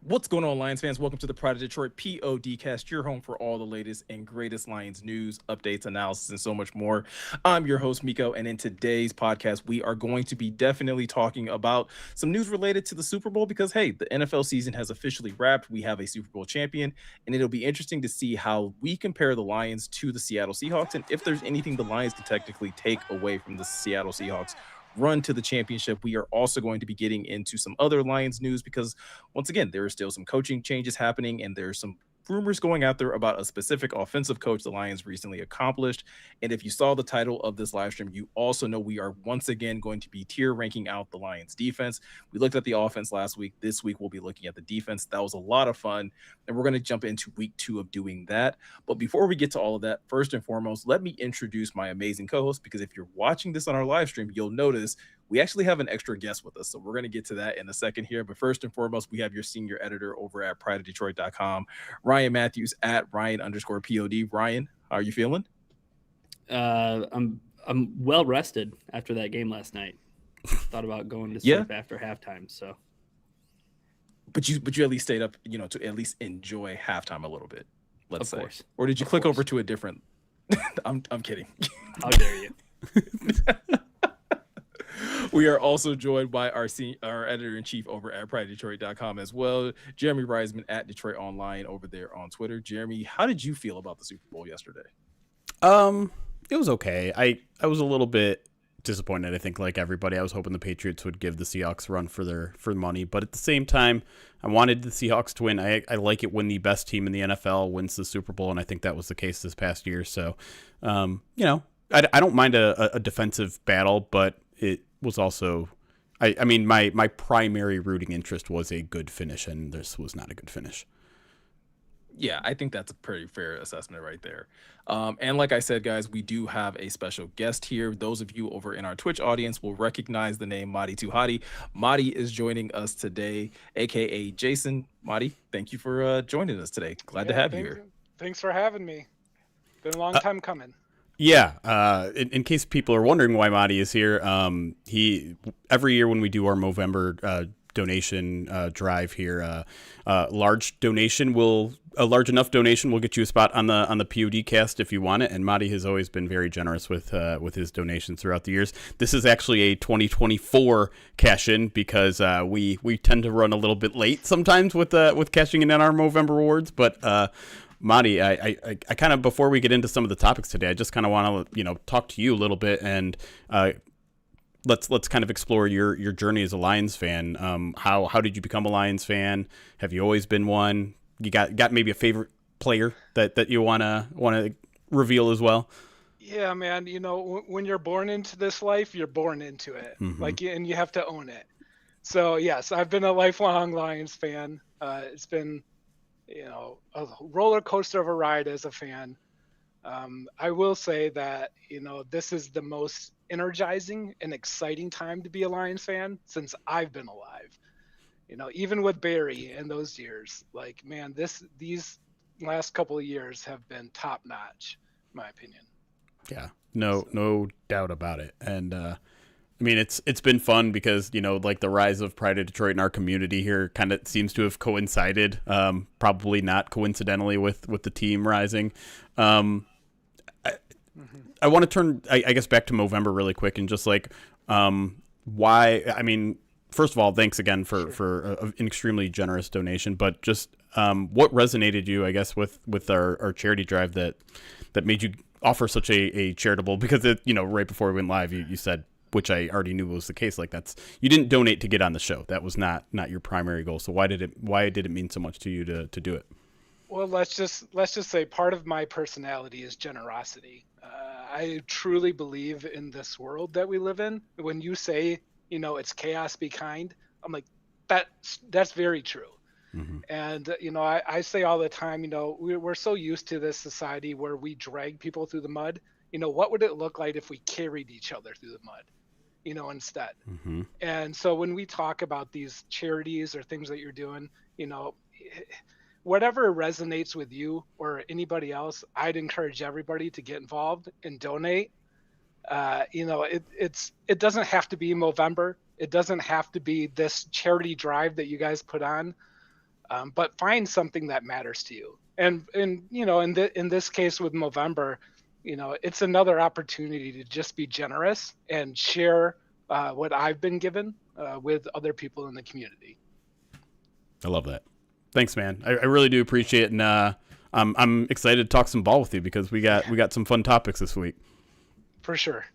What's going on, Lions fans? Welcome to the Pride of Detroit PODcast, your home for all the latest and greatest Lions news, updates, analysis, and so much more. I'm your host, Miko, and in today's podcast, we are going to be definitely talking about some news related to the Super Bowl because, hey, the NFL season has officially wrapped. We have a Super Bowl champion, and it'll be interesting to see how we compare the Lions to the Seattle Seahawks and if there's anything the Lions can technically take away from the Seattle Seahawks run to the championship. We are also going to be getting into some other Lions news because once again, there are still some coaching changes happening, and there's some rumors going out there about a specific offensive coach the Lions recently accomplished. And if you saw the title of this live stream, you also know we are once again going to be tier ranking out the Lions defense. We looked at the offense last week. This week, we'll be looking at the defense. That was a lot of fun. And we're going to jump into week 2 of doing that. But before we get to all of that, first and foremost, let me introduce my amazing co host, because if you're watching this on our live stream, you'll notice we actually have an extra guest with us. So we're going to get to that in a second here. But first and foremost, we have your senior editor over at prideofdetroit.com, Ryan Matthews at Ryan_POD. Ryan, how are you feeling? I'm well rested after that game last night. Thought about going to Yeah. sleep after halftime. So But you at least stayed up, to at least enjoy halftime a little bit, let's of say. course, Or did you of click over course. to a different I'm kidding. How dare you? We are also joined by our editor-in-chief over at pridedetroit.com as well, Jeremy Reisman at Detroit Online over there on Twitter. Jeremy, how did you feel about the Super Bowl yesterday? Um, it was okay. I was a little bit disappointed. I think, like everybody, I was hoping the Patriots would give the Seahawks a run for money, but at the same time, I wanted the Seahawks to win. I like it when the best team in the NFL wins the Super Bowl, and I think that was the case this past year. So, I don't mind a defensive battle, but it was also, I mean, my primary rooting interest was a good finish, and this was not a good finish. Yeah, I think that's a pretty fair assessment right there. And like I said, guys, we do have a special guest here. Those of you over in our Twitch audience will recognize the name Madi Tuhati. Madi is joining us today, aka Jason. Madi, thank you for joining us today. Glad to have you here. Thanks for having me. Been a long time coming. Yeah, in case people are wondering why Madi is here, he every year when we do our Movember donation drive here, a large enough donation will get you a spot on the POD cast if you want it. And Madi has always been very generous with his donations throughout the years. This is actually a 2024 cash in because we tend to run a little bit late sometimes with cashing in on our Movember rewards, but. Madi, I kind of, before we get into some of the topics today, I just kind of want to, talk to you a little bit and let's kind of explore your journey as a Lions fan. How did you become a Lions fan? Have you always been one? You got maybe a favorite player that you wanna reveal as well? Yeah, man. When you're born into this life, you're born into it. Mm-hmm. And you have to own it. So yes, I've been a lifelong Lions fan. It's been a roller coaster of a ride as a fan. I will say that, this is the most energizing and exciting time to be a Lions fan since I've been alive. Even with Barry and those years, like, man, these last couple of years have been top notch, in my opinion. Yeah, no doubt about it. And I mean, it's been fun because, like the rise of Pride of Detroit in our community here kind of seems to have coincided, probably not coincidentally with the team rising. I want to turn, I guess, back to Movember really quick and just like why, I mean, first of all, thanks again for an extremely generous donation, but just what resonated you, I guess, with our charity drive that made you offer such a charitable, because right before we went live, you said, which I already knew was the case, like you didn't donate to get on the show. That was not your primary goal. So why did it mean so much to you to do it? Well, let's just say part of my personality is generosity. I truly believe in this world that we live in. When you say, it's chaos, be kind, I'm like, that's very true. Mm-hmm. And, I say all the time, we're so used to this society where we drag people through the mud. What would it look like if we carried each other through the mud, instead? Mm-hmm. And so when we talk about these charities or things that you're doing, whatever resonates with you or anybody else, I'd encourage everybody to get involved and donate. It doesn't have to be Movember. It doesn't have to be this charity drive that you guys put on. but find something that matters to you. And in this case with Movember, it's another opportunity to just be generous and share what I've been given with other people in the community. I love that. Thanks, man. I really do appreciate it, and I'm excited to talk some ball with you because we got some fun topics this week. For sure.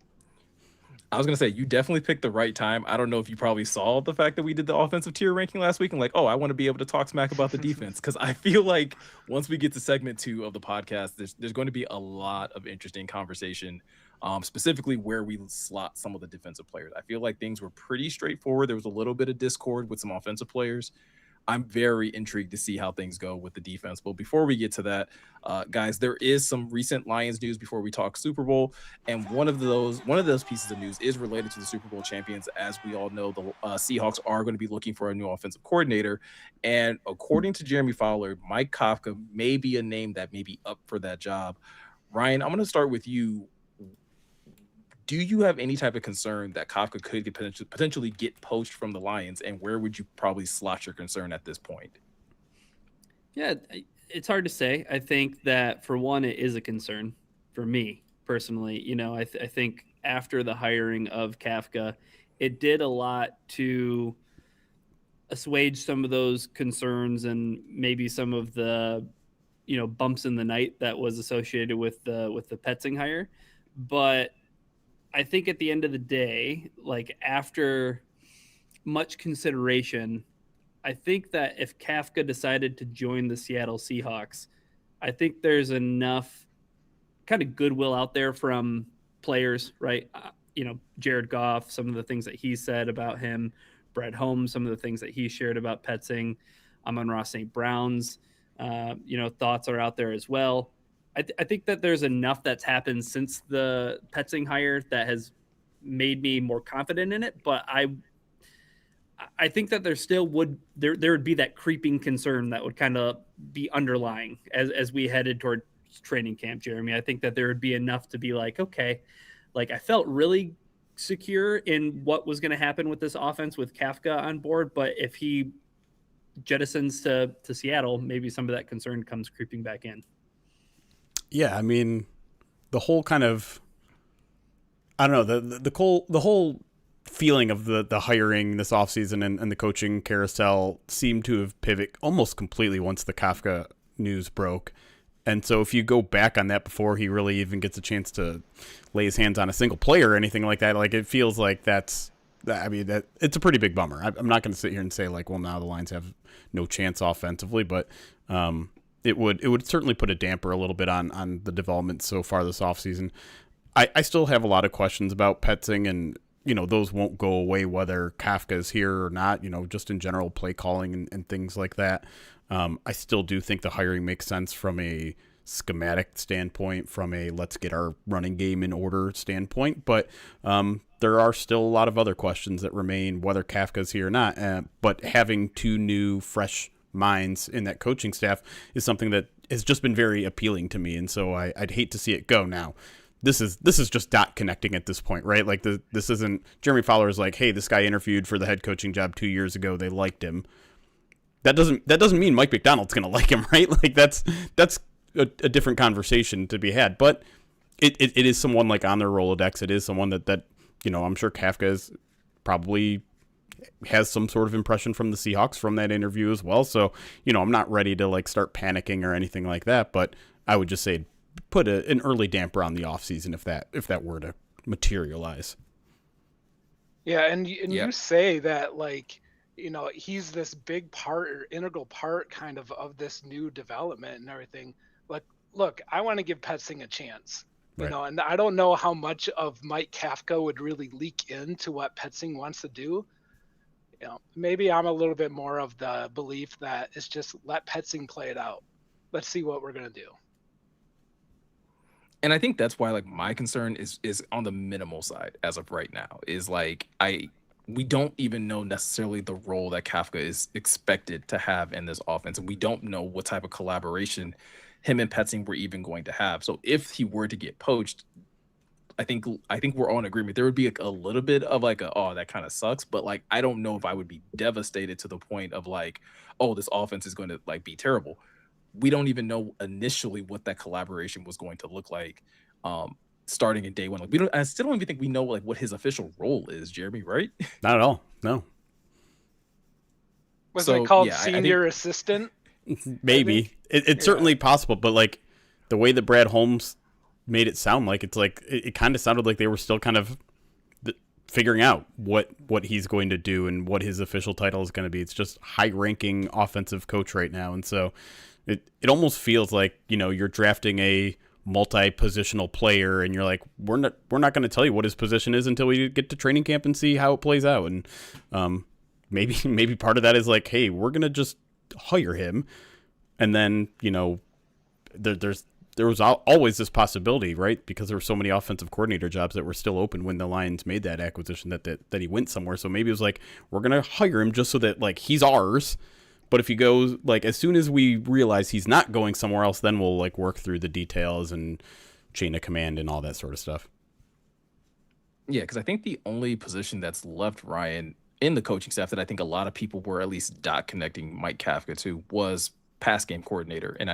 I was gonna say you definitely picked the right time. I don't know if you probably saw the fact that we did the offensive tier ranking last week and like, oh, I want to be able to talk smack about the defense because I feel like once we get to segment 2 of the podcast, there's going to be a lot of interesting conversation, specifically where we slot some of the defensive players. I feel like things were pretty straightforward. There was a little bit of discord with some offensive players. I'm very intrigued to see how things go with the defense. But before we get to that, guys, there is some recent Lions news before we talk Super Bowl, and one of those pieces of news is related to the Super Bowl champions. As we all know, the Seahawks are going to be looking for a new offensive coordinator, and according to Jeremy Fowler, Mike Kafka may be a name that may be up for that job. Ryan, I'm going to start with you. Do you have any type of concern that Kafka could potentially get poached from the Lions, and where would you probably slot your concern at this point? Yeah, it's hard to say. I think that for one, it is a concern for me personally. I think after the hiring of Kafka, it did a lot to assuage some of those concerns and maybe some of the bumps in the night that was associated with the Petzing hire. But I think at the end of the day, like after much consideration, I think that if Kafka decided to join the Seattle Seahawks, I think there's enough kind of goodwill out there from players, right? Jared Goff, some of the things that he said about him, Brett Holmes, some of the things that he shared about Petzing, Amon-Ra St. Brown's, thoughts are out there as well. I think that there's enough that's happened since the Petzing hire that has made me more confident in it. But I think that there still would be that creeping concern that would kind of be underlying as we headed toward training camp, Jeremy. I think that there would be enough to be like, okay, like I felt really secure in what was going to happen with this offense with Kafka on board. But if he jettisons to Seattle, maybe some of that concern comes creeping back in. Yeah, I mean, the whole kind of, I don't know, the whole feeling of the hiring this offseason and the coaching carousel seemed to have pivoted almost completely once the Kafka news broke. And so if you go back on that before he really even gets a chance to lay his hands on a single player or anything like that, like it feels like that it's a pretty big bummer. I'm not going to sit here and say like, well, now the Lions have no chance offensively, but it would certainly put a damper a little bit on the development so far this offseason. I still have a lot of questions about Petzing, and those won't go away whether Kafka is here or not, just in general play calling and things like that. I still do think the hiring makes sense from a schematic standpoint, from a let's get our running game in order standpoint, but there are still a lot of other questions that remain whether Kafka's here or not. But having two new, fresh minds in that coaching staff is something that has just been very appealing to me, and so I'd hate to see it go now. This is just dot connecting at this point, right? Like this isn't Jeremy Fowler is like, hey, this guy interviewed for the head coaching job 2 years ago. They liked him. That doesn't mean Mike Macdonald's going to like him, right? Like that's a different conversation to be had. But it is someone like on their Rolodex. It is someone that I'm sure Kafka is probably has some sort of impression from the Seahawks from that interview as well. So, I'm not ready to like start panicking or anything like that, but I would just say put an early damper on the offseason if that were to materialize. Yeah, and you say that like, he's this big part or integral part kind of this new development and everything. Like, look, I want to give Petzing a chance. Right. And I don't know how much of Mike Kafka would really leak into what Petzing wants to do. Maybe I'm a little bit more of the belief that it's just let Petzing play it out. Let's see what we're going to do. And I think that's why like my concern is on the minimal side as of right now, is like we don't even know necessarily the role that Kafka is expected to have in this offense, and we don't know what type of collaboration him and Petzing were even going to have. So if he were to get poached, I think we're all in agreement. There would be a little bit of like a, oh, that kind of sucks, but like I don't know if I would be devastated to the point of like, oh, this offense is going to like be terrible. We don't even know initially what that collaboration was going to look like, starting in day one. Like we don't. I still don't even think we know like what his official role is, Jeremy. Right? Not at all. No. Wasn't So it called yeah, I think senior assistant? Maybe it's certainly possible, but like the way that Brad Holmes made it sound like, it's like it kind of sounded like they were still kind of figuring out what he's going to do and what his official title is going to be. It's just high ranking offensive coach right now, and so it almost feels like, you know, you're drafting a multi-positional player and you're like, we're not going to tell you what his position is until we get to training camp and see how it plays out. And maybe part of that is like, hey, we're going to just hire him, and then, you know, there was always this possibility, right? Because there were so many offensive coordinator jobs that were still open when the Lions made that acquisition, that he went somewhere. So maybe it was like, we're going to hire him just so that like he's ours. But if he goes, like, as soon as we realize he's not going somewhere else, then we'll like work through the details and chain of command and all that sort of stuff. Yeah, because I think the only position that's left, Ryan, in the coaching staff that I think a lot of people were at least dot connecting Mike Kafka to was pass game coordinator. And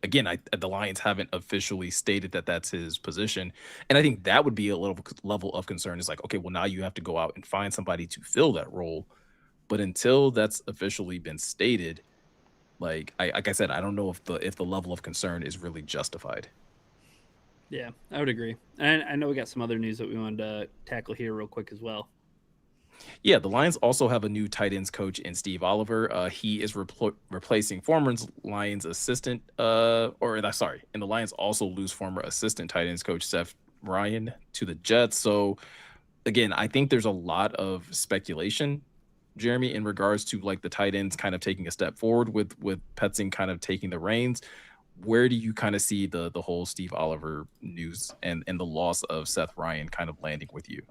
the Lions haven't officially stated that that's his position. And I think that would be a little level of concern. Is like, okay, well, now you have to go out and find somebody to fill that role. But until that's officially been stated, like I said, I don't know if the level of concern is really justified. Yeah, I would agree. And I know we got some other news that we wanted to tackle here real quick as well. Yeah, the Lions also have a new tight ends coach in Steve Oliver. He is replacing former Lions assistant, and the Lions also lose former assistant tight ends coach Seth Ryan to the Jets. So again, I think there's a lot of speculation, Jeremy, in regards to like the tight ends kind of taking a step forward with Petzing kind of taking the reins. Where do you kind of see the whole Steve Oliver news and the loss of Seth Ryan kind of landing with you?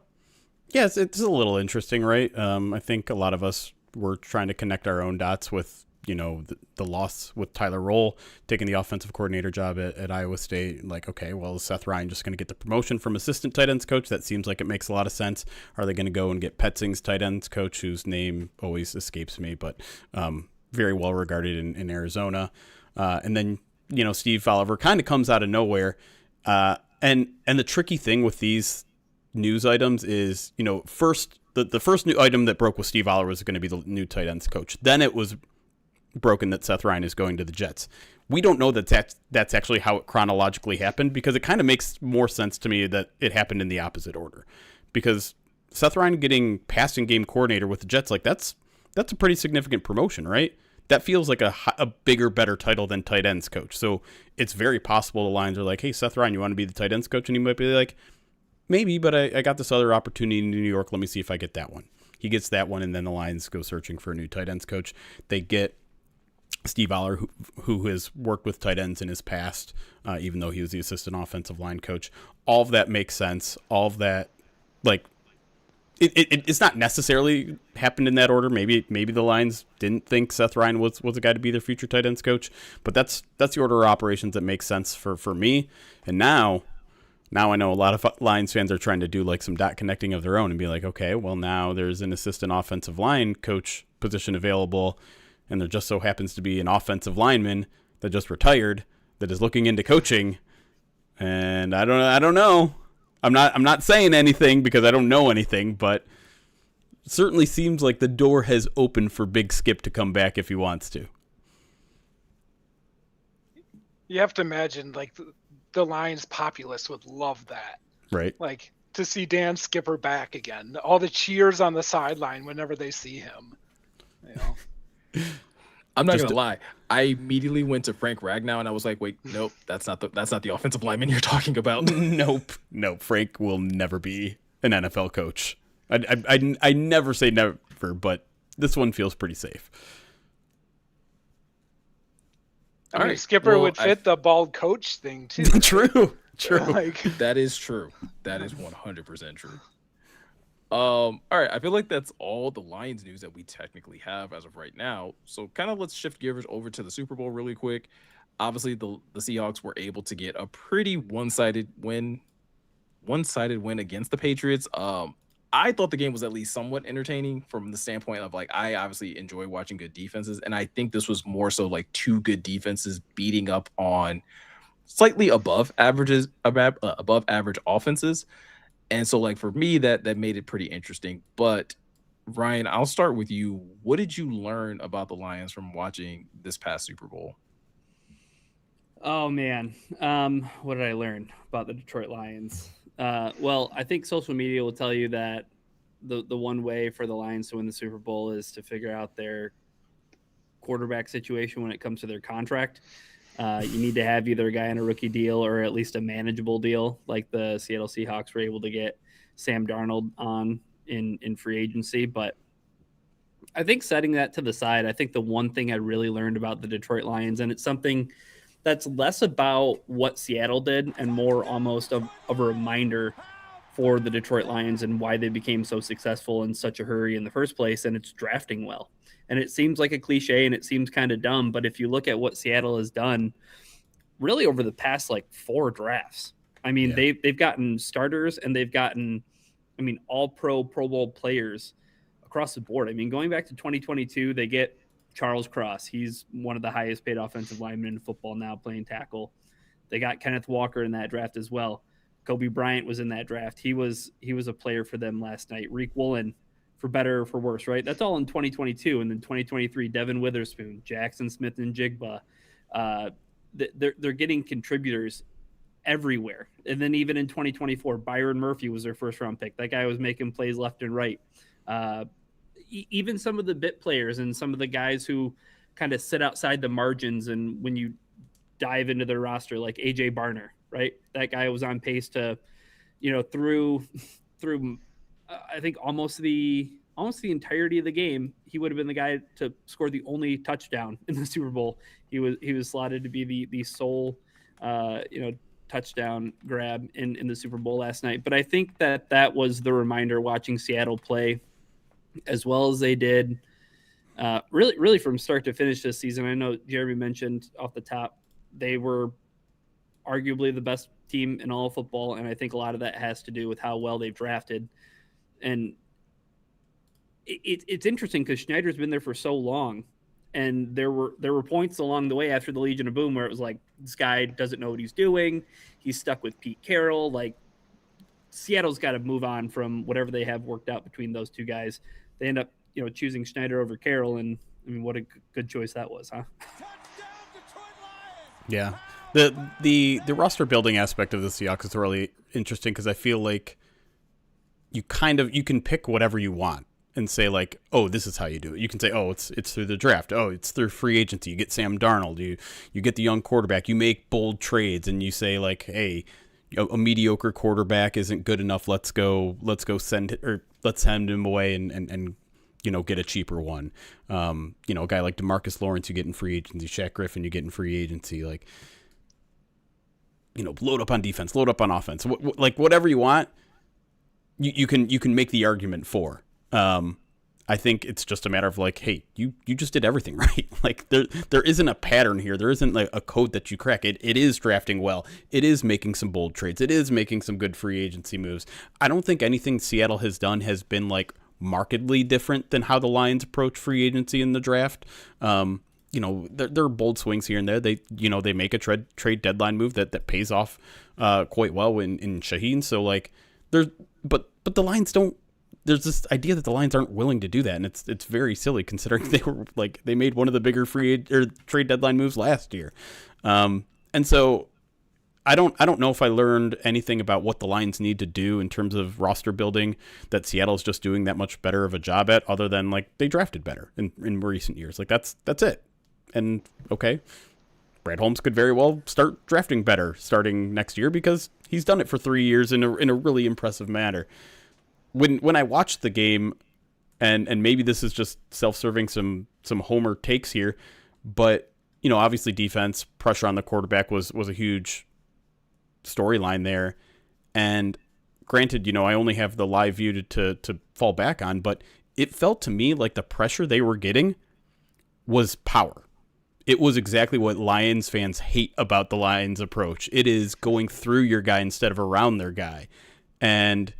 Yes, it's a little interesting, right? I think a lot of us were trying to connect our own dots with, you know, the loss with Tyler Roll taking the offensive coordinator job at Iowa State. Like, okay, well, is Seth Ryan just going to get the promotion from assistant tight ends coach? That seems like it makes a lot of sense. Are they going to go and get Petzing's tight ends coach, whose name always escapes me, but very well regarded in Arizona? And then, you know, Steve Oliver kind of comes out of nowhere. And the tricky thing with these news items is, you know, first the first new item that broke with Steve Oliver was going to be the new tight ends coach. Then it was broken that Seth Ryan is going to the Jets. We don't know that that's actually how it chronologically happened, because it kind of makes more sense to me that it happened in the opposite order. Because Seth Ryan getting passing game coordinator with the Jets, like that's a pretty significant promotion, right? That feels like a bigger, better title than tight ends coach. So it's very possible the Lions are like, hey, Seth Ryan, you want to be the tight ends coach? And he might be like, maybe, but I got this other opportunity in New York. Let me see if I get that one. He gets that one, and then the Lions go searching for a new tight ends coach. They get Steve Oliver, who has worked with tight ends in his past, even though he was the assistant offensive line coach. All of that makes sense. All of that, like, it's not necessarily happened in that order. Maybe the Lions didn't think Seth Ryan was a guy to be their future tight ends coach, but that's the order of operations that makes sense for me. And now I know a lot of Lions fans are trying to do like some dot connecting of their own and be like, okay, well, now there's an assistant offensive line coach position available, and there just so happens to be an offensive lineman that just retired that is looking into coaching. And I don't know. I'm not saying anything because I don't know anything, but it certainly seems like the door has opened for Big Skip to come back if he wants to. You have to imagine, like, the Lions populace would love that. Right. Like, to see Dan Skipper back again. All the cheers on the sideline whenever they see him. You know? I'm not gonna lie. I immediately went to Frank Ragnow and I was like, wait, nope, that's not the offensive lineman you're talking about. Nope. Frank will never be an NFL coach. I never say never, but this one feels pretty safe. I mean, Skipper would fit the bald coach thing too. True. Like, that is true. That is 100% true. All right. I feel like that's all the Lions news that we technically have as of right now. So kind of let's shift gears over to the Super Bowl really quick. Obviously, the Seahawks were able to get a pretty one-sided win one-sided win against the Patriots. I thought the game was at least somewhat entertaining from the standpoint of like I obviously enjoy watching good defenses, and I think this was more so like two good defenses beating up on slightly above average offenses. And so like for me that made it pretty interesting. But Ryan, I'll start with you. What did you learn about the Lions from watching this past Super Bowl? Oh man, what did I learn about the Detroit Lions? Well, I think social media will tell you that the one way for the Lions to win the Super Bowl is to figure out their quarterback situation when it comes to their contract. You need to have either a guy on a rookie deal or at least a manageable deal, like the Seattle Seahawks were able to get Sam Darnold on in free agency. But I think setting that to the side, I think the one thing I really learned about the Detroit Lions, and it's something that's less about what Seattle did and more almost of a reminder for the Detroit Lions and why they became so successful in such a hurry in the first place, and it's drafting well. And it seems like a cliche and it seems kind of dumb, but if you look at what Seattle has done really over the past like 4 drafts, I mean, they've gotten starters and they've gotten, I mean, all Pro Bowl players across the board. I mean, going back to 2022, they get Charles Cross. He's one of the highest paid offensive linemen in football now, playing tackle. They got Kenneth Walker in that draft as well. Kobe Bryant was in that draft. He was a player for them last night. Reek Woolen, for better or for worse, right? That's all in 2022. And then 2023, Devin Witherspoon, Jackson Smith and Jigba. They're getting contributors everywhere. And then even in 2024, Byron Murphy was their first round pick. That guy was making plays left and right. Even some of the bit players and some of the guys who kind of sit outside the margins, and when you dive into their roster, like AJ Barner, right? That guy was on pace to, through I think almost the entirety of the game, he would have been the guy to score the only touchdown in the Super Bowl. He was slotted to be the sole touchdown grab in the Super Bowl last night. But I think that was the reminder watching Seattle play as well as they did, really from start to finish this season. I know Jeremy mentioned off the top, they were arguably the best team in all of football, and I think a lot of that has to do with how well they've drafted. And it's interesting because Schneider's been there for so long, and there were points along the way after the Legion of Boom where it was like, this guy doesn't know what he's doing. He's stuck with Pete Carroll. Like, Seattle's got to move on from whatever they have worked out between those two guys. They end up, choosing Schneider over Carroll, and I mean, what a good choice that was, huh? Yeah. The roster building aspect of the Seahawks is really interesting because I feel like you can pick whatever you want and say like, oh, this is how you do it. You can say, oh, it's through the draft. Oh, it's through free agency. You get Sam Darnold. You get the young quarterback. You make bold trades, and you say like, hey, a mediocre quarterback isn't good enough. Let's send him away and get a cheaper one. A guy like DeMarcus Lawrence you get in free agency. Shaq Griffin you get in free agency. Like, load up on defense, load up on offense. Like whatever you want, you can make the argument for. I think it's just a matter of like, hey, you just did everything right. Like there isn't a pattern here. There isn't like a code that you crack. It is drafting well. It is making some bold trades. It is making some good free agency moves. I don't think anything Seattle has done has been like markedly different than how the Lions approach free agency in the draft. There are bold swings here and there. They make a trade deadline move that pays off quite well in Shaheen. So like but the Lions don't. There's this idea that the Lions aren't willing to do that, and it's very silly considering they made one of the bigger trade deadline moves last year, and so I don't know if I learned anything about what the Lions need to do in terms of roster building that Seattle's just doing that much better of a job at, other than like they drafted better in recent years. Like that's it, and okay, Brad Holmes could very well start drafting better starting next year because he's done it for 3 years in a really impressive manner. When I watched the game, and maybe this is just self-serving some homer takes here, but obviously defense pressure on the quarterback was a huge storyline there. And granted, I only have the live view to fall back on, but it felt to me like the pressure they were getting was power. It was exactly what Lions fans hate about the Lions approach. It is going through your guy instead of around their guy. And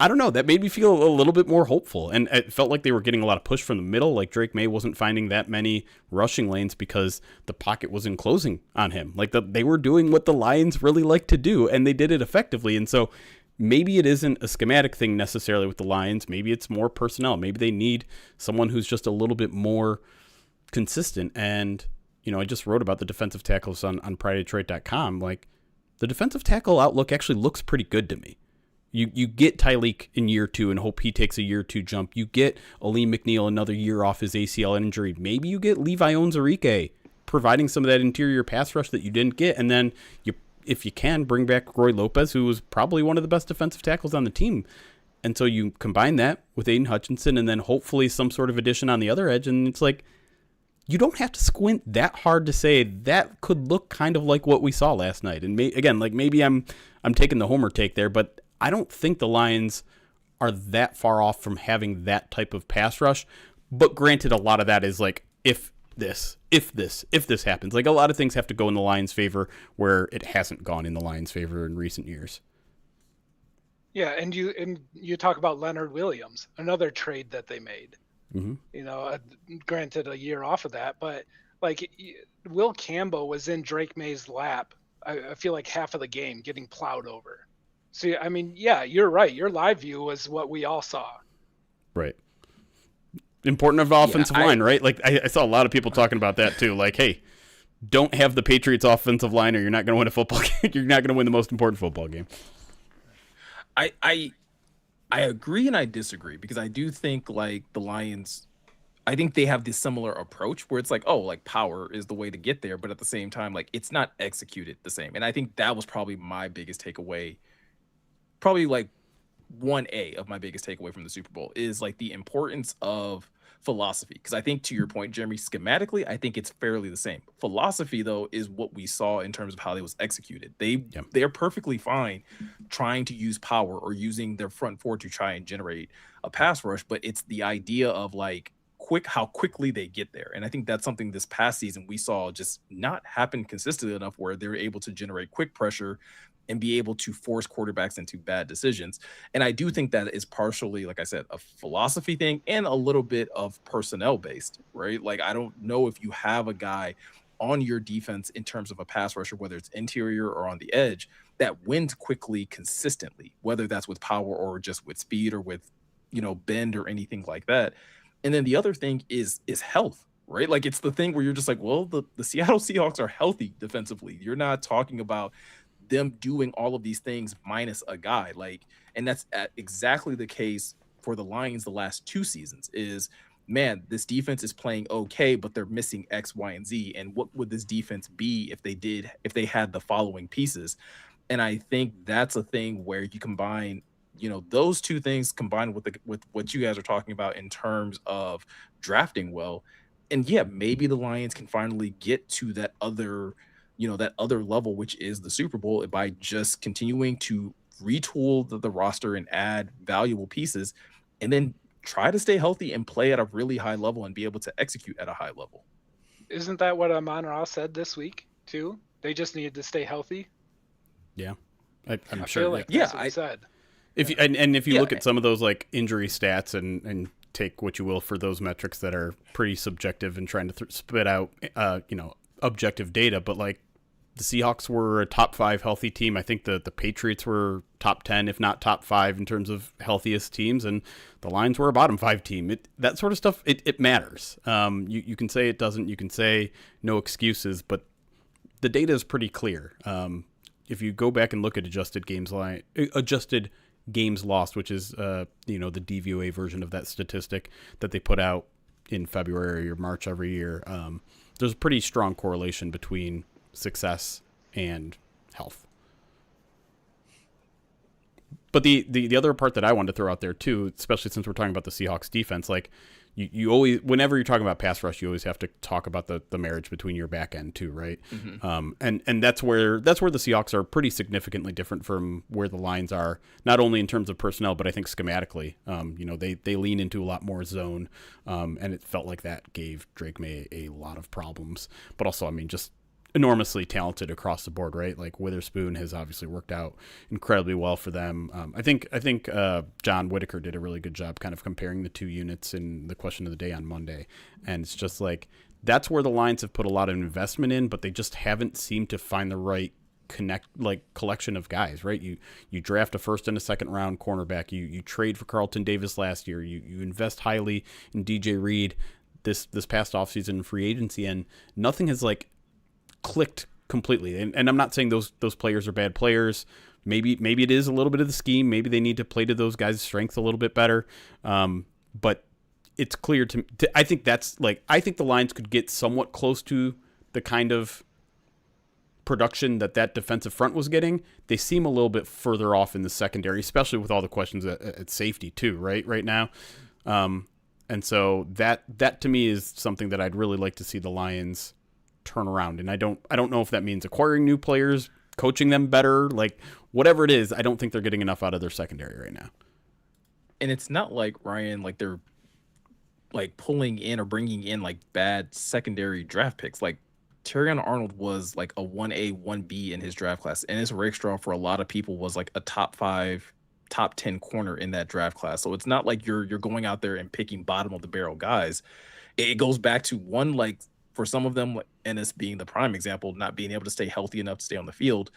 I don't know, that made me feel a little bit more hopeful. And it felt like they were getting a lot of push from the middle. Like Drake May wasn't finding that many rushing lanes because the pocket was enclosing on him. Like they were doing what the Lions really like to do, and they did it effectively. And so maybe it isn't a schematic thing necessarily with the Lions. Maybe it's more personnel. Maybe they need someone who's just a little bit more consistent. And, I just wrote about the defensive tackles on PrideDetroit.com. Like, the defensive tackle outlook actually looks pretty good to me. You get Tyleek in year 2 and hope he takes a year 2 jump. You get Aleem McNeil another year off his ACL injury. Maybe you get Levi Onwuzurike providing some of that interior pass rush that you didn't get. And then if you can, bring back Roy Lopez, who was probably one of the best defensive tackles on the team. And so you combine that with Aiden Hutchinson and then hopefully some sort of addition on the other edge. And it's like, you don't have to squint that hard to say that could look kind of like what we saw last night. And maybe I'm taking the homer take there, but I don't think the Lions are that far off from having that type of pass rush. But granted, a lot of that is like, if this happens. Like, a lot of things have to go in the Lions' favor where it hasn't gone in the Lions' favor in recent years. Yeah, and you talk about Leonard Williams, another trade that they made. Mm-hmm. Granted a year off of that, but like Will Campbell was in Drake May's lap. I feel like half of the game getting plowed over. So, I mean, yeah, you're right. Your live view was what we all saw. Right. Important of offensive line, right? Like, I saw a lot of people talking about that, too. Like, hey, don't have the Patriots offensive line or you're not going to win a football game. You're not going to win the most important football game. I agree and I disagree because I do think, like, the Lions, I think they have this similar approach where it's like, oh, like, power is the way to get there. But at the same time, like, it's not executed the same. And I think that was probably my biggest takeaway. Probably like 1A of my biggest takeaway from the Super Bowl is like the importance of philosophy. Because I think, to your point, Jeremy, schematically, I think it's fairly the same. Philosophy, though, is what we saw in terms of how it was executed. They're perfectly fine trying to use power or using their front four to try and generate a pass rush, but it's the idea of like how quickly they get there. And I think that's something this past season we saw just not happen consistently enough where they're able to generate quick pressure and be able to force quarterbacks into bad decisions. And I do think that is partially, like I said, a philosophy thing and a little bit of personnel based, right? Like, I don't know if you have a guy on your defense in terms of a pass rusher, whether it's interior or on the edge, that wins quickly consistently, whether that's with power or just with speed or with, bend or anything like that. And then the other thing is health, right? Like, it's the thing where you're just like, well, the Seattle Seahawks are healthy defensively. You're not talking about them doing all of these things minus a guy, like, and that's exactly the case for the Lions the last 2 seasons is, man, this defense is playing okay, but they're missing X, Y, and Z. And what would this defense be if they had the following pieces? And I think that's a thing where you combine, those 2 things combined with what you guys are talking about in terms of drafting well. And yeah, maybe the Lions can finally get to that other level, which is the Super Bowl, by just continuing to retool the roster and add valuable pieces and then try to stay healthy and play at a really high level and be able to execute at a high level. Isn't that what Amon-Ra said this week too? They just needed to stay healthy. Yeah. I'm I sure. Feel like that's what he said. If you look at some of those like injury stats and take what you will for those metrics that are pretty subjective and trying to spit out, objective data, but like the Seahawks were a top 5 healthy team. I think the Patriots were top 10, if not top 5 in terms of healthiest teams. And the Lions were a bottom 5 team. That sort of stuff, it matters. You can say it doesn't, you can say no excuses, but the data is pretty clear. If you go back and look at adjusted games lost, which is, the DVOA version of that statistic that they put out in February or March every year, there's a pretty strong correlation between success and health. But the other part that I wanted to throw out there too, especially since we're talking about the Seahawks defense, like you always, whenever you're talking about pass rush, you always have to talk about the marriage between your back end too, right? Mm-hmm. And that's where the Seahawks are pretty significantly different from where the Lions are, not only in terms of personnel, but I think schematically. They lean into a lot more zone, and it felt like that gave Drake May a lot of problems. But also, I mean, just enormously talented across the board, right? Like Witherspoon has obviously worked out incredibly well for them. I think John Whitaker did a really good job kind of comparing the two units in the question of the day on Monday, and it's just like that's where the Lions have put a lot of investment in, but they just haven't seemed to find the right collection of guys, right? You draft a first and a second round cornerback. You trade for Carlton Davis last year. You invest highly in DJ Reed this past offseason in free agency, and nothing has like clicked completely. And I'm not saying those players are bad players. Maybe it is a little bit of the scheme. Maybe they need to play to those guys' strengths a little bit better. But it's clear I think the Lions could get somewhat close to the kind of production that defensive front was getting. They seem a little bit further off in the secondary, especially with all the questions at safety too, right now. And so that to me is something that I'd really like to see the Lions turn around. And I don't know if that means acquiring new players, coaching them better, like whatever it is. I don't think they're getting enough out of their secondary right now. And it's not like, Ryan, like they're like pulling in or bringing in like bad secondary draft picks. Like Terrion Arnold was like a 1A, 1B in his draft class. And Ennis Rakestraw for a lot of people was like a top 5, top 10 corner in that draft class. So it's not like you're going out there and picking bottom of the barrel guys. It goes back to one, like for some of them, like Ennis being the prime example, not being able to stay healthy enough to stay on the field.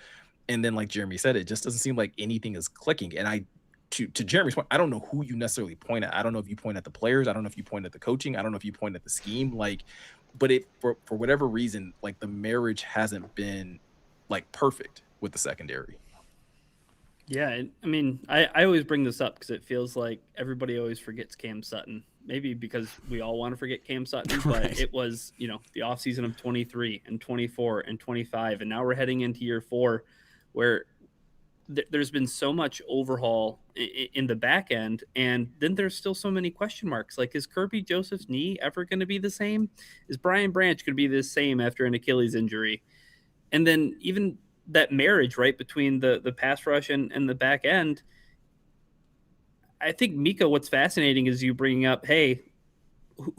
And then like Jeremy said, it just doesn't seem like anything is clicking. And to Jeremy's point, I don't know who you necessarily point at. I don't know if you point at the players. I don't know if you point at the coaching. I don't know if you point at the scheme. Like, but it for whatever reason, like the marriage hasn't been like perfect with the secondary. Yeah, I mean, I always bring this up because it feels like everybody always forgets Cam Sutton. Maybe because we all want to forget Cam Sutton, but Right. It was, the offseason of 23 and 24 and 25, and now we're heading into year 4 where there's been so much overhaul in the back end, and then there's still so many question marks. Like, is Kirby Joseph's knee ever going to be the same? Is Brian Branch going to be the same after an Achilles injury? And then even that marriage, right, between the pass rush and the back end. I think, Miko, what's fascinating is you bringing up, hey,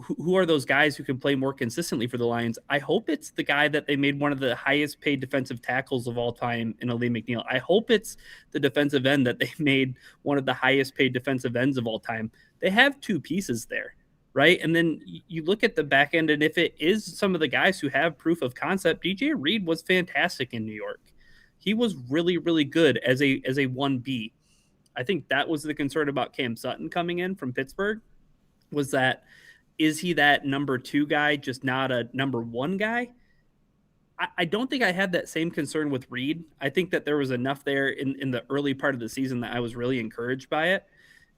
who are those guys who can play more consistently for the Lions? I hope it's the guy that they made one of the highest paid defensive tackles of all time in Ali McNeil. I hope it's the defensive end that they made one of the highest paid defensive ends of all time. They have two pieces there, right? And then you look at the back end, and if it is some of the guys who have proof of concept, DJ Reed was fantastic in New York. He was really, really good as a 1B. I think that was the concern about Cam Sutton coming in from Pittsburgh, was that, is he that number 2 guy, just not a number 1 guy? I don't think I had that same concern with Reed. I think that there was enough there in the early part of the season that I was really encouraged by it.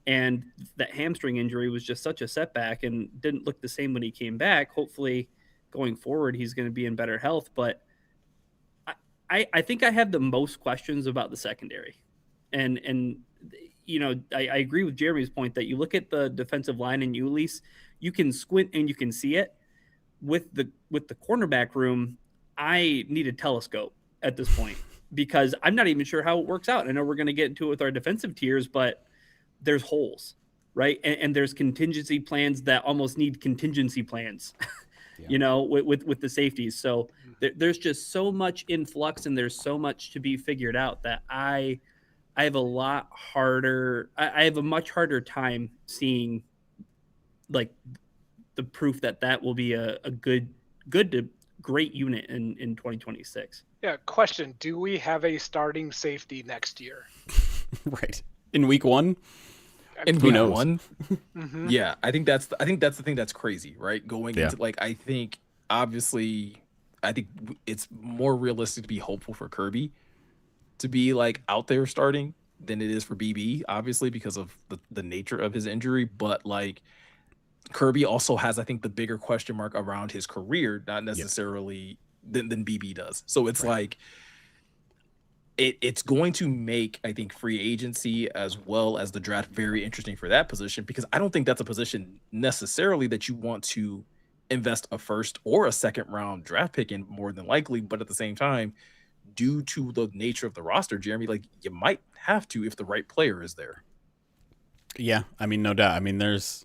And that hamstring injury was just such a setback and didn't look the same when he came back. Hopefully going forward, he's going to be in better health. But I think I have the most questions about the secondary. And I agree with Jeremy's point that you look at the defensive line in Ulysse, you can squint and you can see it. With the cornerback room, I need a telescope at this point because I'm not even sure how it works out. I know we're going to get into it with our defensive tiers, but there's holes, right? And there's contingency plans that almost need contingency plans, with the safeties. So there's just so much in flux and there's so much to be figured out that I have a lot harder. I have a much harder time seeing like the proof that will be a good to great unit in 2026. Yeah. Question: do we have a starting safety next year? Right. In week 1? In Who week knows? 1? Mm-hmm. Yeah, I think that's the thing that's crazy, right? Going into like, I think it's more realistic to be hopeful for Kirby to be like out there starting than it is for BB, obviously because of the nature of his injury. But like Kirby also has, I think, the bigger question mark around his career, not necessarily than BB does. So it's like it's going to make, I think, free agency as well as the draft very interesting for that position, because I don't think that's a position necessarily that you want to invest a first or a second round draft pick in, more than likely. But at the same time, due to the nature of the roster, Jeremy, like you might have to if the right player is there. Yeah, I mean, no doubt. I mean, there's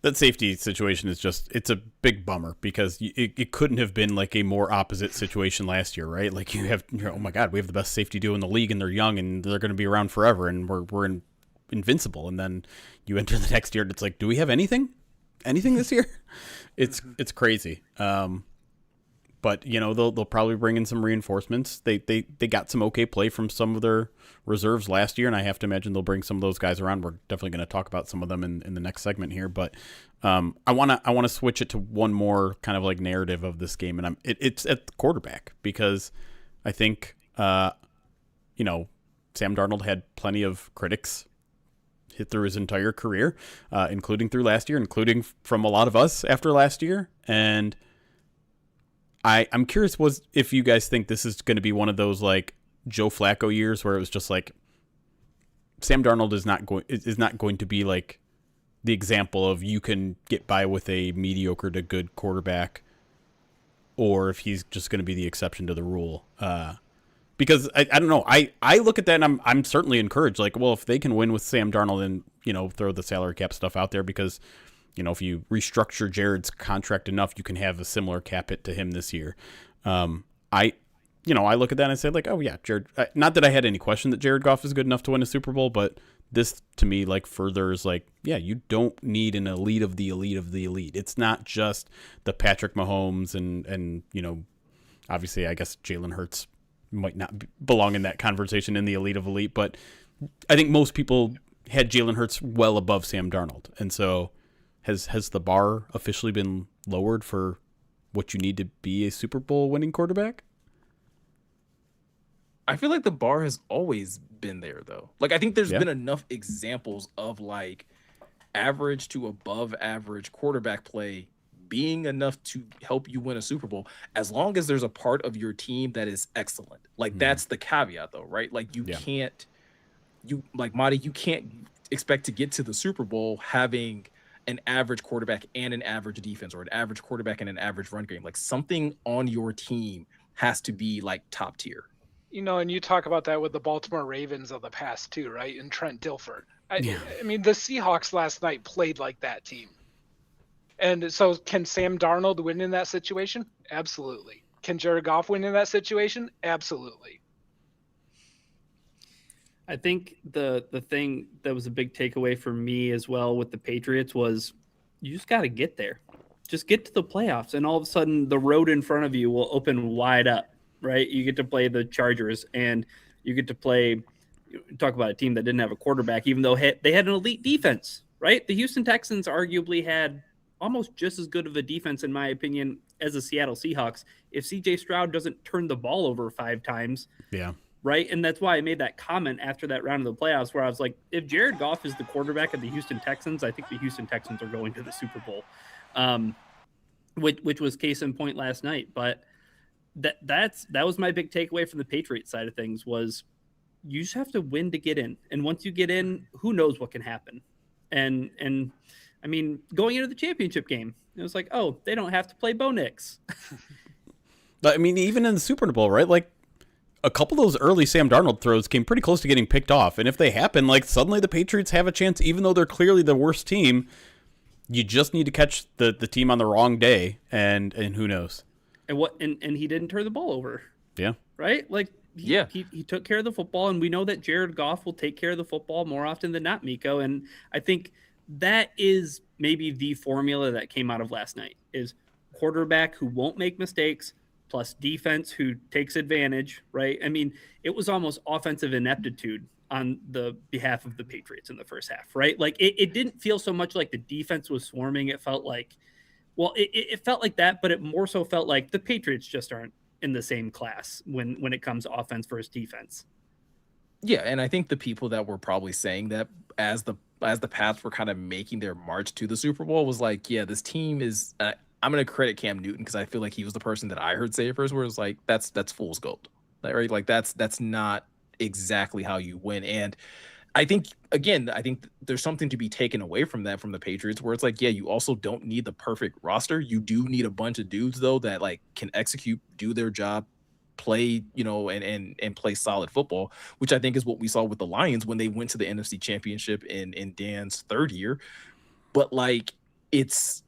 That safety situation is it's a big bummer because it couldn't have been like a more opposite situation last year, right? Like oh my God, we have the best safety duo in the league and they're young and they're going to be around forever and we're invincible. And then you enter the next year and it's like, do we have anything this year? It's crazy. But they'll probably bring in some reinforcements. They got some okay play from some of their reserves last year, and I have to imagine they'll bring some of those guys around. We're definitely going to talk about some of them in the next segment here. But I wanna switch it to one more kind of like narrative of this game, and it's at the quarterback because I think Sam Darnold had plenty of critics hit through his entire career, including through last year, including from a lot of us after last year, and I'm curious if you guys think this is going to be one of those like Joe Flacco years where it was just like Sam Darnold is not going to be like the example of you can get by with a mediocre to good quarterback, or if he's just going to be the exception to the rule. Because I don't know. I look at that and I'm certainly encouraged. Like, well, if they can win with Sam Darnold and throw the salary cap stuff out there because if you restructure Jared's contract enough, you can have a similar cap hit to him this year. I look at that and I say like, oh yeah, Jared. Not that I had any question that Jared Goff is good enough to win a Super Bowl, but this to me like furthers like, yeah, you don't need an elite of the elite of the elite. It's not just the Patrick Mahomes and obviously I guess Jalen Hurts might not belong in that conversation in the elite of elite, but I think most people had Jalen Hurts well above Sam Darnold, and so. Has the bar officially been lowered for what you need to be a Super Bowl winning quarterback? I feel like the bar has always been there, though. Like, I think there's been enough examples of like average to above average quarterback play being enough to help you win a Super Bowl, as long as there's a part of your team that is excellent. Like, that's the caveat, though, right? Like, you can't expect to get to the Super Bowl having an average quarterback and an average defense, or an average quarterback and an average run game. Like, something on your team has to be like top tier. And you talk about that with the Baltimore Ravens of the past too, right? And Trent Dilfer. I mean, the Seahawks last night played like that team. And so can Sam Darnold win in that situation? Absolutely. Can Jared Goff win in that situation? Absolutely. I think the thing that was a big takeaway for me as well with the Patriots was you just got to get there. Just get to the playoffs, and all of a sudden the road in front of you will open wide up, right? You get to play the Chargers, and you get to talk about a team that didn't have a quarterback, even though they had an elite defense, right? The Houston Texans arguably had almost just as good of a defense, in my opinion, as the Seattle Seahawks. If C.J. Stroud doesn't turn the ball over 5 times, right? And that's why I made that comment after that round of the playoffs where I was like, if Jared Goff is the quarterback of the Houston Texans, I think the Houston Texans are going to the Super Bowl, which was case in point last night. But that was my big takeaway from the Patriots side of things was you just have to win to get in. And once you get in, who knows what can happen. And I mean, going into the championship game, it was like, oh, they don't have to play Bo Nix. I mean, even in the Super Bowl, right? Like, a couple of those early Sam Darnold throws came pretty close to getting picked off. And if they happen, like, suddenly the Patriots have a chance, even though they're clearly the worst team. You just need to catch the team on the wrong day, and who knows. And he didn't turn the ball over. Yeah. Right? Like, he took care of the football, and we know that Jared Goff will take care of the football more often than not, Miko. And I think that is maybe the formula that came out of last night is quarterback who won't make mistakes, plus defense who takes advantage, right? I mean, it was almost offensive ineptitude on the behalf of the Patriots in the first half, right? Like, it didn't feel so much like the defense was swarming. It felt like, well, it felt like that, but it more so felt like the Patriots just aren't in the same class when it comes to offense versus defense. Yeah, and I think the people that were probably saying that as the Pats were kind of making their march to the Super Bowl was like, yeah, this team is I'm going to credit Cam Newton because I feel like he was the person that I heard say it first, where it's like, that's fool's gold, right? Like, that's not exactly how you win. And I think there's something to be taken away from that from the Patriots, where it's like, yeah, you also don't need the perfect roster. You do need a bunch of dudes, though, that like can execute, do their job, play, and play solid football, which I think is what we saw with the Lions when they went to the NFC Championship in Dan's third year. But like, it's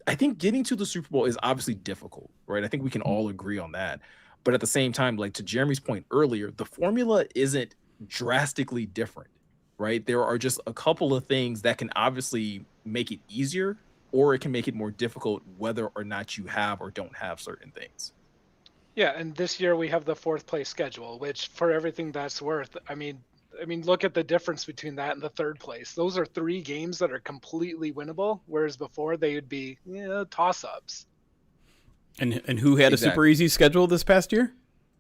I think getting to the Super Bowl is obviously difficult, right? I think we can all agree on that. But at the same time, like to Jeremy's point earlier, the formula isn't drastically different, right? There are just a couple of things that can obviously make it easier, or it can make it more difficult whether or not you have or don't have certain things. Yeah, and this year we have the fourth place schedule, which for everything that's worth, I mean, look at the difference between that and the third place. Those are 3 games that are completely winnable, whereas before they would be toss-ups. And who had a super easy schedule this past year?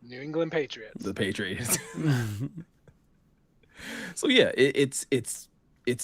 New England Patriots. The Patriots. So yeah, it's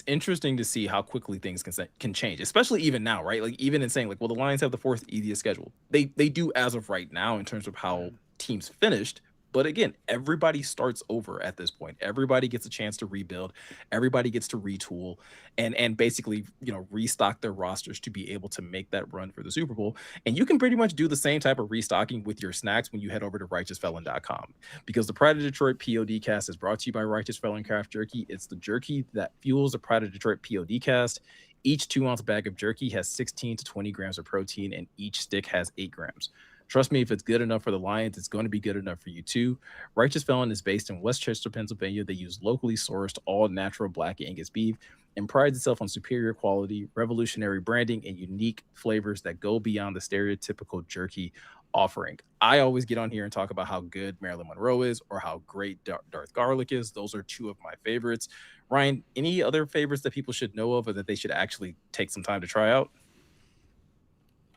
interesting to see how quickly things can change, especially even now, right? Like even in saying like, well, the Lions have the 4th easiest schedule. They do as of right now in terms of how teams finished. But again, everybody starts over at this point. Everybody gets a chance to rebuild. Everybody gets to retool and basically, restock their rosters to be able to make that run for the Super Bowl. And you can pretty much do the same type of restocking with your snacks when you head over to righteousfelon.com, because the Pride of Detroit PODcast is brought to you by Righteous Felon Craft Jerky. It's the jerky that fuels the Pride of Detroit PODcast. Each 2-ounce bag of jerky has 16 to 20 grams of protein, and each stick has 8 grams. Trust me, if it's good enough for the Lions, it's going to be good enough for you too. Righteous Felon is based in Westchester, Pennsylvania. They use locally sourced, all natural black Angus beef and prides itself on superior quality, revolutionary branding, and unique flavors that go beyond the stereotypical jerky offering. I always get on here and talk about how good Marilyn Monroe is or how great Darth Garlic is. Those are 2 of my favorites. Ryan, any other favorites that people should know of or that they should actually take some time to try out?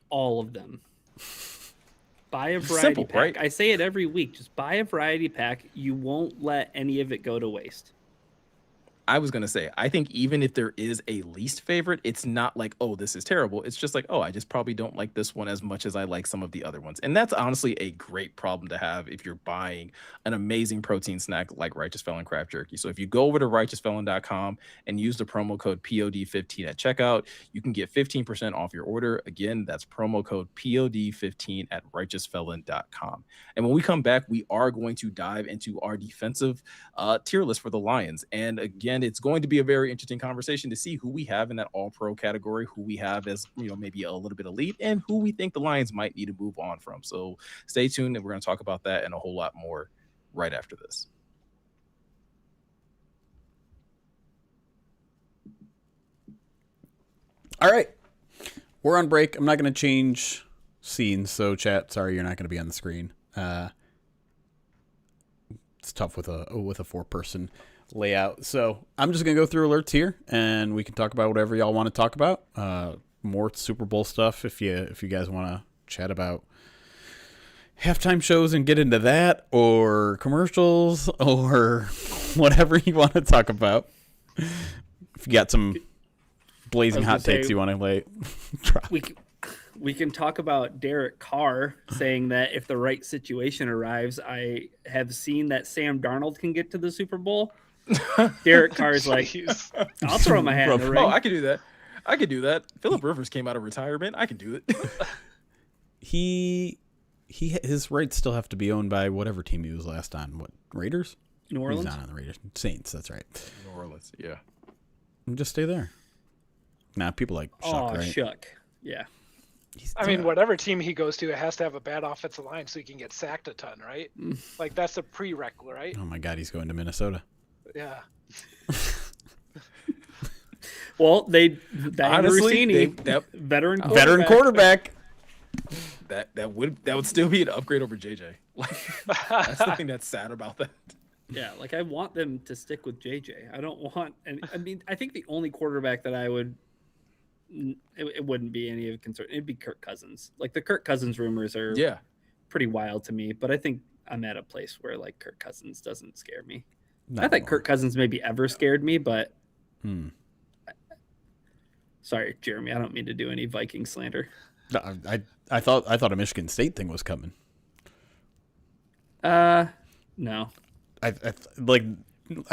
All of them. Buy a variety Simple, pack. right? I say it every week. Just buy a variety pack. You won't let any of it go to waste. I was going to say, I think even if there is a least favorite, it's not like, oh, this is terrible. It's just like, oh, I just probably don't like this one as much as I like some of the other ones. And that's honestly a great problem to have if you're buying an amazing protein snack like Righteous Felon Craft Jerky. So if you go over to righteousfelon.com and use the promo code POD15 at checkout, you can get 15% off your order. Again, that's promo code POD15 at righteousfelon.com. And when we come back, we are going to dive into our defensive tier list for the Lions. And again, it's going to be a very interesting conversation to see who we have in that all-pro category, who we have as, maybe a little bit elite, and who we think the Lions might need to move on from. So stay tuned, and we're going to talk about that and a whole lot more right after this. All right. We're on break. I'm not going to change scenes, so chat, sorry you're not going to be on the screen. It's tough with a 4-person layout. So I'm just going to go through alerts here, and we can talk about whatever y'all want to talk about. More Super Bowl stuff if you guys want to chat about halftime shows and get into that, or commercials, or whatever you want to talk about. If you got some blazing hot takes you want to lay, drop. We can talk about Derek Carr saying that if the right situation arrives, I have seen that Sam Darnold can get to the Super Bowl. Derek Carr's like, I'll throw my hat in the ring. Oh, I can do that. Phillip Rivers came out of retirement. I can do it. His rights still have to be owned by whatever team he was last on. What, Raiders? New Orleans? He's not on the Raiders. Saints, that's right. New Orleans, yeah. Just stay there. Nah, people like Shuck, right? Shuck. Yeah. I mean, whatever team he goes to, it has to have a bad offensive line so he can get sacked a ton, right? Like, that's a prerequisite, right? Oh, my God, he's going to Minnesota. Yeah. Well, honestly, veteran quarterback. That would still be an upgrade over JJ. Like, that's the thing that's sad about that. Yeah, like I want them to stick with JJ. I don't want, and I mean, I think the only quarterback that I would, it wouldn't be any of concern. It'd be Kirk Cousins. Like the Kirk Cousins rumors are pretty wild to me, but I think I'm at a place where like Kirk Cousins doesn't scare me. I think Kirk Cousins maybe ever scared me, but sorry, Jeremy, I don't mean to do any Viking slander. I thought a Michigan State thing was coming. No. I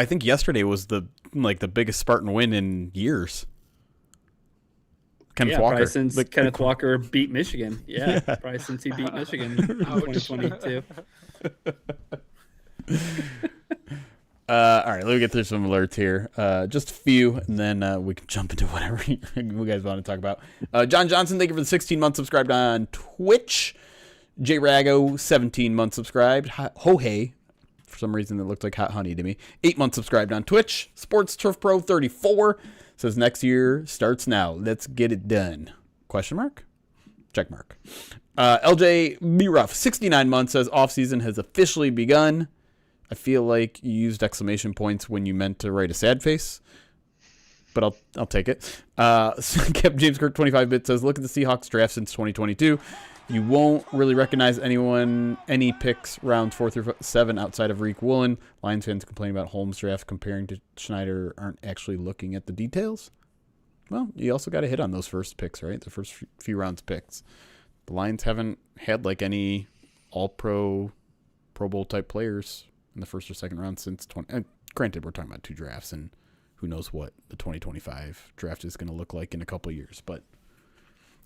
think yesterday was the biggest Spartan win in years. Kenneth Walker. Probably since Kenneth Walker beat Michigan. Yeah, probably since he beat Michigan in 2022. All right, let me get through some alerts here. Just a few, and then we can jump into whatever you guys want to talk about. John Johnson, thank you for the 16 months subscribed on Twitch. J Rago, 17 months subscribed. Ho-Hey, for some reason it looked like hot honey to me. 8 months subscribed on Twitch. Sports Turf Pro 34 says next year starts now. Let's get it done. Question mark? Check mark. LJ B Rough, 69 months says offseason has officially begun. I feel like you used exclamation points when you meant to write a sad face, but I'll take it. Kept James Kirk 25-bit says, look at the Seahawks draft since 2022. You won't really recognize any picks rounds 4 through 7 outside of Reek Woolen. Lions fans complain about Holmes' draft comparing to Schneider aren't actually looking at the details. Well, you also got to hit on those first picks, right? The first few rounds picks. The Lions haven't had like any all-pro, Pro Bowl type players in the first or second round since 20. Granted, we're talking about 2 drafts, and who knows what the 2025 draft is going to look like in a couple of years. But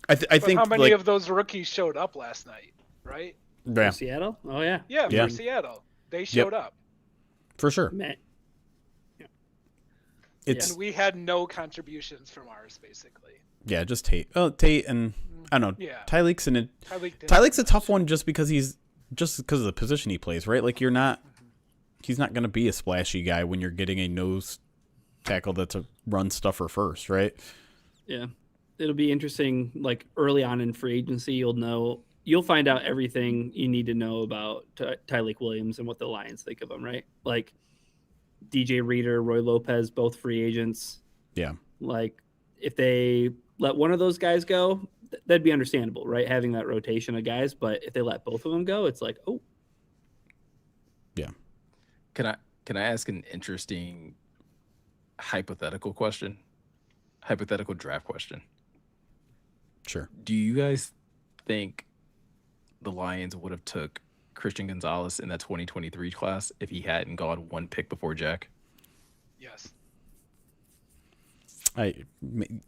I think how many of those rookies showed up last night, right? Yeah, Seattle? Oh, yeah. Yeah, for Seattle. They showed up. For sure. And we had no contributions from ours, basically. Yeah, just Tate. Oh, Tate and I don't know. Yeah. Tyleek's a tough one just because of the position he plays, right? Like he's not going to be a splashy guy when you're getting a nose tackle that's a run stuffer first, right? Yeah. It'll be interesting. Like early on in free agency, you'll find out everything you need to know about Tyleek Williams and what the Lions think of him, right? Like DJ Reader, Roy Lopez, both free agents. Yeah. Like if they let one of those guys go, that'd be understandable, right? Having that rotation of guys. But if they let both of them go, it's like, oh. Yeah. Can I ask an interesting hypothetical question? Hypothetical draft question. Sure. Do you guys think the Lions would have took Christian Gonzalez in that 2023 class if he hadn't gone 1 pick before Jack? Yes.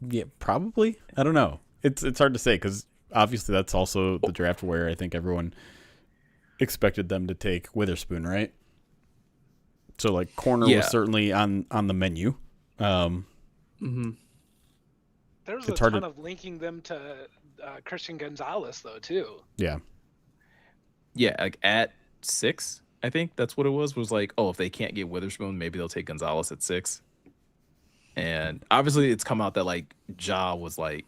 Yeah, probably. I don't know. It's hard to say because obviously that's also the draft where I think everyone expected them to take Witherspoon, right? So like corner was certainly on the menu. Mm-hmm. There's a ton of linking them to Christian Gonzalez though too. Yeah. Yeah, like at 6, I think that's what it was. Was like, oh, if they can't get Witherspoon, maybe they'll take Gonzalez at 6. And obviously, it's come out that like Ja was like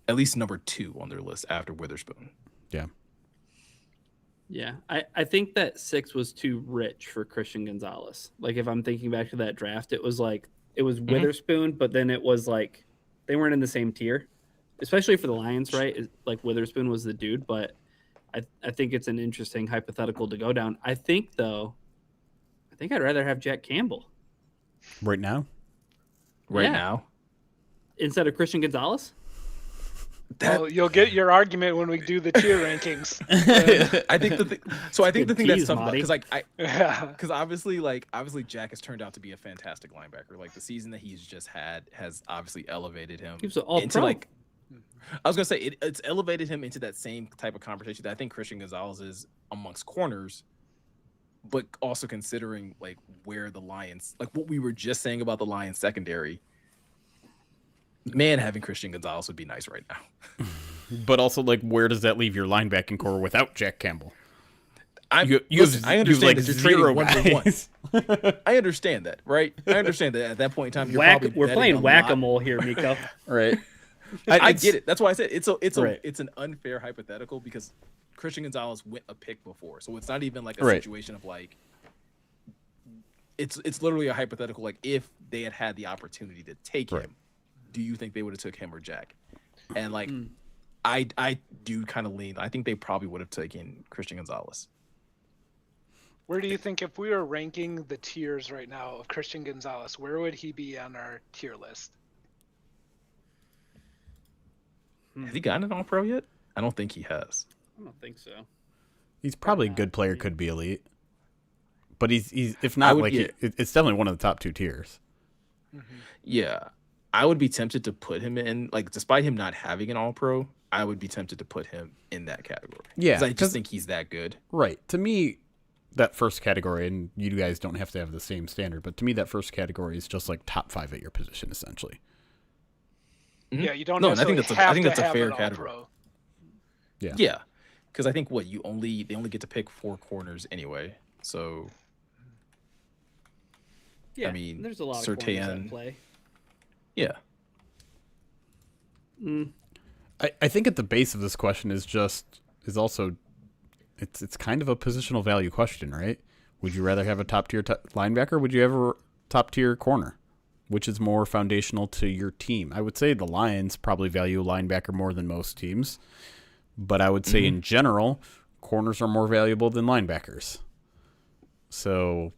at least number 2 on their list after Witherspoon. Yeah. Yeah, I think that 6 was too rich for Christian Gonzalez. Like if I'm thinking back to that draft, it was Witherspoon, but then it was like they weren't in the same tier, especially for the Lions, right? Like Witherspoon was the dude, but I think it's an interesting hypothetical to go down. I think I'd rather have Jack Campbell right now. Now, instead of Christian Gonzalez. Well, you'll get your argument when we do the tier rankings. I think the thing that's tough about, because because obviously Jack has turned out to be a fantastic linebacker. Like the season that he's just had has obviously elevated him into like. I was gonna say it's elevated him into that same type of conversation that I think Christian Gonzalez is amongst corners, but also considering like where the Lions, like what we were just saying about the Lions secondary. Man, having Christian Gonzalez would be nice right now. But also, like, where does that leave your linebacking core without Jack Campbell? I understand that you're trading 1 for 1. I understand that, right? I understand that at that point in time, we're playing whack-a-mole here, Miko. Right. I get it. That's why I said it's right. It's an unfair hypothetical because Christian Gonzalez went a pick before, so it's not even like a situation of like. It's literally a hypothetical. Like if they had the opportunity to take him, do you think they would have took him or Jack? And like, I do kind of lean. I think they probably would have taken Christian Gonzalez. Where do you think, if we were ranking the tiers right now of Christian Gonzalez, where would he be on our tier list? Has he gotten an All-Pro yet? I don't think he has. I don't think so. He's probably a good player, could be elite. But he's if not, it's definitely one of the top 2 tiers. Mm-hmm. Yeah. I would be tempted to put him in, like, despite him not having an All-Pro, I would be tempted to put him in that category. Yeah. Because I just think he's that good. Right. To me, that first category, and you guys don't have to have the same standard, but to me, that first category is just like top 5 at your position, essentially. Mhm. Yeah, you don't No, and I think necessarily that's have I think to that's a have fair an category. all-pro. Yeah. Yeah, because I think they only get to pick 4 corners anyway. So Yeah, I mean, there's a lot of corners at Surtain, play. yeah. I think at the base of this question is also it's kind of a positional value question, right? Would you rather have a top tier linebacker? Would you ever top tier corner? Which is more foundational to your team? I would say the Lions probably value linebacker more than most teams, but I would say in general, corners are more valuable than linebackers. So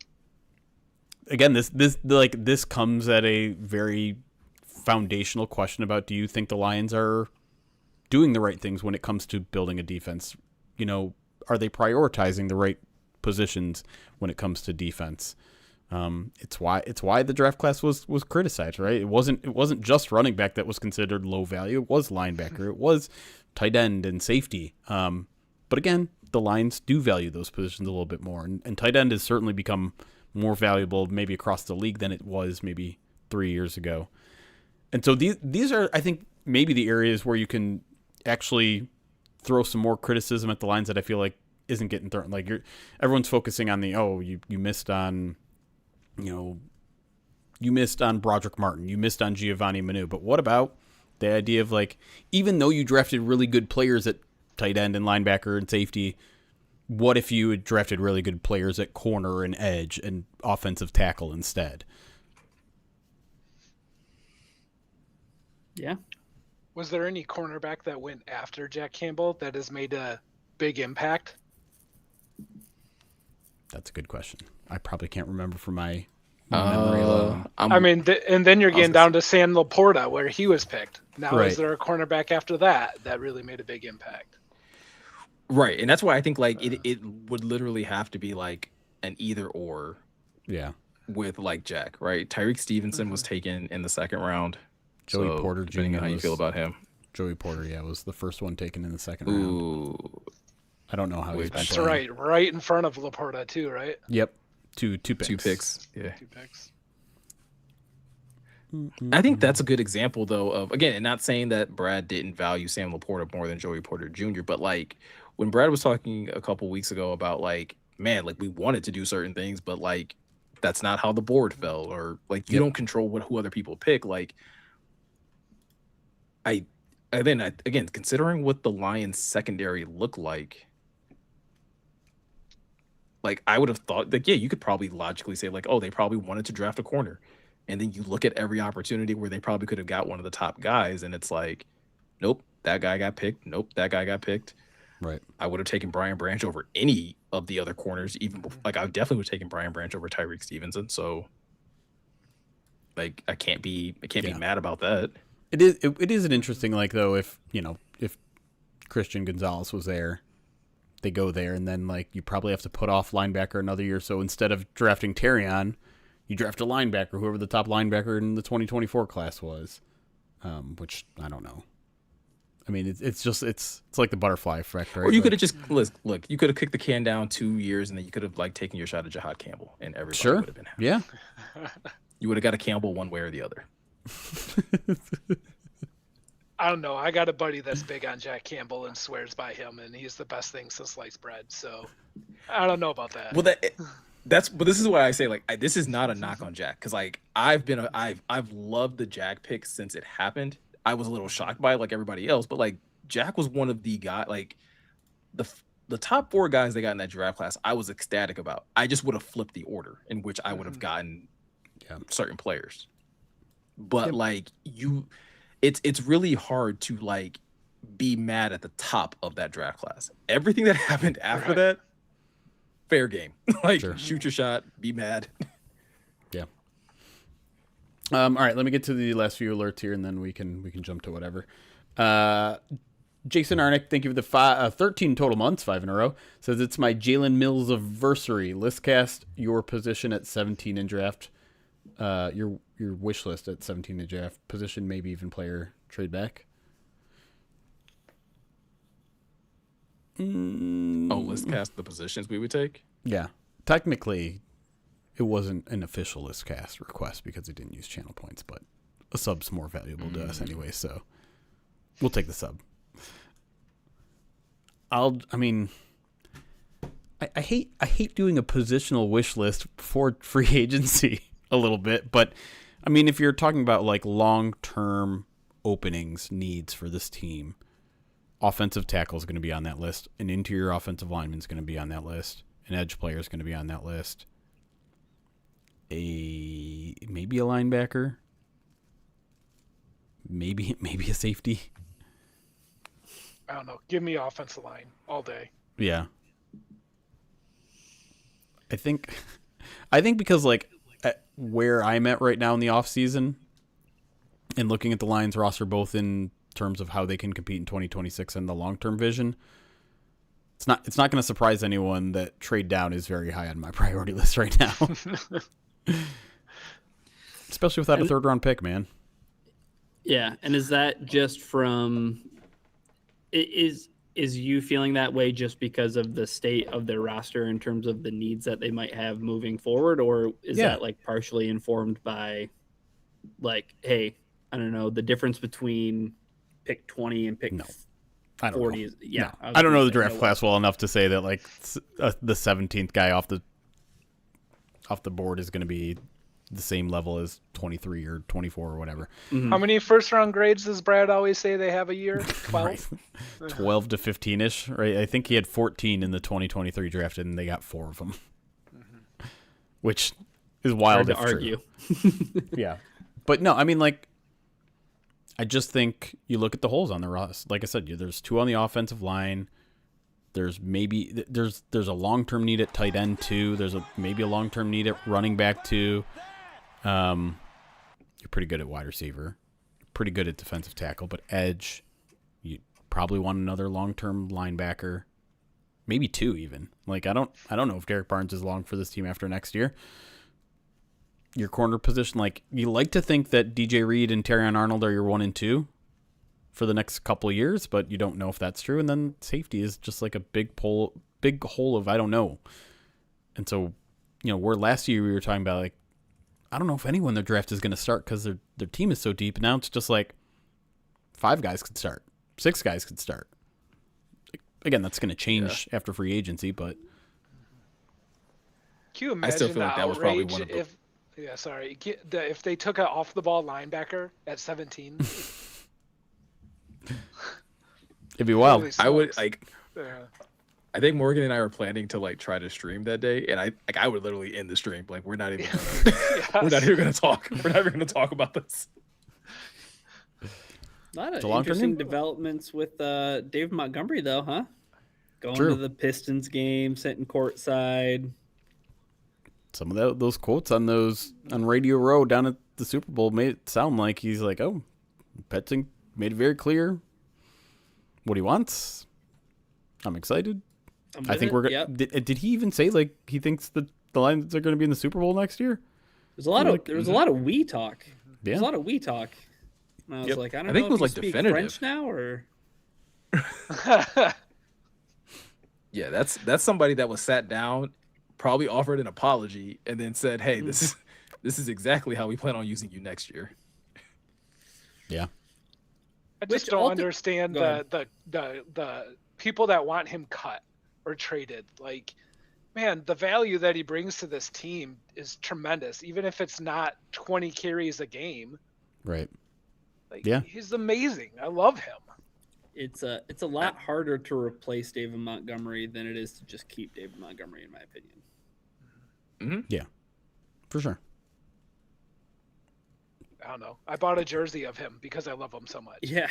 again, this comes at a very foundational question about, do you think the Lions are doing the right things when it comes to building a defense? You know, are they prioritizing the right positions when it comes to defense? It's why the draft class was criticized, right? It wasn't just running back that was considered low value. It was linebacker. It was tight end and safety. But again, the Lions do value those positions a little bit more, and tight end has certainly become more valuable maybe across the league than it was maybe 3 years ago. And so these are, I think, maybe the areas where you can actually throw some more criticism at the Lions that I feel like isn't getting thrown. Like everyone's focusing on you missed on. You missed on Broderick Martin, you missed on Giovanni Manu, but what about the idea of like, even though you drafted really good players at tight end and linebacker and safety, what if you had drafted really good players at corner and edge and offensive tackle instead? Yeah. Was there any cornerback that went after Jack Campbell that has made a big impact? That's a good question. I probably can't remember from my memory alone. I mean, and then you're getting down to Sam Laporta, where he was picked. Now, Right. is there a cornerback after that really made a big impact? Right, and that's why I think like it would literally have to be like an either or Yeah. with like Jack, right? Tyreek Stevenson was taken in the 2nd round. Joey so Porter depending Jr. on how you feel about him. Joey Porter, yeah, was the first one taken in the 2nd round. Ooh, I don't know how he's been That's playing. right in front of Laporta too, right? Yep. Two picks. 2 picks. Yeah. 2 picks. I think that's a good example, though, of, again, and not saying that Brad didn't value Sam Laporta more than Joey Porter Jr., but like when Brad was talking a couple weeks ago about like, man, like we wanted to do certain things, but like that's not how the board fell, or like you don't control who other people pick. Like, again, considering what the Lions secondary looked like I would have thought that, yeah, you could probably logically say like, oh, they probably wanted to draft a corner. And then you look at every opportunity where they probably could have got one of the top guys, and it's like, nope, that guy got picked. Nope, that guy got picked. Right. I would have taken Brian Branch over any of the other corners, even like I definitely would have taken Brian Branch over Tyreek Stevenson. So like I can't be mad about that. It is an interesting, like, though, if Christian Gonzalez was there, they go there, and then like you probably have to put off linebacker another year. So instead of drafting Terrion, you draft a linebacker, whoever the top linebacker in the 2024 class was, which I don't know. I mean, it's like the butterfly effect, right? Or you could have just look. You could have kicked the can down 2 years, and then you could have like taken your shot at Jahad Campbell, and everybody would have been happy. Yeah. You would have got a Campbell one way or the other. I don't know. I got a buddy that's big on Jack Campbell and swears by him, and he's the best thing since sliced bread. So I don't know about that. Well, but this is why I say like this is not a knock on Jack, because like I've loved the Jack pick since it happened. I was a little shocked by it like everybody else, but like Jack was one of the guys, like the top 4 guys they got in that draft class. I was ecstatic about. I just would have flipped the order in which I would have gotten certain players. But like it's really hard to like be mad at the top of that draft class. Everything that happened after that, fair game. Like shoot your shot, be mad. Yeah. All right, let me get to the last few alerts here, and then we can jump to whatever. Jason Arnick, thank you for the 13 total months, 5 in a row. Says it's my Jalen Mills anniversary. Listcast your position at 17 in draft. Your wish list at 17 in draft position, maybe even player trade back. Oh, let's cast the positions we would take. Yeah, technically, it wasn't an official list cast request because it didn't use channel points, but a sub's more valuable to us anyway, so we'll take the sub. I hate doing a positional wish list for free agency a little bit, but I mean, if you're talking about like long-term openings, needs for this team, offensive tackle is going to be on that list. An interior offensive lineman is going to be on that list. An edge player is going to be on that list. Maybe a linebacker. Maybe a safety. I don't know. Give me offensive line all day. Yeah. I think because like where I'm at right now in the offseason and looking at the Lions roster both in terms of how they can compete in 2026 and the long-term vision, it's not going to surprise anyone that trade down is very high on my priority list right now. Especially without a third round pick, man. Yeah, and is that just from is you feeling that way just because of the state of their roster in terms of the needs that they might have moving forward, or is that like partially informed by like, hey, I don't know, the difference between pick 20 and pick 40 is I don't know the draft class well enough to say that like the 17th guy off the board is going to be the same level as 23 or 24 or whatever. Mm-hmm. How many first round grades does Brad always say they have a year? 12? Right. 12 to 15-ish, right? I think he had 14 in the 2023 draft, and they got 4 of them, which is wild to argue. Yeah. But no, I mean, like, I just think you look at the holes on the roster. Like I said, there's 2 on the offensive line. There's a long-term need at tight end too. There's maybe a long-term need at running back too. You're pretty good at wide receiver, pretty good at defensive tackle, but edge, you probably want another long-term linebacker, maybe 2 even. Like I don't know if Derek Barnes is long for this team after next year. Your corner position, like you like to think that DJ Reed and Terrion Arnold are your 1 and 2 for the next couple of years, but you don't know if that's true. And then safety is just like a big hole of I don't know. And so, where last year we were talking about like, I don't know if anyone their draft is going to start because their team is so deep. Now it's just like 5 guys could start, 6 guys could start. Again, that's going to change after free agency, but can you imagine I still feel like that was probably one of the... if they took an off the ball linebacker at 17. It'd be wild. I would like. I think Morgan and I were planning to like try to stream that day, and I would literally end the stream. Like we're not even gonna talk. We're not even gonna talk about this. A lot of interesting developments with David Montgomery, though, huh? Going to the Pistons game, sitting courtside. Some of those quotes on Radio Row down at the Super Bowl made it sound like he's like, oh, Petzing made it very clear what he wants. I'm excited. I think we're going to... Did he even say like he thinks that the Lions are going to be in the Super Bowl next year? There was a lot of we talk. Yeah. There's a lot of we talk. And I was like, I don't know if it was like definitive French now or... Yeah, that's somebody that was sat down, probably offered an apology, and then said, hey, this is exactly how we plan on using you next year. Yeah. I just don't understand the people that want him cut or traded. Like, man, the value that he brings to this team is tremendous, even if it's not 20 carries a game. Right. Like, he's amazing. I love him. It's a lot harder to replace David Montgomery than it is to just keep David Montgomery, in my opinion. Mm-hmm. Yeah, for sure. I don't know. I bought a jersey of him because I love him so much. Yeah.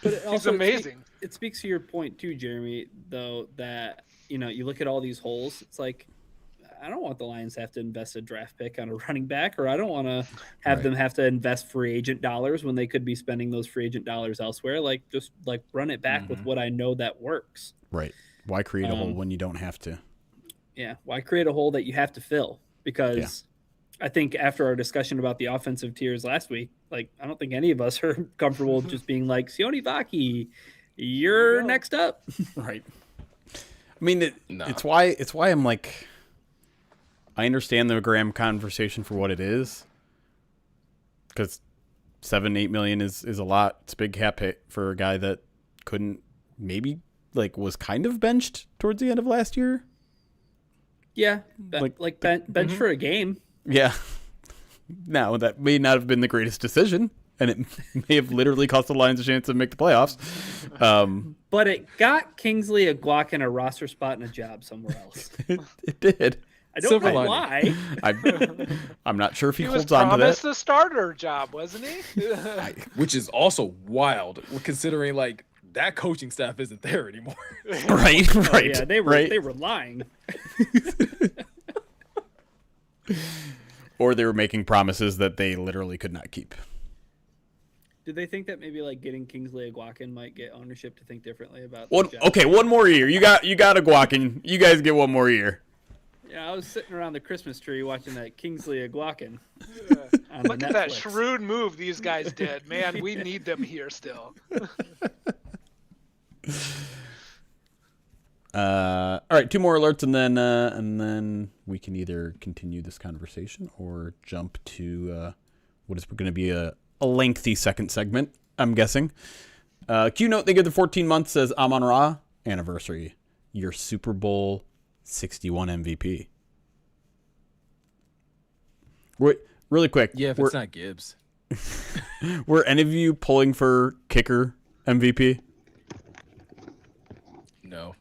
But he's amazing. It speaks to your point too, Jeremy, though, that, you look at all these holes. It's like, I don't want the Lions to have to invest a draft pick on a running back, or I don't want to have them have to invest free agent dollars when they could be spending those free agent dollars elsewhere. Like, just like run it back with what I know that works. Right. Why create a hole when you don't have to? Yeah. Why create a hole that you have to fill? Because I think after our discussion about the offensive tiers last week, like, I don't think any of us are comfortable just being like, Sione Vaki, you're next up. Right. I mean, No. it's why I'm like, I understand the Graham conversation for what it is, because 7-8 million is a lot. It's a big cap hit for a guy that couldn't, maybe like was kind of benched towards the end of last year. Yeah, Like bench for a game. Yeah. Now that may not have been the greatest decision, and it may have literally cost the Lions a chance to make the playoffs. But it got Kingsley Aguac a roster spot and a job somewhere else. It did. I don't Silver know lining. why. I'm not sure if he He was holds on to promised that. the starter job, wasn't he? Which is also wild, considering like that coaching staff isn't there anymore. Right, Oh, right. yeah, they were lying. Or they were making promises that they literally could not keep. Did they think that maybe like getting Kingsley Aguac might get ownership to think differently about One, the job? okay, one more year. You got a Guakin. You guys get one more year. Yeah, I was sitting around the Christmas tree watching that Kingsley Aguac. Look at that shrewd move these guys did. Man, we need them here still. All right, 2 more alerts, and then we can either continue this conversation or jump to what is going to be a lengthy second segment, I'm guessing. Q note, they give the 14 months as Amon-Ra anniversary, your Super Bowl 61 MVP. Wait, really quick. Yeah, if it's not Gibbs. Were any of you pulling for kicker MVP? No.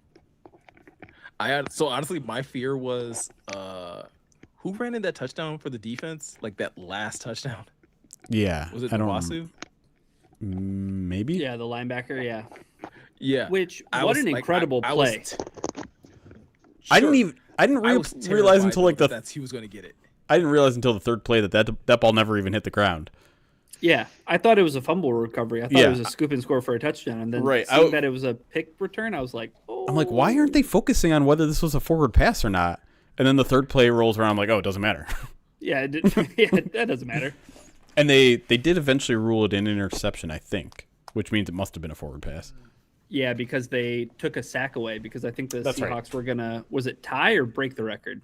So honestly, my fear was who ran in that touchdown for the defense? Like that last touchdown? Yeah. Was it I don't Nwasu? Maybe? Yeah, the linebacker, yeah. Yeah. Which, I what was, an like, incredible I was play. I didn't was realize terrified, until though, like that he was going to get it. I didn't realize until the third play that ball never even hit the ground. Yeah, I thought it was a fumble recovery. I thought it was a scoop and score for a touchdown. And then Right. seeing that it was a pick return, I was like, oh. I'm like, why aren't they focusing on whether this was a forward pass or not? And then the third play rolls around. I'm like, oh, it doesn't matter. Yeah, yeah, that doesn't matter. And they did eventually rule it an interception, I think, which means it must have been a forward pass. Yeah, because they took a sack away because I think the That's Seahawks right. were going to, was it tie or break the record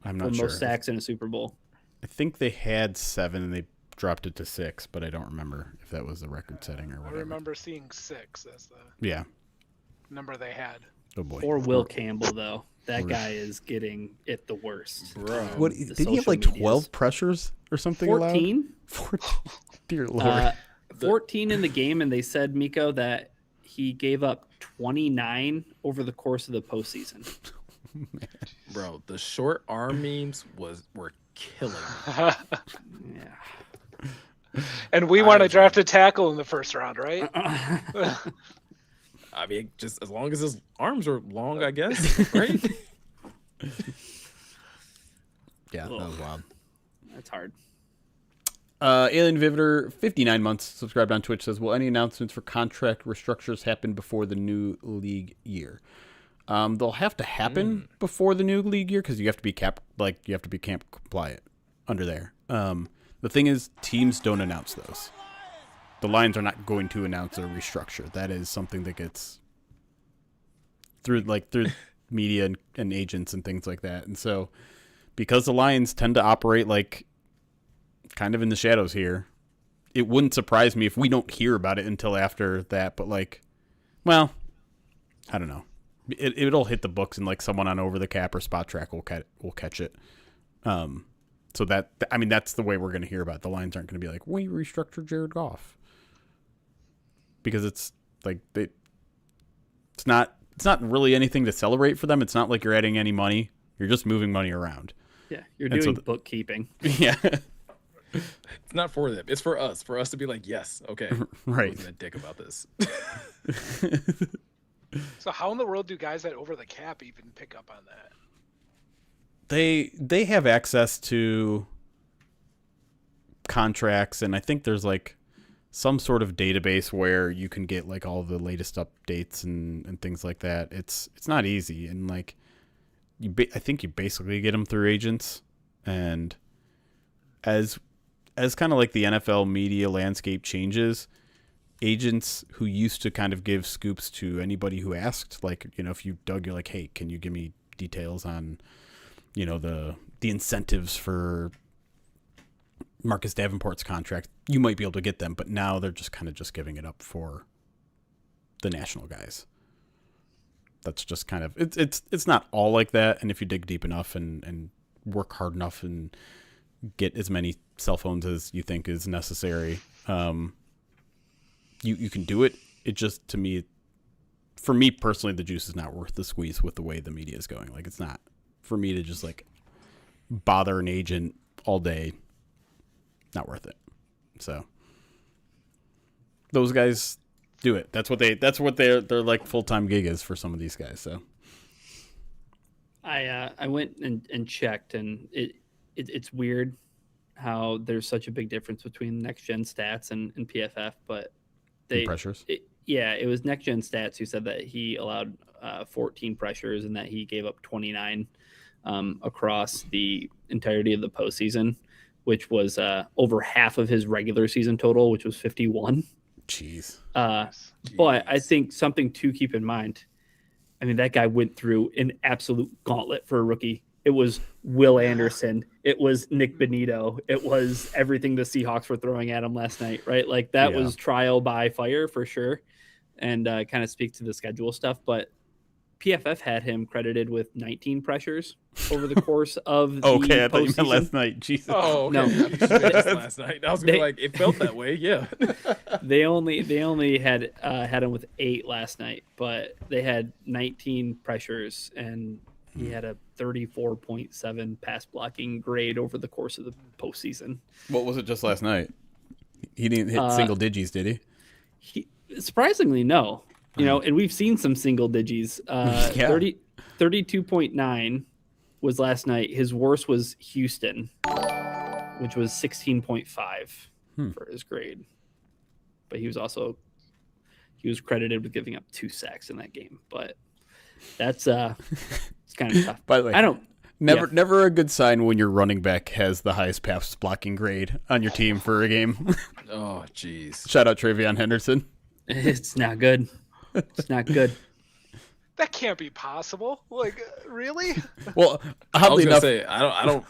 I'm for not sure. most sacks in a Super Bowl? I think they had 7 and they dropped it to 6, but I don't remember if that was the record setting or I whatever. remember seeing 6 as the Yeah. number they had. Oh boy. Or Will Campbell, though. That guy is getting it the worst. Bro. What the did he have social like 12 medias. pressures or something? allowed? 14? 14. Dear Lord. 14 in the game, and they said, Miko, that he gave up 29 over the course of the postseason. Bro, the short arm memes were killing me. Yeah. And we want to draft a tackle in the first round, right? I mean, just as long as his arms are long, I guess, right? Yeah, that was wild. That's hard. Alien Vivitor, 59 months, subscribed on Twitch, says, will any announcements for contract restructures happen before the new league year? They'll have to happen before the new league year because you have to be camp compliant under there. The thing is, teams don't announce those. The Lions are not going to announce a restructure. That is something that gets through media and agents and things like that. And so, because the Lions tend to operate like kind of in the shadows here, it wouldn't surprise me if we don't hear about it until after that. But well, I don't know. It'll hit the books and like someone on Over the Cap or Spot Track will catch it. So that's the way we're going to hear about it. The Lions aren't going to be like, we restructured Jared Goff. Because it's like it's not really anything to celebrate for them. It's not like you're adding any money. You're just moving money around. Yeah, you're doing bookkeeping. Yeah. It's not for them. It's for us. For us to be like, yes, okay. Right. I wasn't a dick about this. So how in the world do guys at Over the Cap even pick up on that? They have access to contracts, and I think there's like some sort of database where you can get like all the latest updates and things like that. It's not easy, and like I think you basically get them through agents, and as kind of like the NFL media landscape changes, agents who used to kind of give scoops to anybody who asked, like, if you dug, you're like, hey, can you give me details on, the incentives for Marcus Davenport's contract? You might be able to get them, but now they're just kind of just giving it up for the national guys. That's just kind of, it's not all like that. And if you dig deep enough and work hard enough and get as many cell phones as you think is necessary, you can do it. It just, to me, for me personally, the juice is not worth the squeeze with the way the media is going. Like, it's not for me to just like bother an agent all day. Not worth it. So those guys do it. That's what their like full-time gig is for some of these guys. So I went and checked, and it's weird how there's such a big difference between Next Gen Stats and PFF, but pressures. It was Next Gen Stats who said that he allowed 14 pressures and that he gave up 29 across the entirety of the postseason, which was over half of his regular season total, which was 51. Jeez. But I think something to keep in mind, I mean, that guy went through an absolute gauntlet for a rookie. It was Will Anderson. It was Nick Benito. It was everything the Seahawks were throwing at him last night, right? Like, that was trial by fire for sure, and kind of speak to the schedule stuff. But PFF had him credited with 19 pressures over the course of the okay, I thought you postseason. meant last night. Jesus. Oh, okay. No. You just made this last night. I was gonna be like, it felt that way. Yeah. They only had him with 8 last night, but they had 19 pressures, and he had a 34.7 pass blocking grade over the course of the postseason. What was it just last night? He didn't hit single digits, did he? Surprisingly, no. And we've seen some single digits. 32.9 was last night. His worst was Houston, which was 16.5 for his grade. But he was credited with giving up 2 sacks in that game. But that's it's kind of tough. By the way, I don't. Never a good sign when your running back has the highest pass blocking grade on your team for a game. Oh, jeez. Shout out Travion Henderson. It's not good. It's not good. That can't be possible. Like, really? Well, I was oddly gonna enough, say I don't.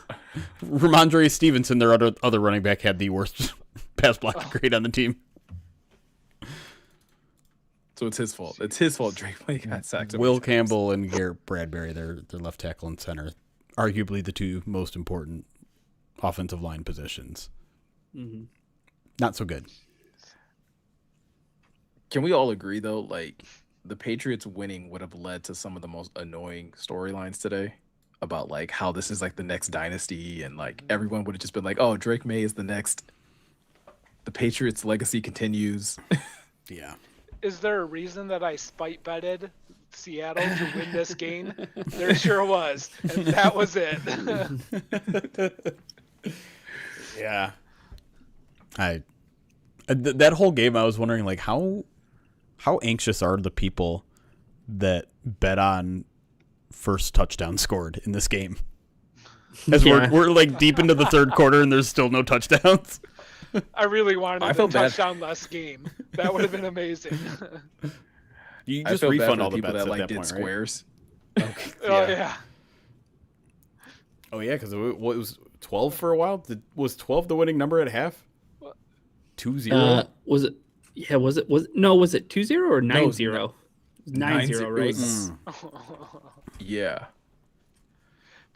Ramondre Stevenson, their other running back, had the worst pass blocking grade on the team. So it's his fault. It's his fault. Drake May got sacked. so Will many times. Campbell and Garrett Bradbury, their left tackle and center, arguably the 2 most important offensive line positions. Mm-hmm. Not so good. Can we all agree though? Like, the Patriots winning would have led to some of the most annoying storylines today about like how this is like the next dynasty, and like everyone would have just been like, "Oh, Drake May is the next. The Patriots' legacy continues." Yeah. Is there a reason that I spite betted Seattle to win this game? There sure was, and that was it. Yeah. That whole game, I was wondering, like, how anxious are the people that bet on first touchdown scored in this game? As we're like deep into the third quarter and there's still no touchdowns. I really wanted I a felt bad. touchdown-less game. That would have been amazing. You I just feel bad refund for all the people bets that at like that did point, right? squares. Okay. Oh yeah. Oh yeah, because it was 12 for a while. Was 12 the winning number at half? 2-0. Was it? Yeah. Was it? Was it 2-0 or 9-0? 9-0, right? It was- Yeah.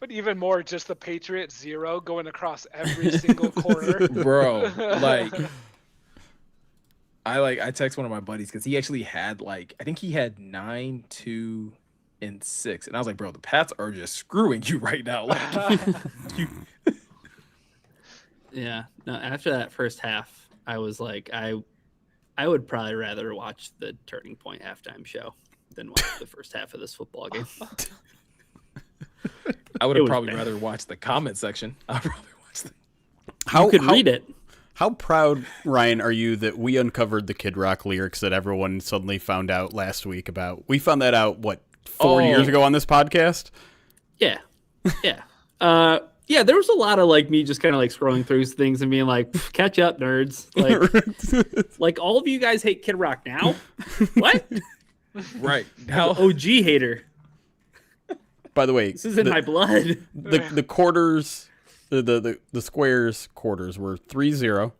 But even more, just the Patriots 0 going across every single corner. Bro, like I text one of my buddies because he actually had like, I think he had 9, 2, and 6, and I was like, bro, the Pats are just screwing you right now. Like, you, Yeah. No. After that first half, I was like, I would probably rather watch the Turning Point halftime show than watch the first half of this football game. I would It have was probably bad. rather watched the comment section. I'd probably watch the. You could read it. How proud, Ryan, are you that we uncovered the Kid Rock lyrics that everyone suddenly found out last week about? We found that out, 4 years ago on this podcast? Yeah. Yeah. Yeah, there was a lot of like me just kind of like scrolling through things and being like, catch up, nerds. Like all of you guys hate Kid Rock now? What? Right. Now, Now, OG hater. By the way, This is in my blood. the quarters, the squares quarters were 3-0,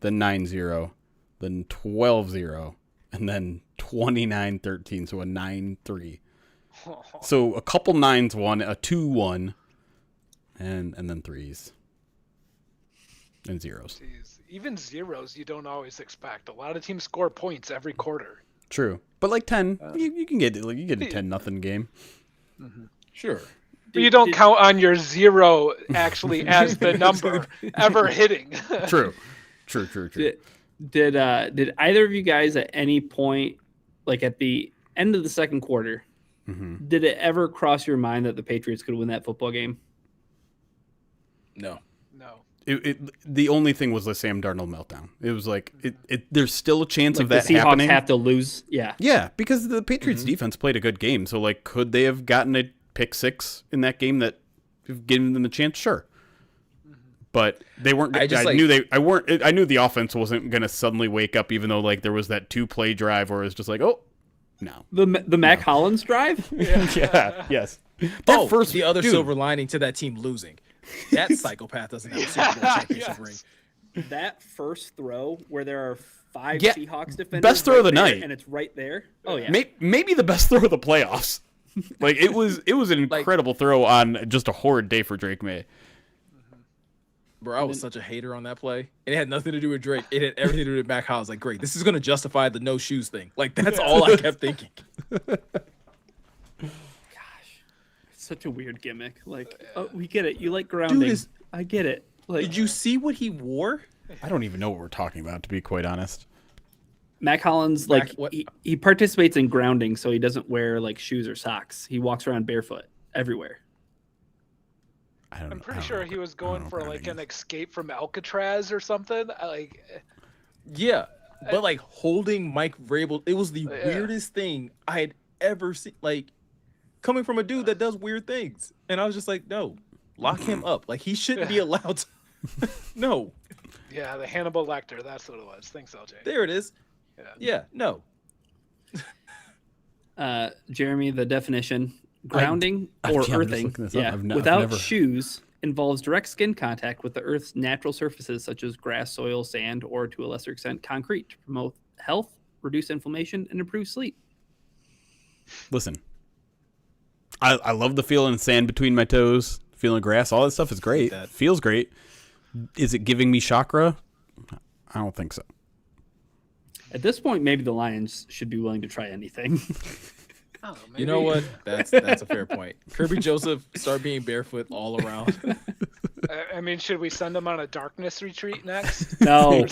then 9-0, then 12-0, and then 29-13, so a 9-3. So a couple 9s won, a 2-1, and then 3s and 0s. Jeez. Even zeros you don't always expect. A lot of teams score points every quarter. True, but like 10, you can get like you get a 10-0 game. sure. But you don't count on your zero actually as the number ever hitting. True. Did either of you guys at any point, like at the end of the second quarter, did it ever cross your mind that the Patriots could win that football game? No. No. The only thing was the Sam Darnold meltdown. It was like there's still a chance Like of that the Seahawks happening. have to lose. Yeah. Yeah, because the Patriots defense played a good game. So like, could they have gotten a pick 6 in that game that have given them a chance? Sure. But they weren't. I knew the offense wasn't going to suddenly wake up, even though like there was that 2-play drive where it was just like, oh, no. The Mac Hollins drive. Yeah. Yes. The other silver lining to that team losing. That psychopath doesn't have a Super Bowl championship ring. That first throw where there are 5 Yeah, Seahawks defenders. best throw of the night. And it's right there. Oh, yeah. Maybe the best throw of the playoffs. Like it was an incredible throw on just a horrid day for Drake May. Bro, I was such a hater on that play. It had nothing to do with Drake. It had everything to do with Mac Hollins. Like, great, this is going to justify the no shoes thing. Like, that's all I kept thinking. Such a weird gimmick. Like, oh, we get it. You like grounding. Dude, I get it. Like, did you see what he wore? I don't even know what we're talking about, to be quite honest. Mac Hollins, like he participates in grounding, so he doesn't wear like shoes or socks. He walks around barefoot everywhere. I'm pretty sure he was going for like an escape from Alcatraz or something. Yeah, but like holding Mike Vrabel, it was the weirdest thing I had ever seen. Like, coming from a dude that does weird things. And I was just like, no, lock him up. Like, he shouldn't be allowed to. No. Yeah, the Hannibal Lecter. That's what it was. Thanks, LJ. There it is. Yeah, no. Jeremy, the definition, grounding or earthing without never... shoes involves direct skin contact with the Earth's natural surfaces such as grass, soil, sand, or to a lesser extent, concrete to promote health, reduce inflammation, and improve sleep. Listen. I love the feeling of sand between my toes, feeling grass, all that stuff is great. Feels great. Is it giving me chakra? I don't think so. At this point, maybe the Lions should be willing to try anything. You know what? That's a fair point. Kirby Joseph, start being barefoot all around. I mean, should we send him on a darkness retreat next? No.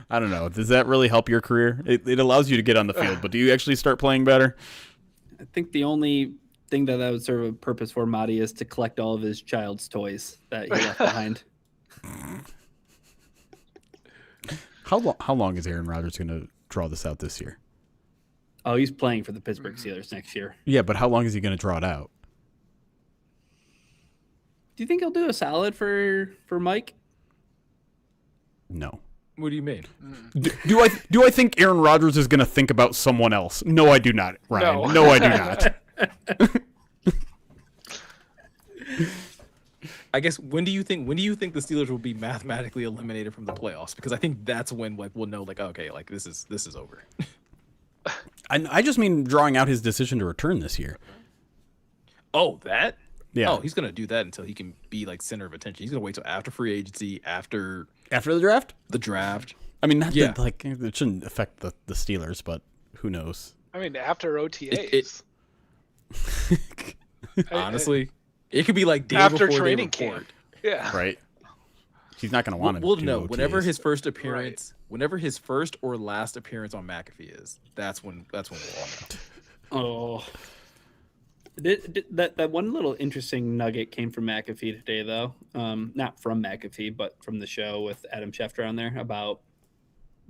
I don't know. Does that really help your career? It allows you to get on the field, but do you actually start playing better? I think the only thing that would serve a purpose for Mottie is to collect all of his child's toys that he left behind. How long is Aaron Rodgers going to draw this out this year? Oh, he's playing for the Pittsburgh Steelers next year. Yeah, but how long is he going to draw it out? Do you think he'll do a solid for Mike? No. What do you mean? Do I think Aaron Rodgers is going to think about someone else? No, I do not, Ryan. No, I do not. I guess when do you think the Steelers will be mathematically eliminated from the playoffs? Because I think that's when like we'll know like okay, like this is over. I just mean drawing out his decision to return this year. Oh, that? Yeah. Oh, he's gonna do that until he can be like center of attention. He's gonna wait till after free agency, after the draft. The draft. I mean, not that, like it shouldn't affect the Steelers, but who knows? I mean, after OTAs. Honestly, it could be like day after before training they report. camp. Yeah. Right. He's not going to want to. We'll know whenever his first appearance, Right. whenever his first or last appearance on McAfee is. That's when we'll all know. Oh. That one little interesting nugget came from McAfee today, though. Not from McAfee, but from the show with Adam Schefter on there about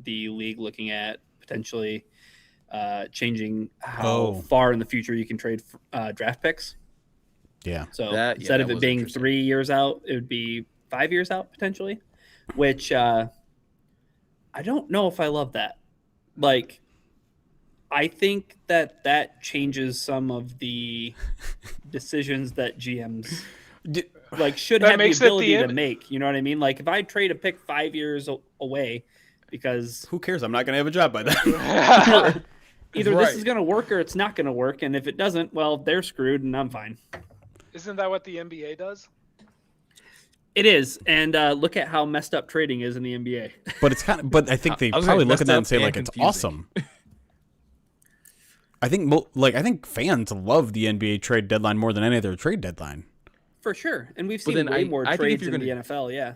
the league looking at potentially changing how far in the future you can trade draft picks. Yeah. So That instead of it was being interesting. 3 years out, it would be 5 years out potentially, which I don't know if I love that. Like, I think that changes some of the decisions that GMs like should That have the makes it ability to make. You know what I mean? Like if I trade a pick 5 years away because Who cares? I'm not going to have a job by then. either Right. this is going to work or it's not going to work, and if it doesn't, well, they're screwed and I'm fine. Isn't that what the NBA does? It is, and look at how messed up trading is in the NBA. But it's kind of. But I think they I was probably like, look at messed that up and say and like it's confusing. awesome. I think fans love the NBA trade deadline more than any other trade deadline. For sure, and we've But seen then way more I think if trades you're in the gonna, NFL. Yeah,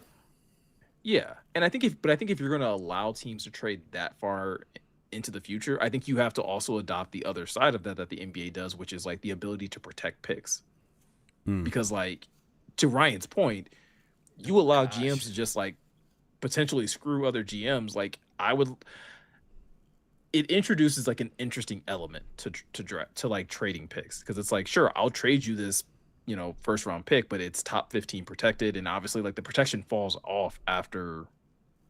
yeah, and I think if you're gonna allow teams to trade that far into the future, I think you have to also adopt the other side of that the NBA does, which is like the ability to protect picks. Because like to Ryan's point, you allow GMs to just like potentially screw other GMs. Like it introduces like an interesting element to like trading picks, because it's like, sure, I'll trade you this, first round pick, but it's top 15 protected, and obviously like the protection falls off after,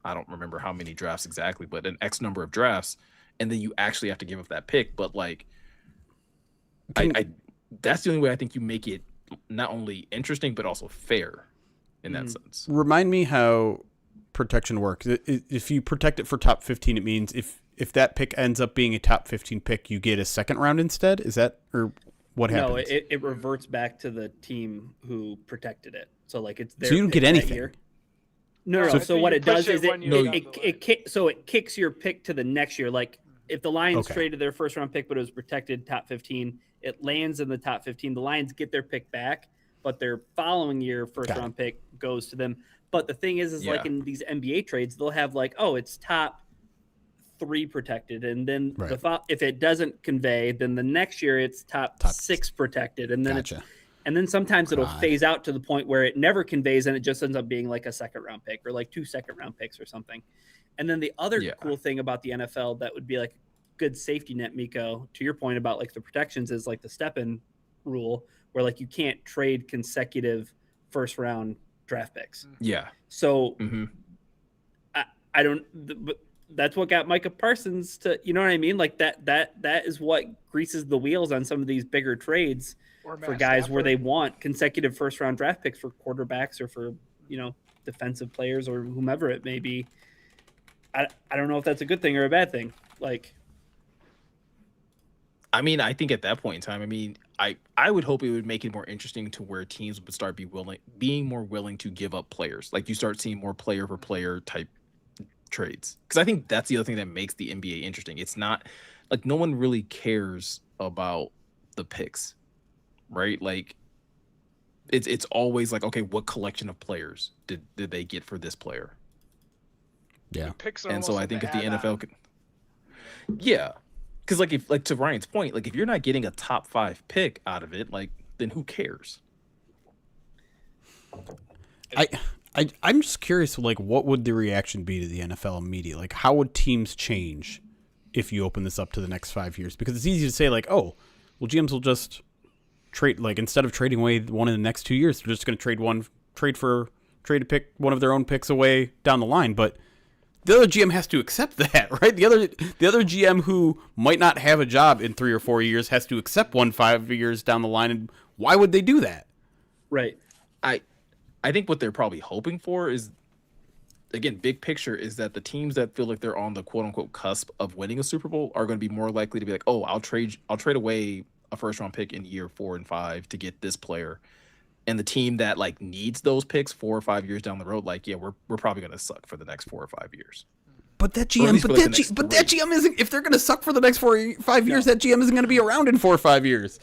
I don't remember how many drafts exactly, but an X number of drafts, and then you actually have to give up that pick. But like I that's the only way I think you make it not only interesting but also fair in that sense. Remind me how protection works. If you protect it for top 15, it means if that pick ends up being a top 15 pick, you get a second round instead? Is that, or what happens? no, it reverts back to the team who protected it. So like it's their So you don't pick get that anything? year. No. No, So, I think what you it does push is it one year down the line. it kicks your pick to the next year. Like if the Lions Okay. traded their first round pick, but it was protected top 15, it lands in the top 15. The Lions get their pick back, but their following year first Got it. round pick goes to them. But the thing is like Yeah. in these NBA trades, they'll have like, oh, it's top 3 protected, and then Right. if it doesn't convey, then the next year it's top 6 protected, and then Gotcha. and then sometimes it'll God. phase out to the point where it never conveys and it just ends up being like a second round pick or like 2 second round picks or something. And then the other Yeah. cool thing about the NFL that would be like a good safety net, Miko, to your point about like the protections, is like the step-in rule, where like you can't trade consecutive first round draft picks. Yeah. So Mm-hmm. I don't, but that's what got Micah Parsons to, you know what I mean? Like that is what greases the wheels on some of these bigger trades Or for Matt guys where Stafford. they want consecutive first round draft picks for quarterbacks or for, defensive players or whomever it may be. I don't know if that's a good thing or a bad thing. Like, I mean, I think at that point in time, I would hope it would make it more interesting to where teams would start being more willing to give up players. Like you start seeing more player for player type trades. Because I think that's the other thing that makes the NBA interesting. It's not like no one really cares about the picks, right? Like it's always like, okay, what collection of players did they get for this player? Yeah. Picks are And so almost I like think the if the add-on. NFL could, yeah, because like to Ryan's point, like if you're not getting a top 5 pick out of it, like then who cares? I'm just curious, like, what would the reaction be to the NFL media? Like, how would teams change if you open this up to the next 5 years? Because it's easy to say, like, oh, well, GMs will just trade, like, instead of trading away one in the next 2 years, they're just going to trade to pick one of their own picks away down the line. But the other GM has to accept that, right? The other GM who might not have a job in 3 or 4 years has to accept 5 years down the line. And why would they do that? right. I think what they're probably hoping for is, again, big picture, is that the teams that feel like they're on the quote unquote cusp of winning a Super Bowl are going to be more likely to be like, oh, I'll trade away a first round pick in year 4 and 5 to get this player. And the team that like needs those picks 4 or 5 years down the road, like, yeah, we're probably going to suck for the next 4 or 5 years. But that Or at GM, least for, like, the next that 3. GM isn't. If they're going to suck for the next 4 or 5 years, that GM isn't going to be around in 4 or 5 years.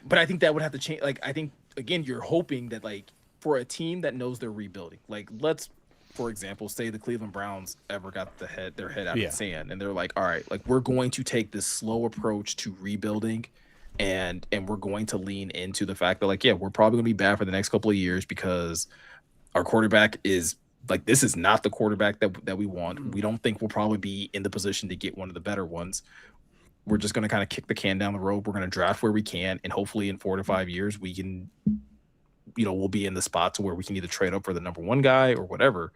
But I think that would have to change. Like, I think again, you're hoping that like for a team that knows they're rebuilding, like let's, for example, say the Cleveland Browns ever got their head out of the sand, and they're like, all right, like we're going to take this slow approach to rebuilding, and we're going to lean into the fact that like, yeah, we're probably going to be bad for the next couple of years because our quarterback is like, this is not the quarterback that we want. We don't think we'll probably be in the position to get one of the better ones. we're just going to kind of kick the can down the road. We're going to draft where we can, and hopefully in 4 to 5 years we can, we'll be in the spot to where we can either trade up for the number one guy or whatever.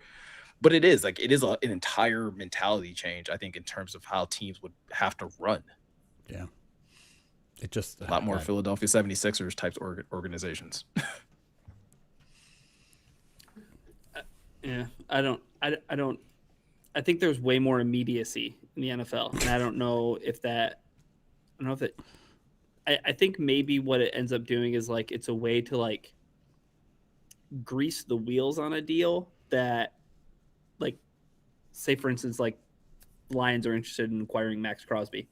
But it is an entire mentality change, I think, in terms of how teams would have to run. Yeah. It just a lot more Philadelphia 76ers types organizations. Yeah, I think there's way more immediacy in the NFL, and I don't know if I think maybe what it ends up doing is like it's a way to like grease the wheels on a deal that, like, say for instance, like Lions are interested in acquiring Max Crosby.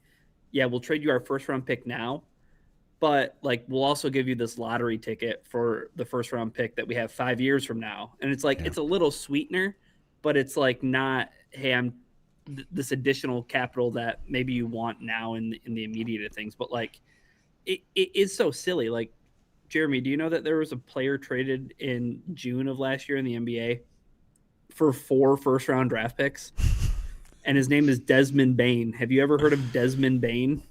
Yeah, we'll trade you our first round pick now, but like we'll also give you this lottery ticket for the first round pick that we have 5 years from now. And it's like it's a little sweetener, but it's like not, hey, I'm this additional capital that maybe you want now in the immediate things. But like it is so silly. Like, Jeremy, do you know that there was a player traded in June of last year in the NBA for 4 first round draft picks? And his name is Desmond Bain. Have you ever heard of Desmond Bain?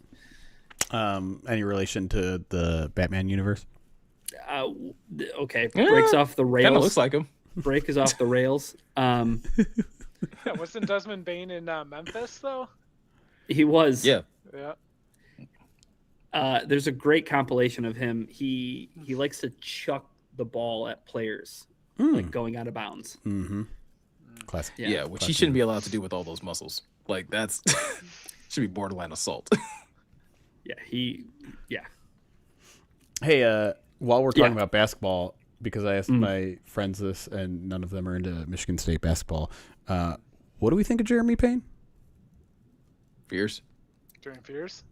Any relation to the Batman universe? Okay, breaks off the rails. Kind of looks like him. Break is off the rails. Yeah, wasn't Desmond Bain in Memphis though? He was. Yeah. There's a great compilation of him. He likes to chuck the ball at players, like going out of bounds. Mm-hmm. Classic. Yeah, which he shouldn't be allowed to do with all those muscles. Like, that's should be borderline assault. Yeah. Hey, while we're talking about basketball, because I asked my friends this and none of them are into Michigan State basketball, what do we think of Jeremy Payne? Fierce. Jeremy Fierce?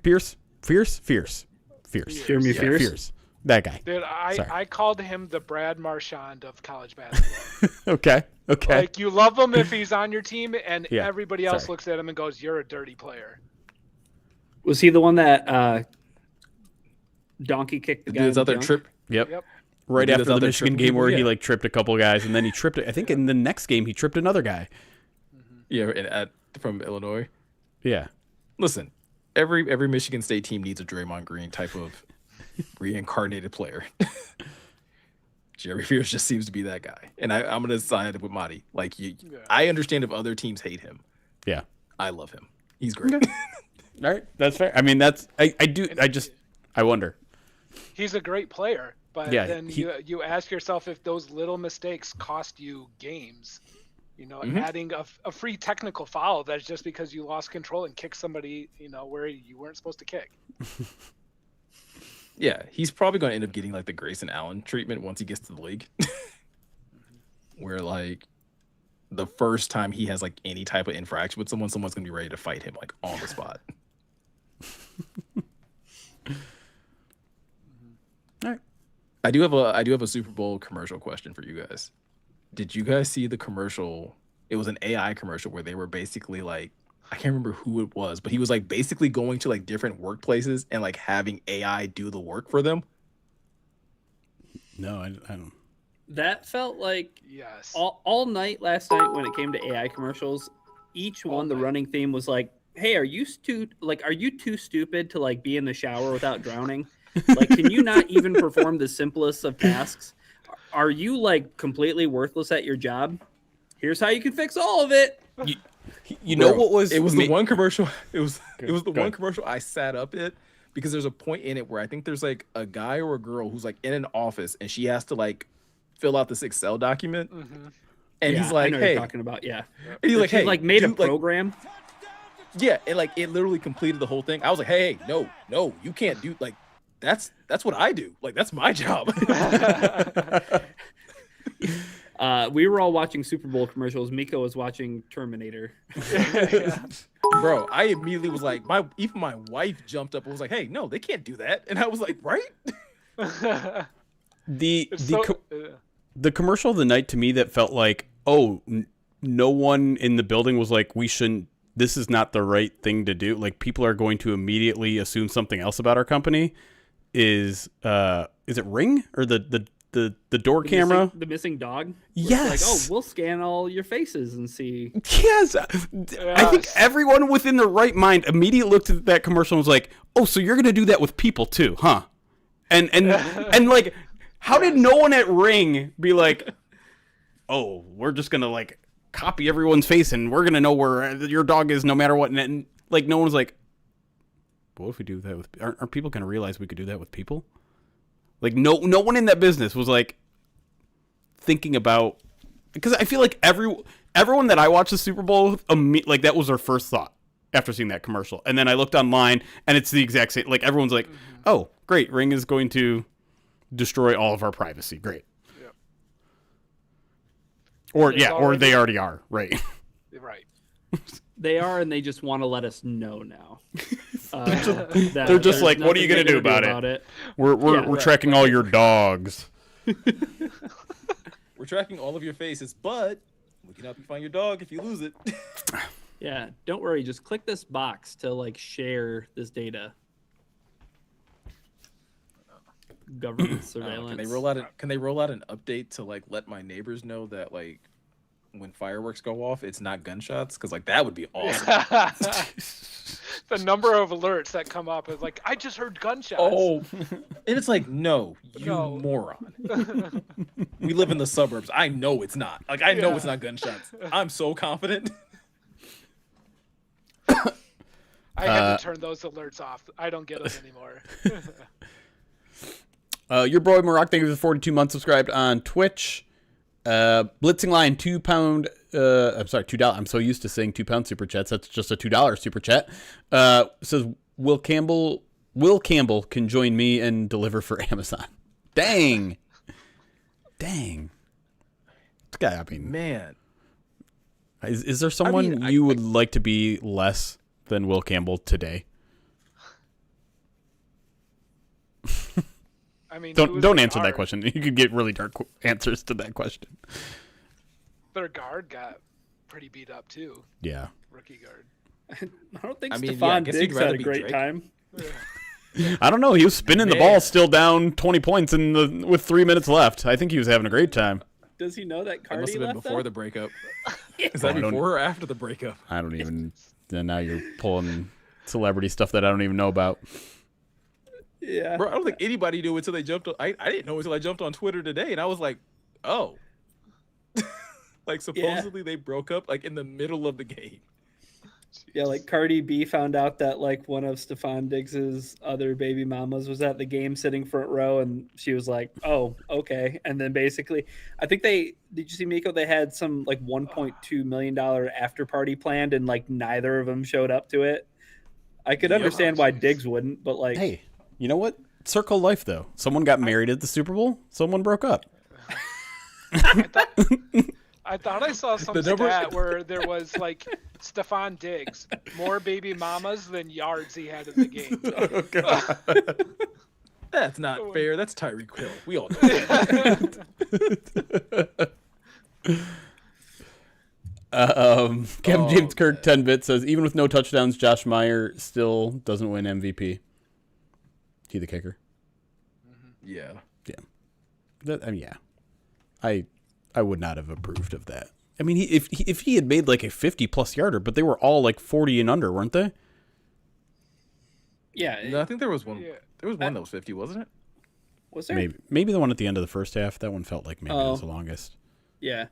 Fierce. Jeremy Fierce? Fierce. That guy. Dude, I called him the Brad Marchand of college basketball. Okay. Like, you love him if he's on your team, and everybody else looks at him and goes, "You're a dirty player." Was he the one that donkey kicked the guy? Dude's out there trip. Yep. Right after the Michigan game where he like tripped a couple guys, and then he tripped. I think in the next game he tripped another guy. Yeah, from Illinois. Yeah. Listen, every Michigan State team needs a Draymond Green type of reincarnated player. Jerry Fierce just seems to be that guy, and I'm gonna side with Mottie. Like, I understand if other teams hate him. Yeah, I love him. He's great. All right, that's fair. I mean, I wonder. He's a great player, but then you ask yourself if those little mistakes cost you games. Adding a free technical foul that's just because you lost control and kicked somebody, where you weren't supposed to kick. Yeah, he's probably going to end up getting like the Grayson Allen treatment once he gets to the league, where like the first time he has like any type of infraction with someone's going to be ready to fight him like on the spot. All right. I do have a Super Bowl commercial question for you guys. Did you guys see the commercial? It was an AI commercial where they were basically like, I can't remember who it was, but he was like basically going to like different workplaces and like having AI do the work for them. No, I don't. That felt like yes. All night last night when it came to AI commercials, each one, the running theme was like, "Hey, are you too stupid to like be in the shower without drowning? Like, can you not even perform the simplest of tasks? Are you like completely worthless at your job? Here's how you can fix all of it." You know what was? It was the one commercial. It was the one commercial I sat up at because there's a point in it where I think there's like a guy or a girl who's like in an office and she has to like fill out this Excel document, and he's like, I know "Hey," you're talking about and he's like, "Hey," like made a program. Yeah, and like it literally completed the whole thing. I was like, "Hey, no, you can't do like that's what I do. Like that's my job." We were all watching Super Bowl commercials. Miko was watching Terminator. Bro, I immediately was like, even my wife jumped up and was like, "Hey, no, they can't do that." And I was like, "Right?" The commercial of the night to me that felt like, no one in the building was like, this is not the right thing to do. Like, people are going to immediately assume something else about our company. Is it Ring or the the door camera. The missing dog. Yes. It's like, oh, we'll scan all your faces and see. Yes. I think everyone within their right mind immediately looked at that commercial and was like, "Oh, so you're gonna do that with people too, huh?" And like, how did no one at Ring be like, "Oh, we're just gonna like copy everyone's face and we're gonna know where your dog is no matter what"? And like, no one was like, "What if we do that with? Aren't people gonna realize we could do that with people?" Like, no one in that business was like thinking about, because I feel like everyone that I watched the Super Bowl with, like that was their first thought after seeing that commercial. And then I looked online and it's the exact same. Like, everyone's like, "Oh, great, Ring is going to destroy all of our privacy. Great." Yep. Or they already are, right? Right. They are, and they just want to let us know now. They're just like, "What are you going to do about it? We're tracking all your dogs." We're tracking all of your faces, but we can help you find your dog if you lose it. Yeah, don't worry. Just click this box to like share this data. Government surveillance. Can they roll out an update to like let my neighbors know that like when fireworks go off, it's not gunshots? Because like that would be awesome. The number of alerts that come up is like, I just heard gunshots. Oh, and it's like, no, you moron. We live in the suburbs. I know it's not. Like, I know it's not gunshots. I'm so confident. I had to turn those alerts off. I don't get them anymore. Your boy Maroc, thank you for 42 months subscribed on Twitch. Blitzing Line, £2. I'm sorry, $2. I'm so used to saying £2 super chats. That's just a $2 super chat. Says Will Campbell can join me and deliver for Amazon. Dang. This guy, I mean, man, is there someone you would like to be less than Will Campbell today? I mean, don't answer that question. You could get really dark answers to that question. Their guard got pretty beat up too. Yeah. Rookie guard. I don't think mean, Stephon guess you'd Diggs rather had a be great Drake. time. I don't know. He was spinning the ball, still down 20 points with 3 minutes left. I think he was having a great time. Does he know that That Cardi must have been left before though? the breakup. Is that before or after the breakup? I don't even. Now you're pulling celebrity stuff that I don't even know about. Yeah. Bro, I don't think anybody knew until they jumped on. I didn't know until I jumped on Twitter today, and I was like, oh. Like, supposedly they broke up, like, in the middle of the game. Yeah, like Cardi B found out that like one of Stephon Diggs's other baby mamas was at the game sitting front row, and she was like, "Oh, okay." And then basically, I think did you see Miko? They had some like $1.2 million after party planned, and like neither of them showed up to it. I could understand why Diggs wouldn't, but like, Hey, you know what? Circle life though. Someone got married at the Super Bowl. Someone broke up. I thought I saw some stat where there was like Stephon Diggs, more baby mamas than yards he had in the game. Oh, God. That's not fair. That's Tyreek Hill. We all know that. Kevin James Kirk 10-bit says, even with no touchdowns, Josh Meyer still doesn't win MVP. He the kicker? Yeah. Yeah. I would not have approved of that. I mean, if he had made like a 50-plus yarder, but they were all like 40 and under, weren't they? yeah, No, I think there was one. Yeah. There was one that was 50, wasn't it? was there? Maybe the one at the end of the first half. That one felt like maybe it was the longest. Yeah.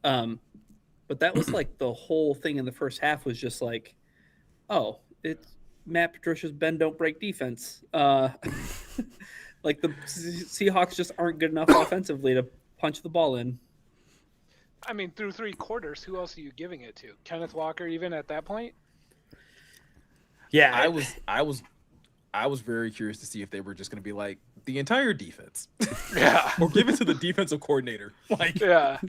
But that was like the whole thing in the first half was just like, oh, it's Matt Patricia's bend don't break defense. Like the Seahawks just aren't good enough offensively to punch the ball in. I mean, through 3 quarters, who else are you giving it to? Kenneth Walker, even at that point? Yeah, I was very curious to see if they were just going to be like the entire defense. Yeah. Or give it to the defensive coordinator. Like, Yeah.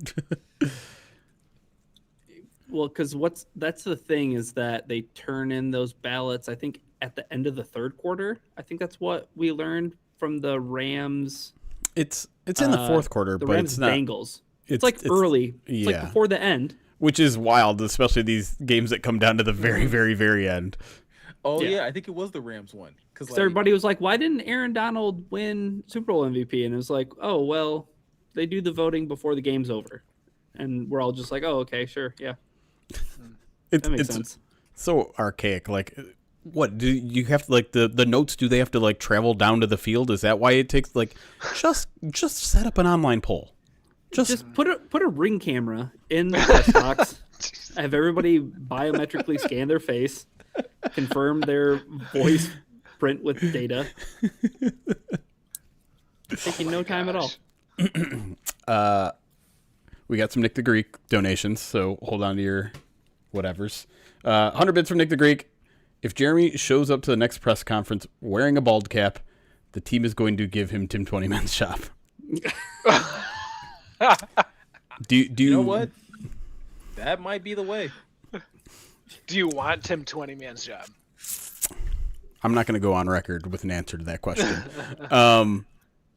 Well, because that's the thing is that they turn in those ballots, I think, at the end of the third quarter. I think that's what we learned from the Rams. It's in the fourth quarter, The but Rams it's not. Bengals. It's like early. It's like before the end. Which is wild, especially these games that come down to the very, very, very end. oh yeah, I think it was the Rams one. Because Everybody was like, why didn't Aaron Donald win Super Bowl MVP? And it was like, oh, well, They do the voting before the game's over, and we're all just like, oh, okay, sure, yeah, that makes sense. So archaic. Like, what do you have to like the notes? Do they have to like travel down to the field? Is that why it takes like just set up an online poll? Just put a ring camera in the press box. Have everybody biometrically scan their face, confirm their voice print with data. Taking no time at all. We got some Nick the Greek donations, so hold on to your whatevers. 100 bits from Nick the Greek. If Jeremy shows up to the next press conference wearing a bald cap, the team is going to give him Tim 20 Man's shop. Do You know what? That might be the way. Do you want Tim 20 Man's job? I'm not going to go on record with an answer to that question.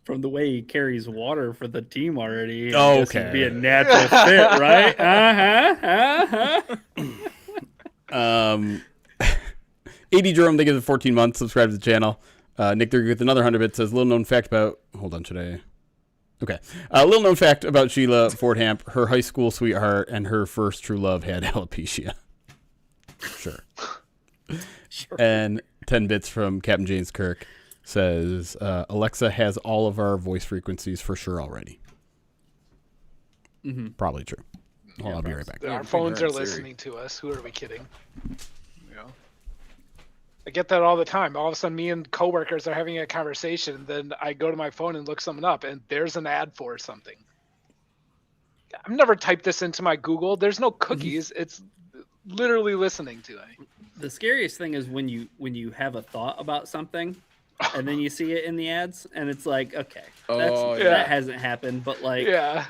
From the way he carries water for the team already, Oh, this would okay. be a natural fit, right? AD Jerome, they give it 14 months. Subscribe to the channel. Nick the Greek with another 100 bits says, little known fact about... Hold on, should I... Okay. A little known fact about Sheila Fordhamp. Her high school sweetheart and her first true love had alopecia. Sure. And 10 bits from Captain James Kirk says, Alexa has all of our voice frequencies for sure already. Mm-hmm. Probably true. Hold on, I'll be right back. Our phones are listening to us. Who are we kidding? You know, I get that all the time. All of a sudden, me and coworkers are having a conversation. Then I go to my phone and look something up, and there's an ad for something. I've never typed this into my Google. There's no cookies. It's literally listening to it. The scariest thing is when you have a thought about something, and then you see it in the ads, and it's like, okay, that hasn't happened, but like, Yeah.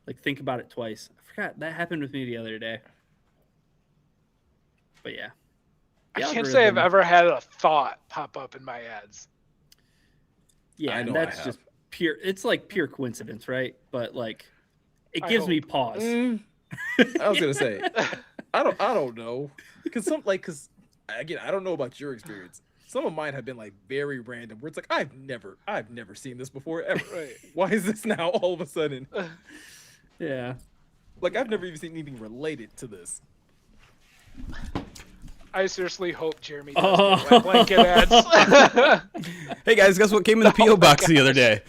like think about it twice. I forgot that happened with me the other day. But yeah. I can't say I've ever had a thought pop up in my ads. Yeah, I know that's I have. just pure. It's like pure coincidence, right? But like, it gives me pause. I was gonna say, I don't know, because again, I don't know about your experience. Some of mine have been like very random, where it's like I've never seen this before ever. Right. Why is this now all of a sudden? Yeah. Like I've never even seen anything related to this. I seriously hope Jeremy does get wet blanket ads. Hey guys, guess what came in the P.O. box the other day?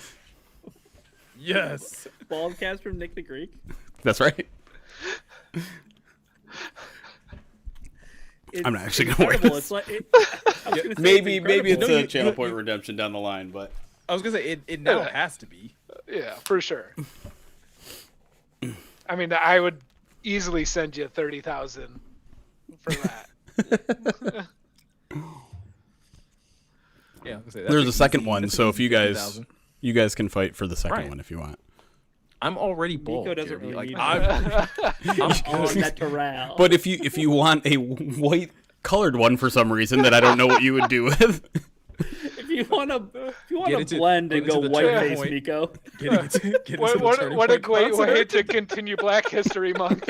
Yes. Bald cast from Nick the Greek. That's right. I'm not actually gonna wear incredible. this. It's like, I was gonna say Maybe incredible. it's a channel point redemption down the line, but I was gonna say it now has to be. Yeah, for sure. I mean, I would easily send you 30,000 for that. Yeah, I was gonna say, there's a that's second easy- one. that's So an if you easy guys 50,000. you guys can fight for the second Right. one if you want. I'm already bald. Nico doesn't Jeremy. really Like, need I'm all good. natural. But if you want a white colored one for some reason that I don't know what you would do with. if you want Get to into- blend get and into go the white turning face, point. Nico. Get into the Turning What a Point great way concert. to continue Black History Month.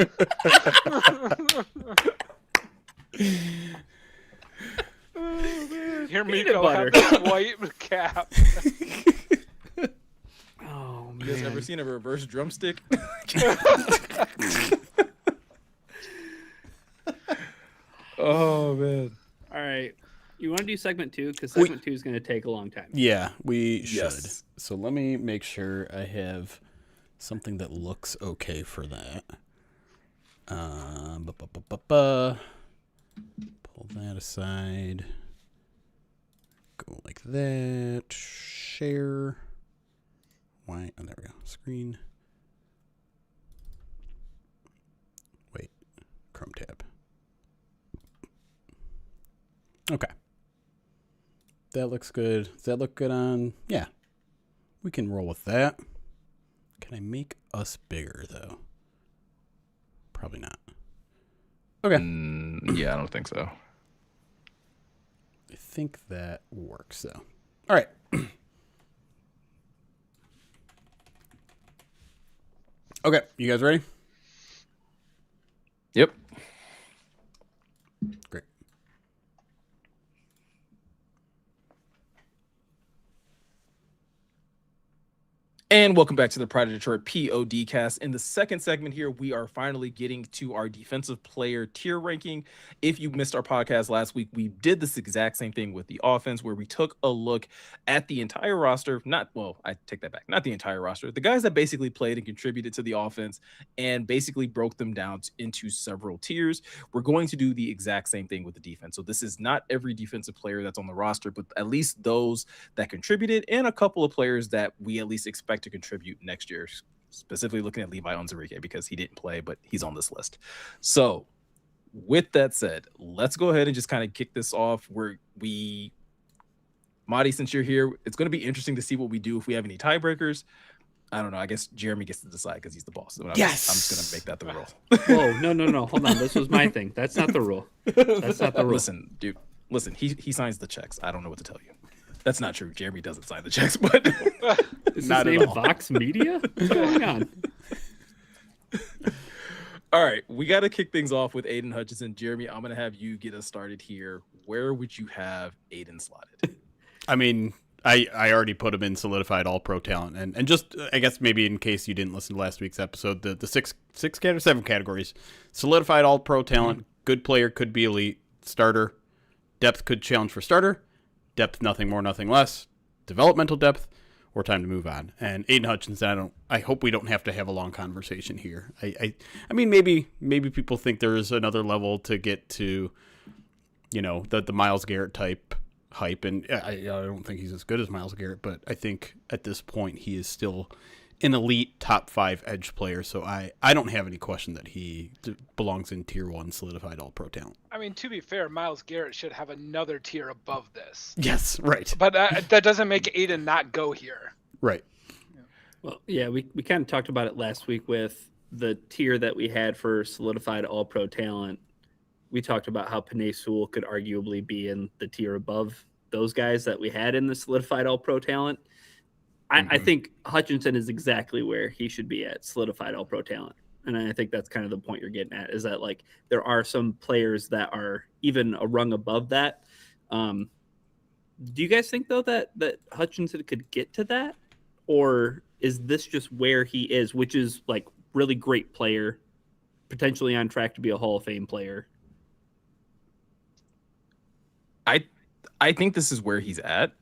Hear me Peanut go butter. have that white cap. Oh You guys man. ever seen a reverse drumstick? Oh man. All right. You want to do segment 2? Because segment 2 is going to take a long time. Yeah, we should. Yes. So let me make sure I have something that looks okay for that. Pull that aside. Go like that. Share. Why? Oh, there we go. Screen. Wait. Chrome tab. Okay. That looks good. Does that look good on? Yeah. We can roll with that. Can I make us bigger, though? Probably not. Okay. Yeah, I don't think so. I think that works, though. All right. Okay. You guys ready? Yep. Great. And welcome back to the Pride of Detroit POD cast. In the second segment here, we are finally getting to our defensive player tier ranking. If you missed our podcast last week, we did this exact same thing with the offense where we took a look at the entire roster. I take that back. Not the entire roster. The guys that basically played and contributed to the offense and basically broke them down into several tiers. We're going to do the exact same thing with the defense. So this is not every defensive player that's on the roster, but at least those that contributed and a couple of players that we at least expect to contribute next year, specifically looking at Levi Onwuzurike because he didn't play, but he's on this list. So with that said, let's go ahead and just kind of kick this off Mottie, since you're here, it's going to be interesting to see what we do if we have any tiebreakers. I don't know. I guess Jeremy gets to decide because he's the boss. So Yes. I'm just going to make that the rule. Whoa, no. Hold on. This was my thing. That's not the rule. That's not the rule. Listen, dude. Listen, he signs the checks. I don't know what to tell you. That's not true. Jeremy doesn't sign the checks, but Is not his at name all. Vox Media? What's going on? All right, we got to kick things off with Aiden Hutchinson. Jeremy, I'm going to have you get us started here. Where would you have Aiden slotted? I mean, I already put him in solidified all-pro talent. And just, I guess maybe in case you didn't listen to last week's episode, the seven categories. Solidified all-pro talent, good player, could be elite, starter, depth could challenge for starter, depth nothing more, nothing less, developmental depth, or time to move on. And Aiden Hutchinson, I hope we don't have to have a long conversation here. I mean, maybe people think there is another level to get to, the Myles Garrett type hype, and I don't think he's as good as Myles Garrett, but I think at this point he is still an elite top 5 edge player, so I don't have any question that he belongs in tier 1 solidified all-pro talent. I mean, to be fair, Myles Garrett should have another tier above this. Yes, right. But that doesn't make Aiden not go here. Right. Well, yeah, we kind of talked about it last week with the tier that we had for solidified all-pro talent. We talked about how Penei Sewell could arguably be in the tier above those guys that we had in the solidified all-pro talent. I think Hutchinson is exactly where he should be at, solidified all-pro talent. And I think that's kind of the point you're getting at, is that like there are some players that are even a rung above that. Do you guys think though that Hutchinson could get to that, or is this just where he is, which is like really great player, potentially on track to be a Hall of Fame player? I think this is where he's at.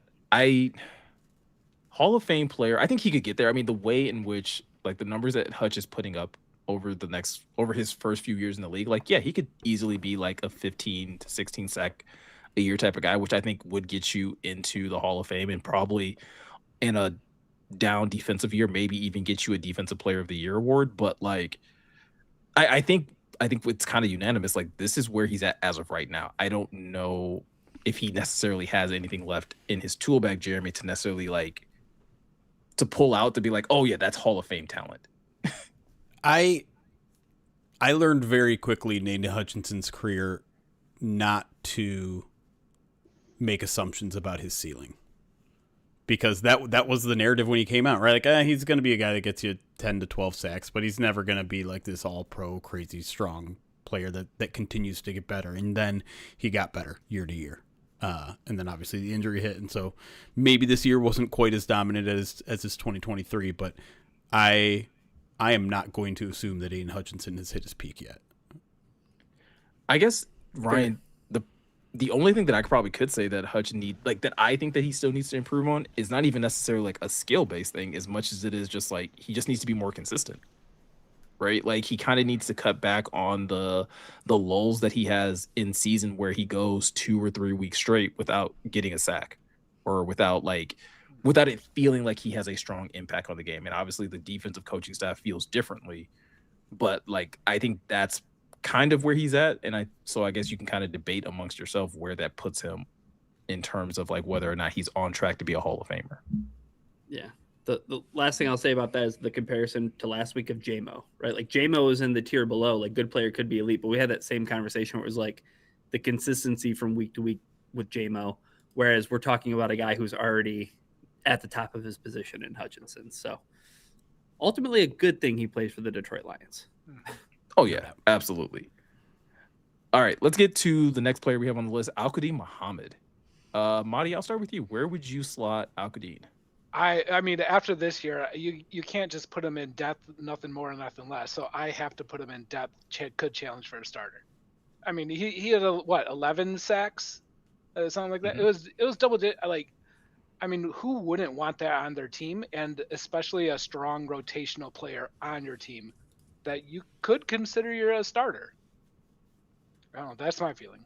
Hall of Fame player, I think he could get there. I mean, the way in which like the numbers that Hutch is putting up over his first few years in the league, like, yeah, he could easily be like a 15 to 16 sack a year type of guy, which I think would get you into the Hall of Fame, and probably in a down defensive year, maybe even get you a defensive player of the year award. But like, I think it's kind of unanimous. Like, this is where he's at as of right now. I don't know if he necessarily has anything left in his tool bag, Jeremy, to necessarily like to pull out to be like, oh yeah, that's Hall of Fame talent. I learned very quickly in Aiden Hutchinson's career not to make assumptions about his ceiling, because that was the narrative when he came out, right? Like, he's going to be a guy that gets you 10 to 12 sacks, but he's never going to be like this all-pro, crazy strong player that continues to get better. And then he got better year to year. And then obviously the injury hit, and so maybe this year wasn't quite as dominant as this 2023. But I am not going to assume that Aiden Hutchinson has hit his peak yet. I guess, Ryan, the only thing that I probably could say that Hutch that I think that he still needs to improve on is not even necessarily like a skill based thing as much as it is just like he just needs to be more consistent. Right? Like, he kind of needs to cut back on the lulls that he has in season where he goes 2 or 3 weeks straight without getting a sack, or without it feeling like he has a strong impact on the game. And obviously the defensive coaching staff feels differently, but like, I think that's kind of where he's at. And so I guess you can kind of debate amongst yourself where that puts him in terms of like whether or not he's on track to be a Hall of Famer. Yeah. The last thing I'll say about that is the comparison to last week of J-Mo, right? Like, J-Mo is in the tier below, like good player could be elite, but we had that same conversation where it was like the consistency from week to week with J-Mo, whereas we're talking about a guy who's already at the top of his position in Hutchinson. So ultimately a good thing he plays for the Detroit Lions. Oh yeah, absolutely. All right, let's get to the next player we have on the list, Al-Qadim Muhammad. Mottie, I'll start with you. Where would you slot Al-Qadim? I mean, after this year, you can't just put him in depth, nothing more and nothing less. So I have to put him in depth. Could challenge for a starter. I mean, he had 11 sacks, something like that. Mhm. It was double digit. Like, I mean, who wouldn't want that on their team, and especially a strong rotational player on your team that you could consider you're a starter. I don't know. That's my feeling.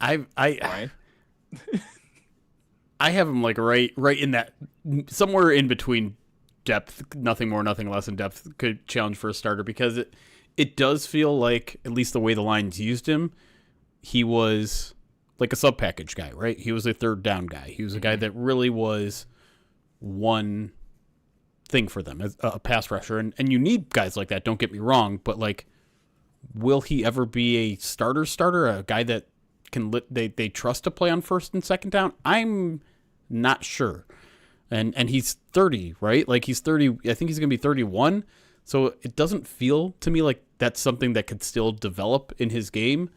I Ryan. I have him like right in that, somewhere in between depth, nothing more, nothing less, in depth could challenge for a starter, because it does feel like, at least the way the Lions used him, he was like a sub package guy, right? He was a third down guy. He was a guy that really was one thing for them, as a pass rusher, and you need guys like that. Don't get me wrong, but like, will he ever be a starter? A guy that they trust to play on first and second down? I'm not sure. And he's 30, right? Like, he's 30. I think he's going to be 31. So it doesn't feel to me like that's something that could still develop in his game.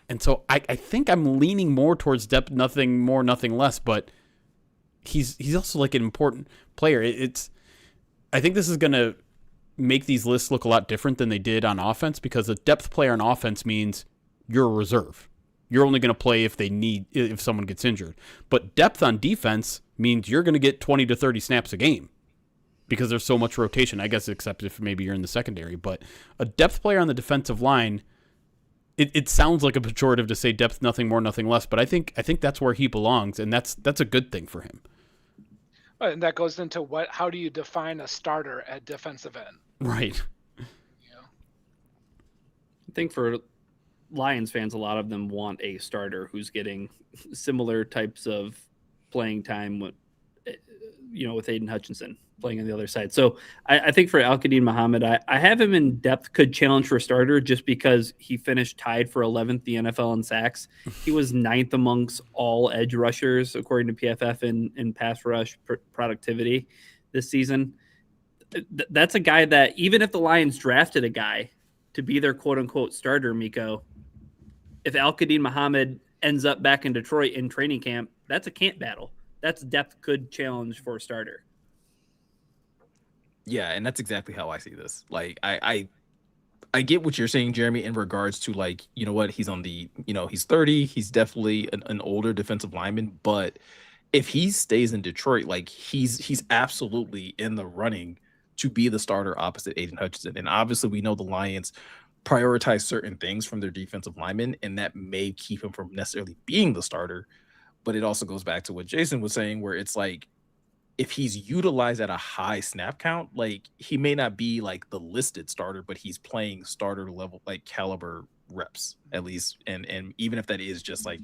And so I think I'm leaning more towards depth, nothing more, nothing less. But he's also like an important player. I think this is going to make these lists look a lot different than they did on offense, because a depth player on offense means you're a reserve. You're only going to play if someone gets injured. But depth on defense means you're going to get 20 to 30 snaps a game, because there's so much rotation, I guess, except if maybe you're in the secondary. But a depth player on the defensive line, it sounds like a pejorative to say depth, nothing more, nothing less. But I think that's where he belongs, and that's a good thing for him. And that goes into how do you define a starter at defensive end? Right. You know? I think for Lions fans, a lot of them want a starter who's getting similar types of playing time with Aiden Hutchinson playing on the other side. So I think for Al-Qadim Muhammad, I have him in depth, could challenge for starter, just because he finished tied for 11th the NFL in sacks. He was 9th amongst all edge rushers, according to PFF, in pass rush productivity this season. That's a guy that, even if the Lions drafted a guy to be their quote-unquote starter, Miko, if Al-Qadim Muhammad ends up back in Detroit in training camp, that's a camp battle. That's depth could challenge for a starter. Yeah, and that's exactly how I see this. Like, I get what you're saying, Jeremy, in regards to, like, you know what, he's on the, he's 30, he's definitely an older defensive lineman, but if he stays in Detroit, like, he's absolutely in the running to be the starter opposite Aiden Hutchinson. And obviously we know the Lions prioritize certain things from their defensive linemen, and that may keep him from necessarily being the starter. But it also goes back to what Jason was saying, where it's like, if he's utilized at a high snap count, like, he may not be like the listed starter, but he's playing starter level, like, caliber reps at least. And even if that is just like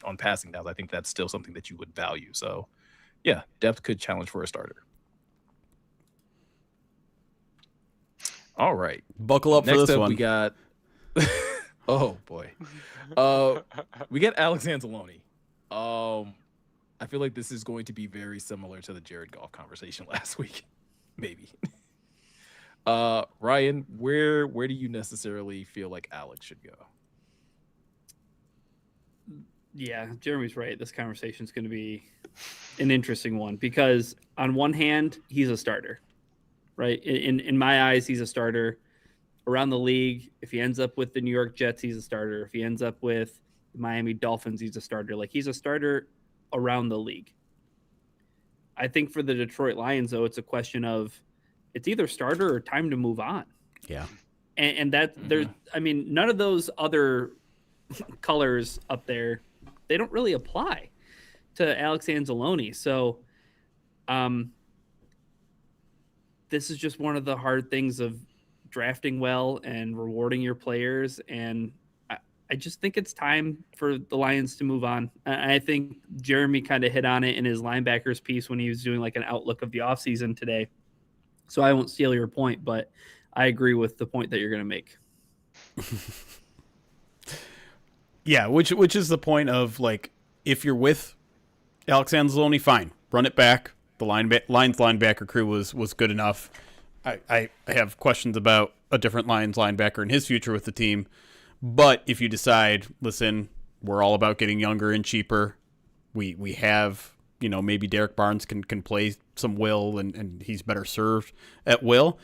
on passing downs, I think that's still something that you would value. So yeah, depth could challenge for a starter. All right. Buckle up Next for this up, one. we got oh boy. We get Alex Anzalone. I feel like this is going to be very similar to the Jared Goff conversation last week. Maybe. Ryan, where do you necessarily feel like Alex should go? Yeah, Jeremy's right. This conversation is going to be an interesting one, because on one hand, he's a starter, right? In my eyes, he's a starter around the league. If he ends up with the New York Jets, he's a starter. If he ends up with the Miami Dolphins, he's a starter. Like, he's a starter around the league. I think for the Detroit Lions, though, it's a question of, it's either starter or time to move on. Yeah. And that there's, I mean, none of those other colors up there, they don't really apply to Alex Anzalone. So this is just one of the hard things of drafting well and rewarding your players. And I just think it's time for the Lions to move on. I think Jeremy kind of hit on it in his linebackers piece when he was doing like an outlook of the offseason today. So I won't steal your point, but I agree with the point that you're going to make. Yeah, which is the point of, like, if you're with Alex Anzalone, fine, run it back. The Lions linebacker crew was good enough. I have questions about a different Lions linebacker and his future with the team. But if you decide, listen, we're all about getting younger and cheaper, We have, maybe Derek Barnes can play some will, and he's better served at will.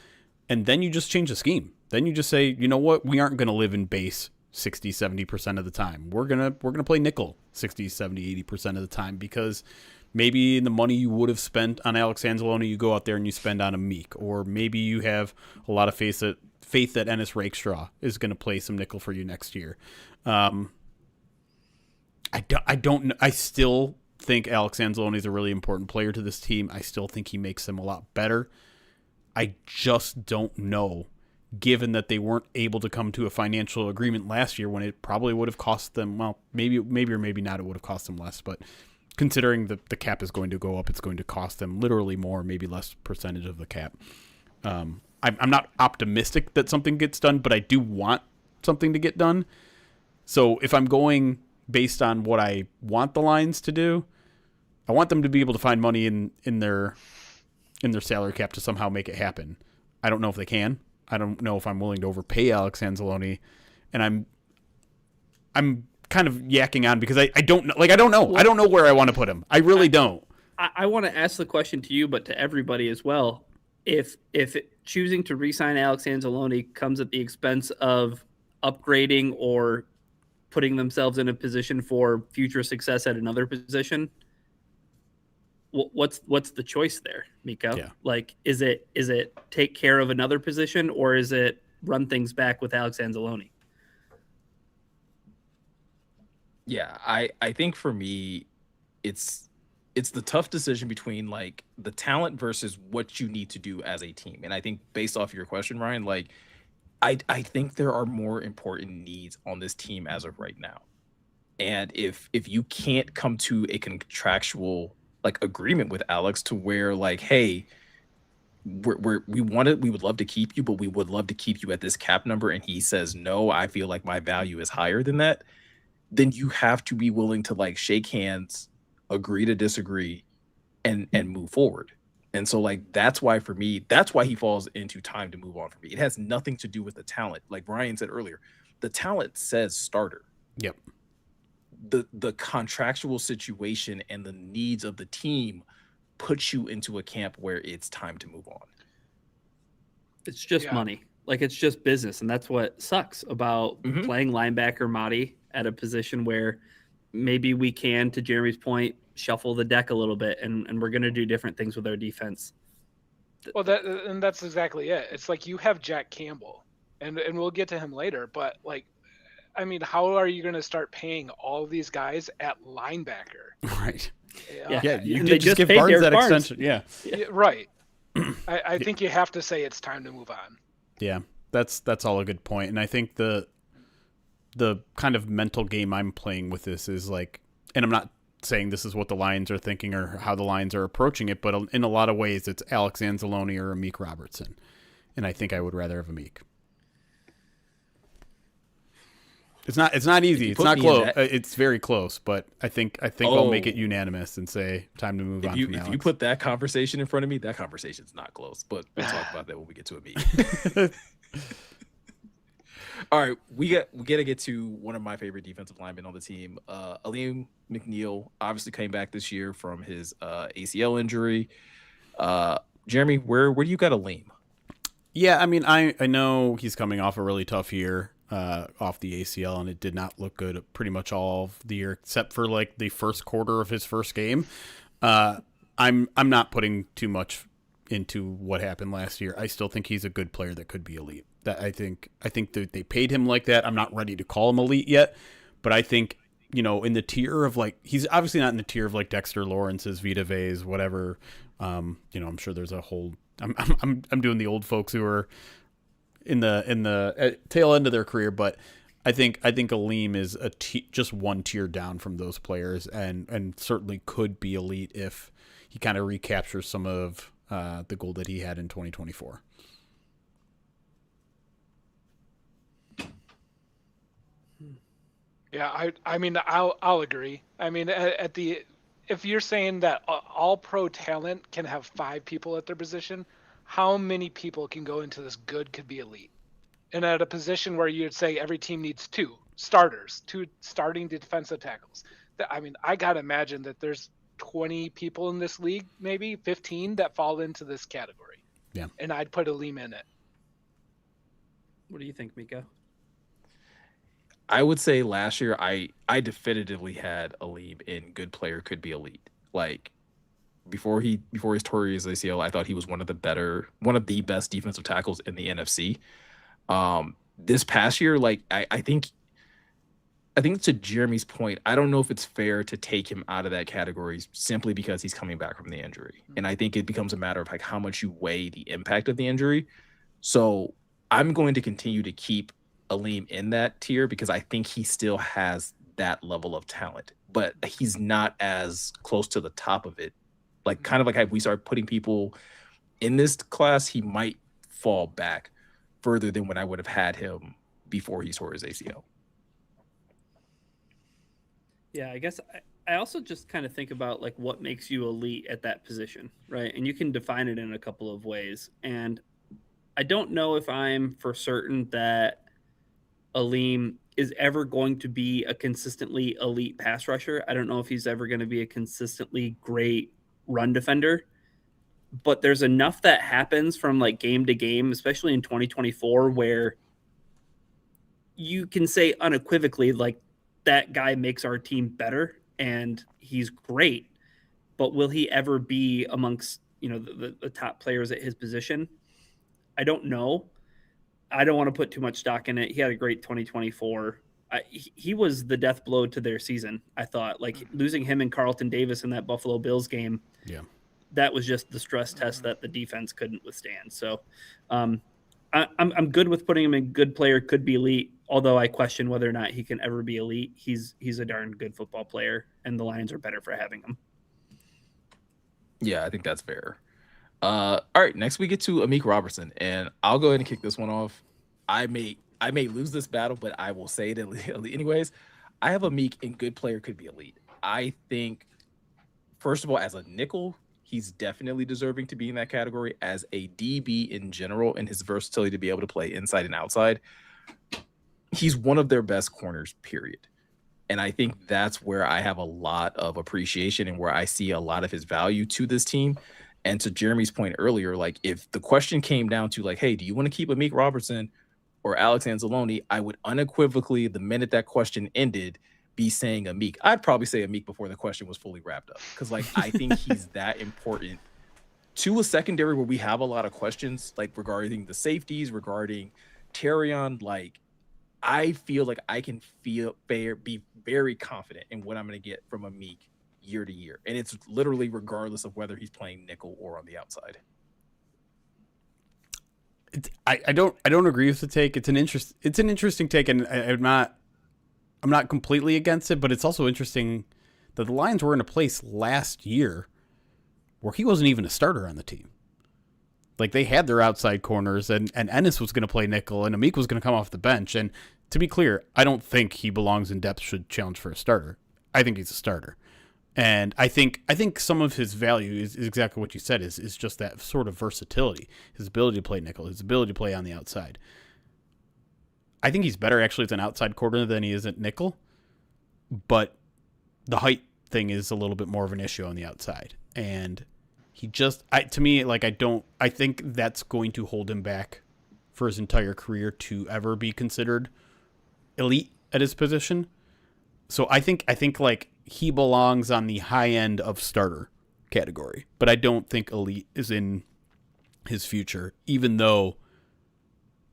And then you just change the scheme. Then you just say, you know what, we aren't going to live in base 60, 70% of the time. We're going to play nickel 60, 70, 80% of the time, because maybe the money you would have spent on Alex Anzalone, you go out there and you spend on a Meek, or maybe you have a lot of faith that Ennis Rakestraw is going to play some nickel for you next year. I still think Alex Anzalone is a really important player to this team. I still think he makes them a lot better. I just don't know, given that they weren't able to come to a financial agreement last year when it probably would have cost them, well, maybe or maybe not, it would have cost them less, but considering the cap is going to go up, it's going to cost them literally more, maybe less percentage of the cap. I'm not optimistic that something gets done, but I do want something to get done. So if I'm going based on what I want the Lions to do, I want them to be able to find money in their salary cap to somehow make it happen. I don't know if they can. I don't know if I'm willing to overpay Alex Anzalone, and I'm kind of yakking on because I don't know. Like, I don't know. Well, I don't know where I want to put him. I really don't. I want to ask the question to you, but to everybody as well. If choosing to re-sign Alex Anzalone comes at the expense of upgrading or putting themselves in a position for future success at another position, what's the choice there, Miko? Yeah. Like, is it take care of another position, or is it run things back with Alex Anzalone? Yeah, I think for me, it's the tough decision between like the talent versus what you need to do as a team. And I think based off your question, Ryan, like I think there are more important needs on this team as of right now. And if you can't come to a contractual like agreement with Alex to where like, hey, we would love to keep you, but we would love to keep you at this cap number, and he says no, I feel like my value is higher than that, then you have to be willing to like shake hands, agree to disagree, and move forward. And so like that's why for me, that's why he falls into time to move on for me. It has nothing to do with the talent. Like Brian said earlier, the talent says starter. Yep. The contractual situation and the needs of the team puts you into a camp where it's time to move on. It's just money. Like, it's just business. And that's what sucks about playing linebacker Mottie at a position where maybe we can, to Jeremy's point, shuffle the deck a little bit, and we're going to do different things with our defense. Well, that's exactly it. It's like you have Jack Campbell, and we'll get to him later, but like, I mean, how are you going to start paying all these guys at linebacker? Right. Yeah. You did just give Barnes that extension. Yeah. Right. I think you have to say it's time to move on. Yeah, that's all a good point. And I think the kind of mental game I'm playing with this is like, and I'm not saying this is what the Lions are thinking or how the Lions are approaching it, but in a lot of ways it's Alex Anzalone or Amik Robertson. And I think I would rather have Amik. It's not easy. It's not close. It's very close, but I think I'll make it unanimous and say time to move on. If you put that conversation in front of me, that conversation's not close. But we'll talk about that when we get to Amik. All right, we gotta get to one of my favorite defensive linemen on the team. Aleem McNeil obviously came back this year from his ACL injury. Jeremy, where do you got Aleem? Yeah, I mean, I know he's coming off a really tough year off the ACL, and it did not look good pretty much all of the year except for like the first quarter of his first game. I'm not putting too much into what happened last year. I still think he's a good player that could be elite. That I think that they paid him like that. I'm not ready to call him elite yet, but I think, in the tier of like, he's obviously not in the tier of like Dexter Lawrence's, Vita Vea's, whatever. I'm sure there's a whole. I'm doing the old folks who are in the tail end of their career, but I think Aleem is just one tier down from those players, and certainly could be elite if he kind of recaptures some of the goal that he had in 2024. Yeah, I mean, I'll agree. I mean, if you're saying that all pro talent can have 5 people at their position, how many people can go into this good could be elite? And at a position where you'd say every team needs 2 starters, 2 starting defensive tackles, I mean, I gotta imagine that there's 20 people in this league, maybe 15, that fall into this category. Yeah. And I'd put Aleem in it. What do you think, Miko? I would say last year I definitively had Aleem in good player could be elite. Like before his tore his ACL, I thought he was one of the best defensive tackles in the NFC. This past year, like I think to Jeremy's point, I don't know if it's fair to take him out of that category simply because he's coming back from the injury. And I think it becomes a matter of like how much you weigh the impact of the injury. So I'm going to continue to keep Aleem in that tier because I think he still has that level of talent, but he's not as close to the top of it. Like kind of like if we start putting people in this class, he might fall back further than when I would have had him before he tore his ACL. Yeah, I guess I also just kind of think about like what makes you elite at that position, right? And you can define it in a couple of ways. And I don't know if I'm for certain that Aleem is ever going to be a consistently elite pass rusher. I don't know if he's ever going to be a consistently great run defender. But there's enough that happens from like game to game, especially in 2024, where you can say unequivocally, like, that guy makes our team better and he's great. But will he ever be amongst, the top players at his position? I don't know. I don't want to put too much stock in it. He had a great 2024. He was the death blow to their season, I thought. Like losing him and Carlton Davis in that Buffalo Bills game. Yeah. That was just the stress test that the defense couldn't withstand. So I'm good with putting him in good player, could be elite, although I question whether or not he can ever be elite. He's a darn good football player, and the Lions are better for having him. Yeah, I think that's fair. All right, next we get to Amik Robertson, and I'll go ahead and kick this one off. I may lose this battle, but I will say it anyways. I have Amik in good player could be elite. I think, first of all, as a nickel, he's definitely deserving to be in that category. As a DB in general and his versatility to be able to play inside and outside, he's one of their best corners, period. And I think that's where I have a lot of appreciation and where I see a lot of his value to this team. And to Jeremy's point earlier, like if the question came down to like, hey, do you want to keep Amik Robertson or Alex Anzalone? I would unequivocally, the minute that question ended, be saying Amik. I'd probably say Amik before the question was fully wrapped up. Because like I think he's that important to a secondary where we have a lot of questions, like regarding the safeties, regarding Terrion. Like I feel like I can be very confident in what I'm going to get from Amik year to year, and it's literally regardless of whether he's playing nickel or on the outside. I don't agree with the take. It's an interesting take, and I'm not completely against it, but it's also interesting that the Lions were in a place last year where he wasn't even a starter on the team. Like they had their outside corners, and Ennis was going to play nickel, and Amik was going to come off the bench. And to be clear, I don't think he belongs in depth, should challenge for a starter. I think he's a starter. And I think some of his value is exactly what you said, is just that sort of versatility, his ability to play nickel, his ability to play on the outside. I think he's better actually as an outside corner than he is at nickel, but the height thing is a little bit more of an issue on the outside. And he just, I think that's going to hold him back for his entire career to ever be considered elite at his position. So I think like he belongs on the high end of starter category, but I don't think elite is in his future, even though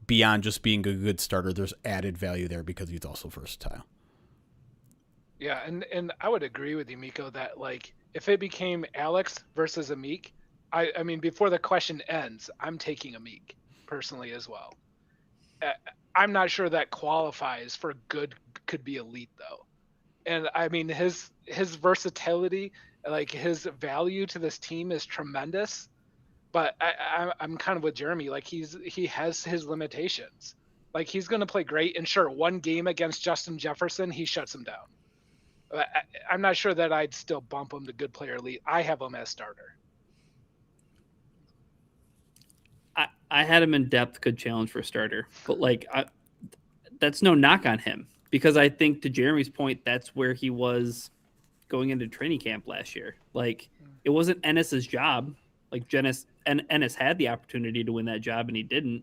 beyond just being a good starter, there's added value there because he's also versatile. Yeah, and I would agree with you, Miko, that like if it became Alex versus Amik, I mean before the question ends, I'm taking Amik personally as well. I'm not sure that qualifies for good could be elite though. And I mean his versatility, like his value to this team is tremendous. But I'm kind of with Jeremy. Like he has his limitations. Like he's going to play great, and sure, one game against Justin Jefferson, he shuts him down. I'm not sure that I'd still bump him to good player elite. I have him as starter. I had him in depth, could challenge for starter, but like that's no knock on him because I think to Jeremy's point, that's where he was going into training camp last year. Like, it wasn't Ennis's job. Like, Ennis had the opportunity to win that job, and he didn't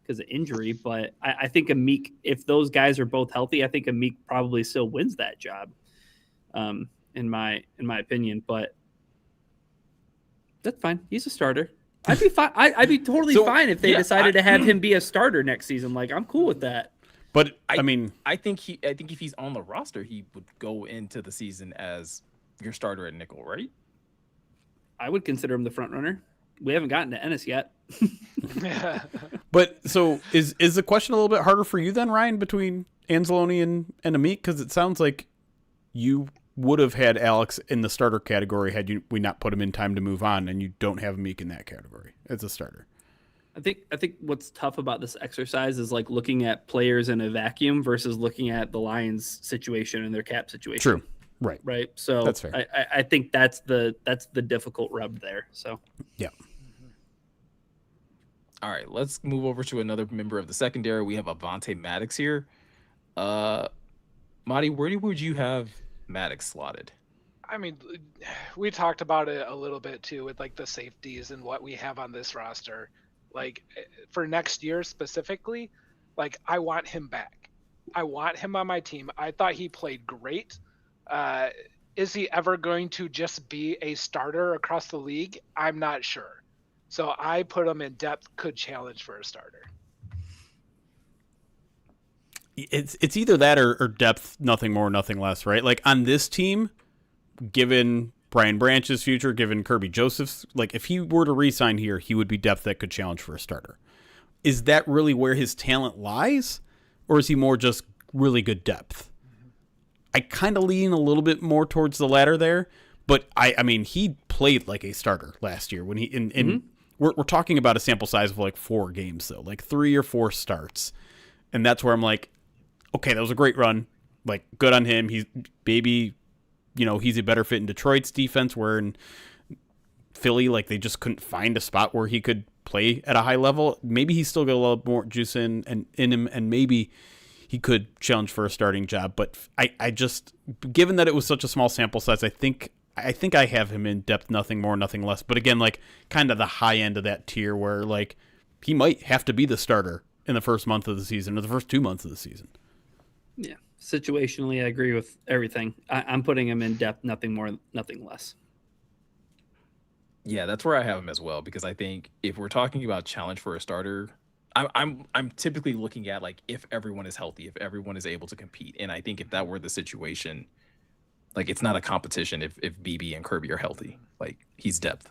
because of injury. But I think Amik, if those guys are both healthy, I think Amik probably still wins that job, in my opinion. But that's fine. He's a starter. I'd be fine. I'd be totally fine if they decided to have him be a starter next season. Like, I'm cool with that. But I think if he's on the roster, he would go into the season as your starter at nickel, right? I would consider him the front runner. We haven't gotten to Ennis yet. But so is the question a little bit harder for you then, Ryan, between Anzalone and Amik? Because it sounds like you would have had Alex in the starter category had we not put him in time to move on, and you don't have Amik in that category as a starter. I think what's tough about this exercise is like looking at players in a vacuum versus looking at the Lions situation and their cap situation. True. Right. Right. So that's fair. I think that's the difficult rub there. So yeah. All right, let's move over to another member of the secondary. We have Avonte Maddox here. Mottie, where would you have Maddox slotted? I mean, we talked about it a little bit too with like the safeties and what we have on this roster. Like for next year specifically, like I want him back. I want him on my team. I thought he played great. Is he ever going to just be a starter across the league? I'm not sure. So I put him in depth, could challenge for a starter. It's either that or depth, nothing more, nothing less, right? Like on this team, given Brian Branch's future, given Kirby Joseph's, like if he were to re-sign here, he would be depth that could challenge for a starter. Is that really where his talent lies? Or is he more just really good depth? I kind of lean a little bit more towards the latter there, but I mean, he played like a starter last year when he we're talking about a sample size of like 4 games though, like 3 or 4 starts. And that's where I'm like, okay, that was a great run. Like good on him. He's he's a better fit in Detroit's defense, where in Philly, like they just couldn't find a spot where he could play at a high level. Maybe he's still got a little more juice in him, and maybe he could challenge for a starting job. But I just, given that it was such a small sample size, I think I have him in depth, nothing more, nothing less. But again, like kind of the high end of that tier where like he might have to be the starter in the first month of the season or the first 2 months of the season. Yeah. Situationally, I agree with everything. I'm putting him in depth, nothing more, nothing less. Yeah, that's where I have him as well, because I think if we're talking about challenge for a starter, I'm typically looking at like if everyone is healthy, if everyone is able to compete. And I think if that were the situation, like it's not a competition if BB and Kirby are healthy. Like he's depth.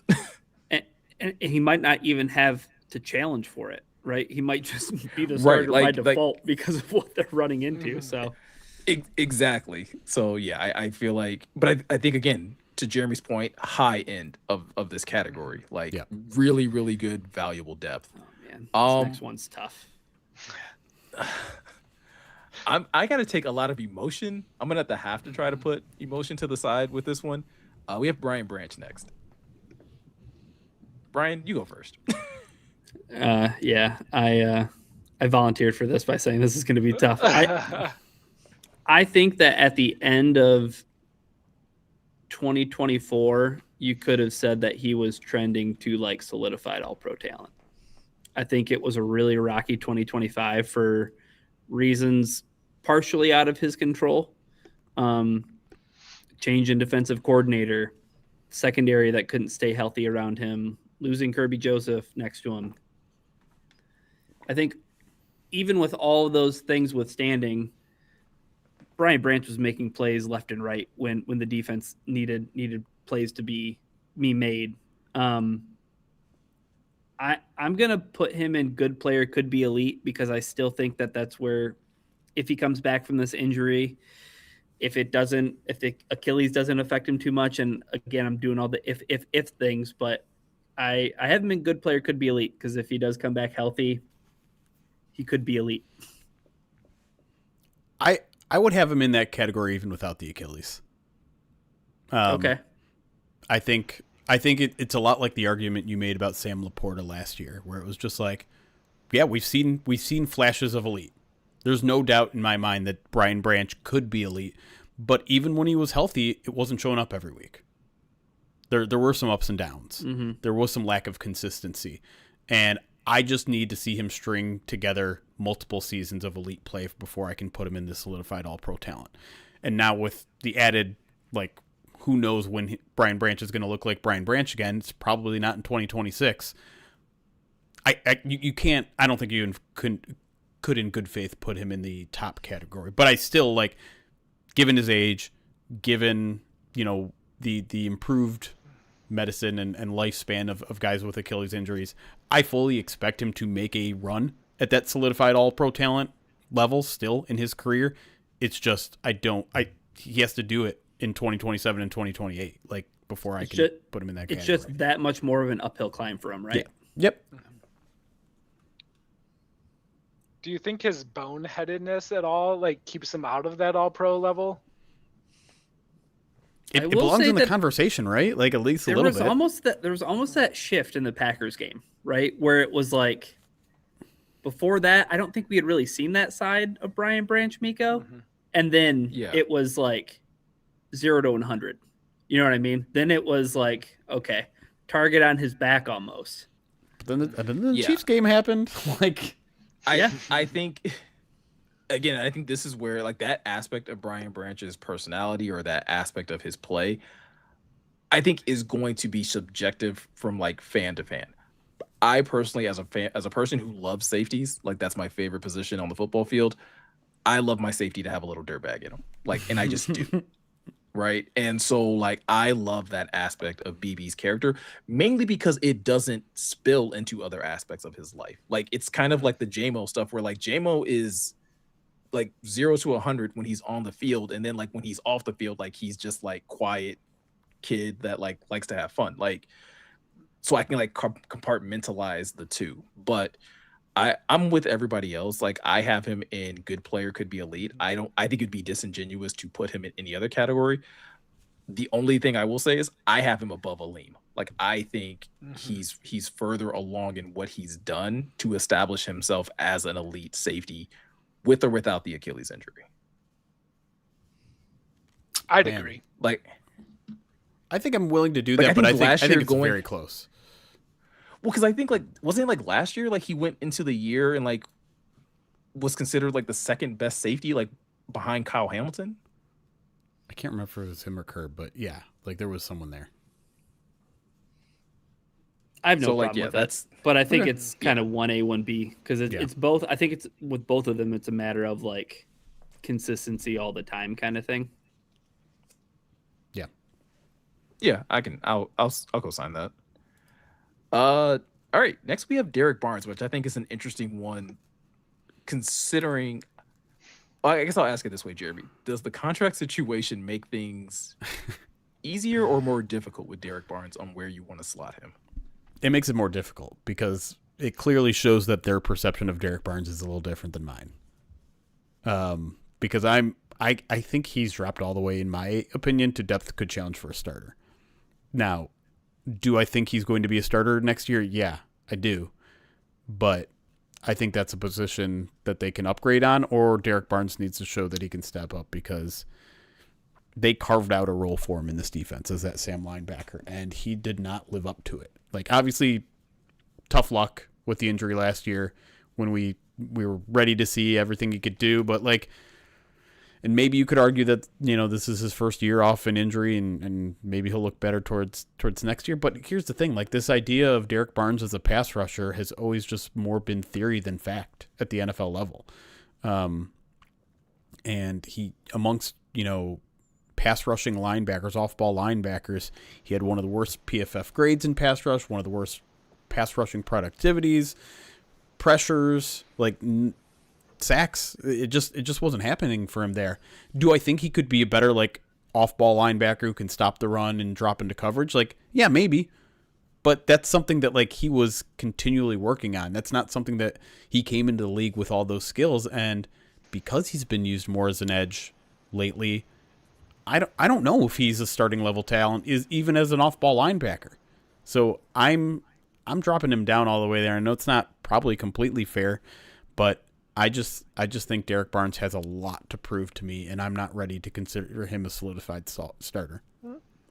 and he might not even have to challenge for it, right? He might just be the starter by default because of what they're running into. So exactly. So yeah, I feel like, but I think again, to Jeremy's point, high end of this category, like really, really good, valuable depth. Oh man, this next one's tough. I got to take a lot of emotion. I'm gonna have to try to put emotion to the side with this one. We have Brian Branch next. Brian, you go first. Yeah, I volunteered for this by saying this is going to be tough. I think that at the end of 2024, you could have said that he was trending to like solidified All-Pro talent. I think it was a really rocky 2025 for reasons partially out of his control. Change in defensive coordinator, secondary that couldn't stay healthy around him, losing Kirby Joseph next to him. I think even with all of those things withstanding, Brian Branch was making plays left and right when the defense needed plays to be made. I'm going to put him in good player, could be elite, because I still think that that's where, if he comes back from this injury, if the Achilles doesn't affect him too much, and again, I'm doing all the if things, but I have him in good player, could be elite, because if he does come back healthy, he could be elite. I would have him in that category even without the Achilles. Okay. I think it's a lot like the argument you made about Sam Laporta last year, where it was just like, yeah, we've seen flashes of elite. There's no doubt in my mind that Brian Branch could be elite, But even when he was healthy, it wasn't showing up every week. There were some ups and downs. Mm-hmm. There was some lack of consistency. And I just need to see him string together multiple seasons of elite play before I can put him in this solidified all-pro talent. And now with the added, like, who knows when Brian Branch is going to look like Brian Branch again. It's probably not in 2026. You can't, I don't think you could in good faith put him in the top category. But I still, like, given his age, given, the improved medicine and lifespan of guys with Achilles injuries, I fully expect him to make a run at that solidified all-pro talent level still in his career. It's just, he has to do it in 2027 and 2028, like, before I can put him in that category. It's just that much more of an uphill climb for him, right? Yeah. Yep. Do you think his boneheadedness at all, like, keeps him out of that all-pro level? It belongs in the conversation, right? Like, at least a little bit. There was almost that shift in the Packers game, right? Where it was like, before that, I don't think we had really seen that side of Brian Branch, Miko. Mm-hmm. And then it was like 0 to 100. You know what I mean? Then it was like, okay, target on his back almost. But then the Chiefs game happened. Like, I think, again, I think this is where, like, that aspect of Brian Branch's personality or that aspect of his play, I think is going to be subjective from, like, fan to fan. I personally, as a person who loves safeties, like, that's my favorite position on the football field. I love my safety to have a little dirtbag in him, like, and I just do. Right. And so, like, I love that aspect of BB's character, mainly because it doesn't spill into other aspects of his life. Like, it's kind of like the JMO stuff where, like, JMO is like 0 to 100 when he's on the field. And then, like, when he's off the field, like, he's just like quiet kid that, like, likes to have fun. Like, so I can, like, compartmentalize the two. But I'm with everybody else. Like, I have him in good player, could be elite. I think it'd be disingenuous to put him in any other category. The only thing I will say is I have him above Aleem. Like, I think he's further along in what he's done to establish himself as an elite safety with or without the Achilles injury. I'd agree. Like, I think I'm willing to do that, but I think it's very close. Well, because I think, like, wasn't it like last year, like, he went into the year and, like, was considered, like, the second best safety, like, behind Kyle Hamilton? I can't remember if it was him or Kerr, but yeah, like, there was someone there. I have no problem with that. But I think it's kind of 1A, 1B, because it's both. I think it's with both of them, it's a matter of, like, consistency all the time kind of thing. Yeah. Yeah, I'll go sign that. All right. Next we have Derek Barnes, which I think is an interesting one, considering. I guess I'll ask it this way, Jeremy. Does the contract situation make things easier or more difficult with Derek Barnes on where you want to slot him? It makes it more difficult because it clearly shows that their perception of Derek Barnes is a little different than mine. Because I think he's dropped all the way, in my opinion, to depth could challenge for a starter. Now, do I think he's going to be a starter next year? Yeah, I do. But I think that's a position that they can upgrade on, or Derek Barnes needs to show that he can step up because they carved out a role for him in this defense as that Sam linebacker, and he did not live up to it. Like, obviously, tough luck with the injury last year when we were ready to see everything he could do, but, like, and maybe you could argue that, this is his first year off an injury and maybe he'll look better towards next year. But here's the thing, like, this idea of Derek Barnes as a pass rusher has always just more been theory than fact at the NFL level. And he, amongst, pass rushing linebackers, off-ball linebackers, he had one of the worst PFF grades in pass rush, one of the worst pass rushing productivities, pressures, like, sacks. It just wasn't happening for him there. Do I think he could be a better, like, off-ball linebacker who can stop the run and drop into coverage? Like, yeah, maybe. But that's something that, like, he was continually working on. That's not something that he came into the league with all those skills. And because he's been used more as an edge lately, I don't know if he's a starting level talent, even as an off-ball linebacker. So I'm dropping him down all the way there. I know it's not probably completely fair, but I just think Derek Barnes has a lot to prove to me, and I'm not ready to consider him a solidified starter.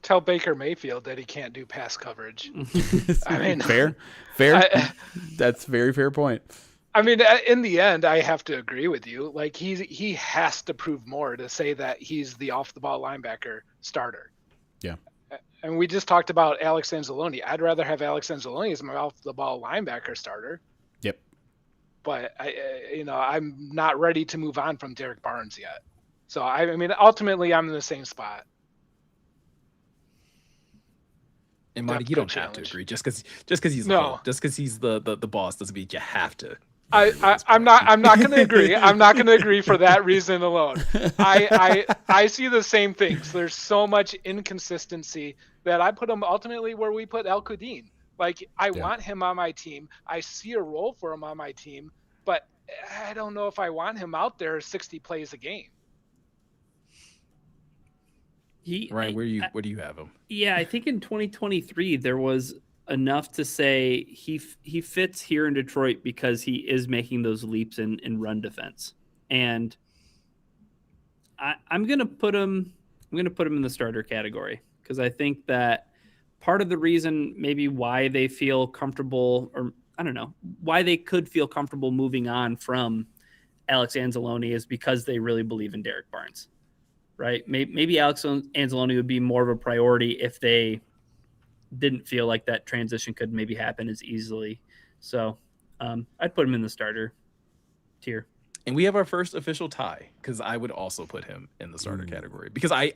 Tell Baker Mayfield that he can't do pass coverage. I mean, fair. That's a very fair point. I mean, in the end, I have to agree with you. Like he has to prove more to say that he's the off the ball linebacker starter. Yeah. And we just talked about Alex Anzalone. I'd rather have Alex Anzalone as my off the ball linebacker starter. Yep. But I'm not ready to move on from Derek Barnes yet. So I mean, ultimately, I'm in the same spot. And Mottie, you don't have to agree just because he's the boss doesn't mean you have to. I'm not going to agree. I'm not going to agree for that reason alone. I see the same things. There's so much inconsistency that I put him ultimately where we put El Kudin. Like I want him on my team. I see a role for him on my team, but I don't know if I want him out there 60 plays a game. Ryan, where do you have him? Yeah, I think in 2023 there was enough to say he fits here in Detroit because he is making those leaps in run defense, and I'm gonna put him in the starter category because I think that part of the reason maybe why they feel comfortable, or I don't know, why they could feel comfortable moving on from Alex Anzalone is because they really believe in Derek Barnes. Right? Maybe Alex Anzalone would be more of a priority if they didn't feel like that transition could maybe happen as easily. So I'd put him in the starter tier. And we have our first official tie because I would also put him in the starter category because I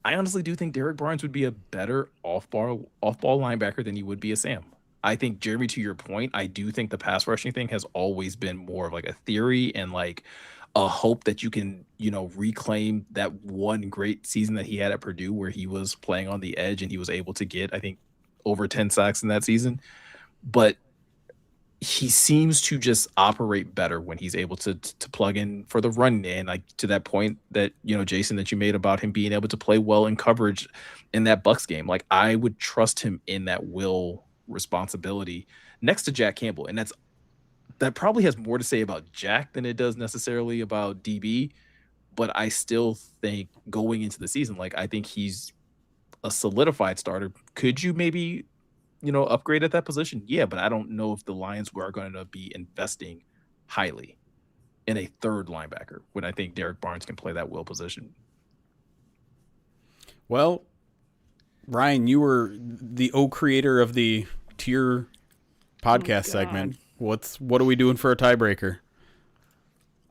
honestly do think Derek Barnes would be a better off-ball linebacker than he would be a Sam. I think, Jeremy, to your point, I do think the pass rushing thing has always been more of like a theory and like a hope that you can, reclaim that one great season that he had at Purdue where he was playing on the edge and he was able to get, I think, over 10 sacks in that season. But he seems to just operate better when he's able to plug in for the run. And like to that point that, Jason, that you made about him being able to play well in coverage in that Bucks game, like I would trust him in that will responsibility next to Jack Campbell. And that probably has more to say about Jack than it does necessarily about DB. But I still think going into the season, like I think he's a solidified starter. Could you maybe, upgrade at that position? Yeah, but I don't know if the Lions are going to be investing highly in a third linebacker when I think Derek Barnes can play that will position. Well, Ryan, you were the creator of the tier podcast segment. What are we doing for a tiebreaker?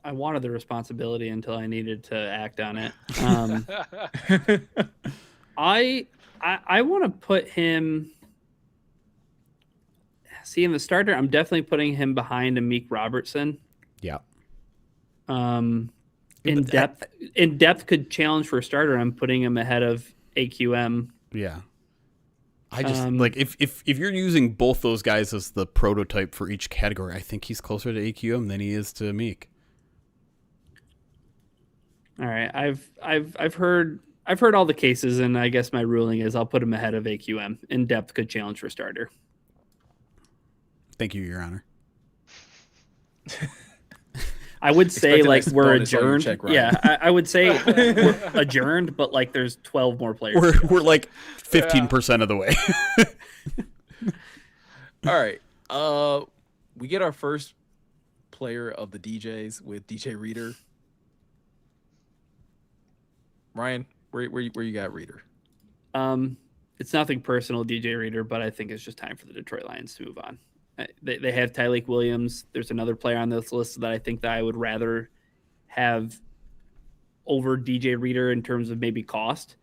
I wanted the responsibility until I needed to act on it. I want to put him. See, in the starter, I'm definitely putting him behind Amik Robertson. Yeah. In depth could challenge for a starter. I'm putting him ahead of AQM. Yeah. I just like if you're using both those guys as the prototype for each category, I think he's closer to AQM than he is to Meek. All right, I've heard all the cases, and I guess my ruling is I'll put him ahead of AQM. In depth could challenge for starter. Thank you, Your Honor. I would say like we're adjourned. Check, right? Yeah, I would say we're adjourned, but like there's 12 more players. We're like 15% of the way. All right. We get our first player of the DJs with DJ Reader. Ryan, where you got Reader? It's nothing personal, DJ Reader, but I think it's just time for the Detroit Lions to move on. They have Tyleik Williams. There's another player on this list that I think that I would rather have over DJ Reader in terms of maybe cost.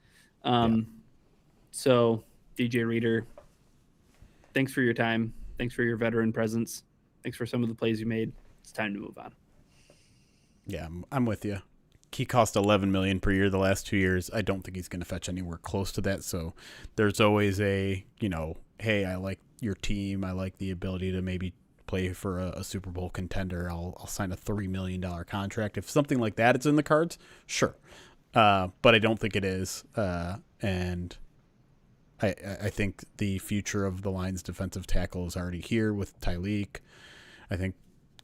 So DJ Reader, thanks for your time. Thanks for your veteran presence. Thanks for some of the plays you made. It's time to move on. Yeah, I'm with you. He cost $11 million per year the last 2 years. I don't think he's going to fetch anywhere close to that. So there's always a, hey, I like your team. I like the ability to maybe play for a Super Bowl contender. I'll sign a $3 million contract. If something like that is in the cards, sure. But I don't think it is. And I think the future of the Lions defensive tackle is already here with Tyleik. I think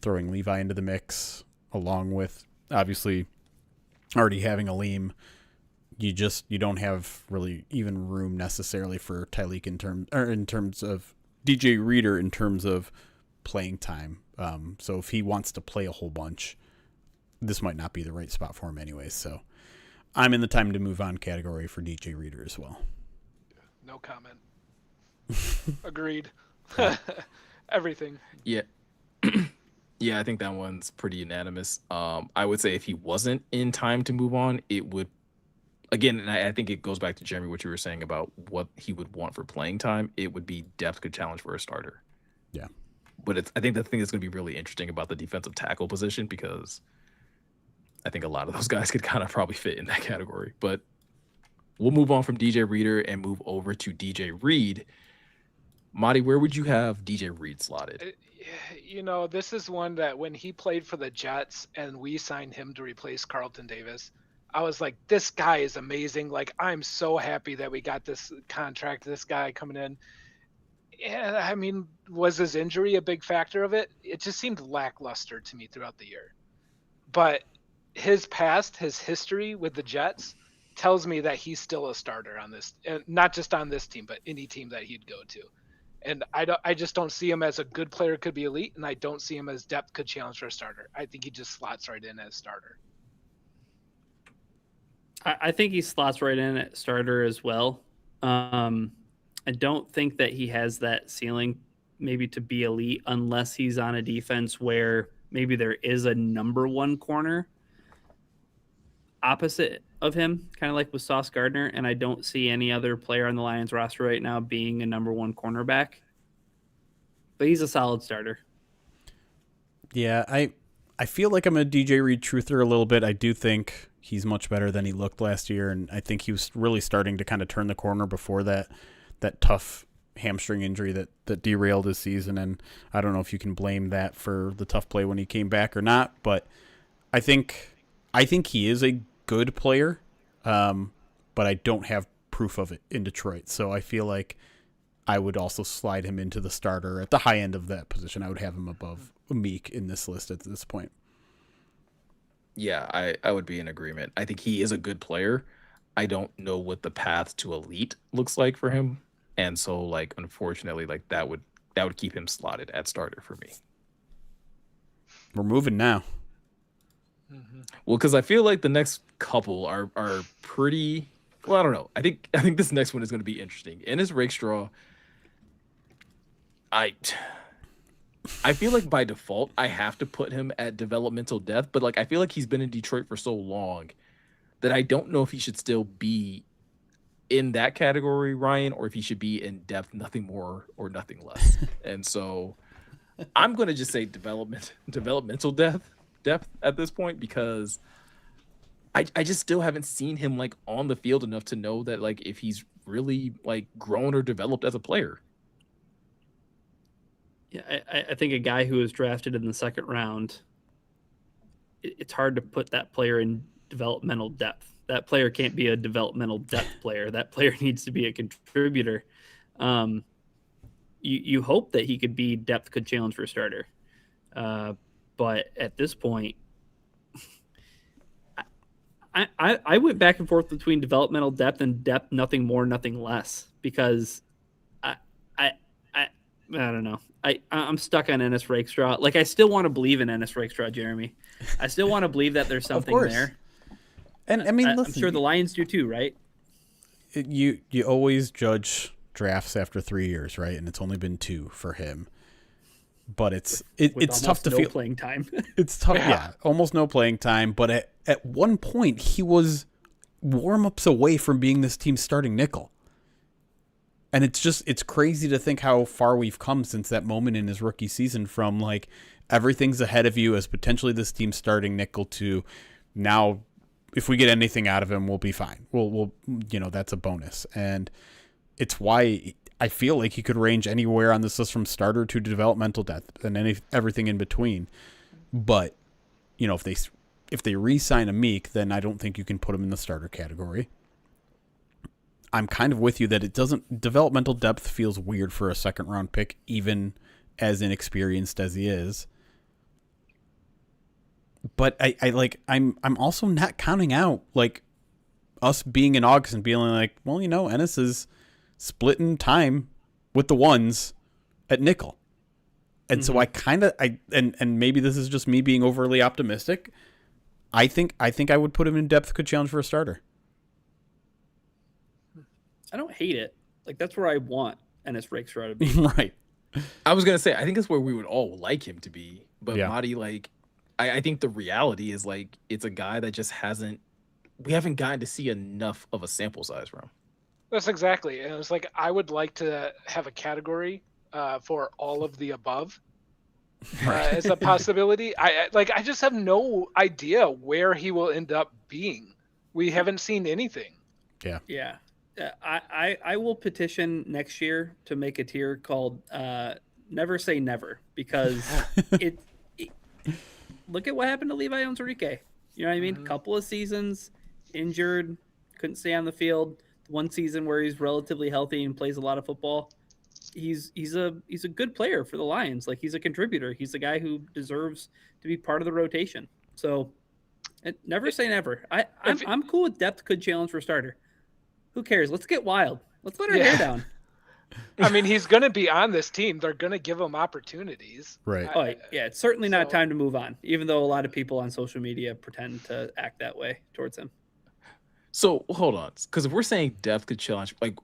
throwing Levi into the mix, along with obviously already having Aleem, you don't have really even room necessarily for Tyleek in terms of DJ Reader in terms of playing time. So if he wants to play a whole bunch, this might not be the right spot for him anyways. So I'm in the time to move on category for DJ Reader as well. No comment. Agreed. Everything. Yeah. Yeah, I think that one's pretty unanimous. I would say if he wasn't in time to move on, it would, again, and I think it goes back to Jeremy, what you were saying about what he would want for playing time. It would be depth could challenge for a starter. Yeah. But I think the thing that's going to be really interesting about the defensive tackle position, because I think a lot of those guys could kind of probably fit in that category. But we'll move on from DJ Reader and move over to DJ Reed. Mottie, where would you have DJ Reed slotted? This is one that when he played for the Jets and we signed him to replace Carlton Davis, I was like, this guy is amazing. Like, I'm so happy that we got this contract, this guy coming in. And I mean, was his injury a big factor of it? It just seemed lackluster to me throughout the year. But his history with the Jets tells me that he's still a starter on this, and not just on this team, but any team that he'd go to. And I just don't see him as a good player could be elite, and I don't see him as depth could challenge for a starter. I think he just slots right in as starter. I think he slots right in at starter as well. I don't think that he has that ceiling maybe to be elite unless he's on a defense where maybe there is a number one corner opposite of him, kind of like with Sauce Gardner. And I don't see any other player on the Lions roster right now being a number one cornerback. But he's a solid starter. Yeah, I feel like I'm a DJ Reed truther a little bit. I do think he's much better than he looked last year, and I think he was really starting to kind of turn the corner before that tough hamstring injury that derailed his season. And I don't know if you can blame that for the tough play when he came back or not, but I think he is a good player, but I don't have proof of it in Detroit. So I feel like I would also slide him into the starter at the high end of that position. I would have him above Meek in this list at this point. Yeah, I would be in agreement. I think he is a good player. I don't know what the path to elite looks like for him. And so, like, unfortunately, like that would keep him slotted at starter for me. We're moving now. Mm-hmm. Well, because I feel like the next couple are pretty. Well, I don't know. I think this next one is going to be interesting. Ennis Rakestraw, I feel like by default I have to put him at developmental depth, but like I feel like he's been in Detroit for so long that I don't know if he should still be in that category, Ryan, or if he should be in depth, nothing more or nothing less. And so I'm going to just say developmental depth at this point, because I just still haven't seen him like on the field enough to know that like if he's really like grown or developed as a player. Yeah, I think a guy who was drafted in the second round, it's hard to put that player in developmental depth. That player can't be a developmental depth player. That player needs to be a contributor. You hope that he could be depth could challenge for a starter. But at this point, I went back and forth between developmental depth and depth, nothing more, nothing less, because I don't know. I'm stuck on Ennis Rakestraw. Like, I still want to believe in Ennis Rakestraw, Jeremy. I still want to believe that there's something there. And I mean, listen, I'm sure the Lions do too, right? You always judge drafts after 3 years, right? And it's only been 2 for him. But it's tough to feel playing time. It's tough, yeah, almost no playing time. But at one point, he was warm-ups away from being this team's starting nickel. And it's crazy to think how far we've come since that moment in his rookie season, from like everything's ahead of you as potentially this team's starting nickel to now, if we get anything out of him, we'll be fine. We'll that's a bonus. And it's why I feel like he could range anywhere on this list from starter to developmental depth and everything in between. But, if they re-sign a Meek, then I don't think you can put him in the starter category. I'm kind of with you that developmental depth feels weird for a second round pick, even as inexperienced as he is. But I'm also not counting out like us being in August and being like, well, Ennis is splitting time with the ones at nickel. And so I kind of and maybe this is just me being overly optimistic. I think I would put him in depth could challenge for a starter. I don't hate it. Like that's where I want Ennis Rakestraw to be. Right. I was gonna say I think that's where we would all like him to be, but Yeah. Mottie, like, I think the reality is like it's a guy that just we haven't gotten to see enough of a sample size from. That's exactly. And it's like I would like to have a category for all of the above as a possibility. I just have no idea where he will end up being. We haven't seen anything. Yeah. I will petition next year to make a tier called Never Say Never, because it look at what happened to Levi Onwuzurike. You know what I mean? Couple of seasons, injured, couldn't stay on the field. One season where he's relatively healthy and plays a lot of football. He's a good player for the Lions. Like he's a contributor. He's a guy who deserves to be part of the rotation. So never say never. I'm cool with depth could challenge for starter. Who cares? Let's get wild. Let's let our hair down. I mean, he's going to be on this team. They're going to give him opportunities. Right. It's certainly not time to move on, even though a lot of people on social media pretend to act that way towards him. So hold on, because if we're saying depth could challenge, like,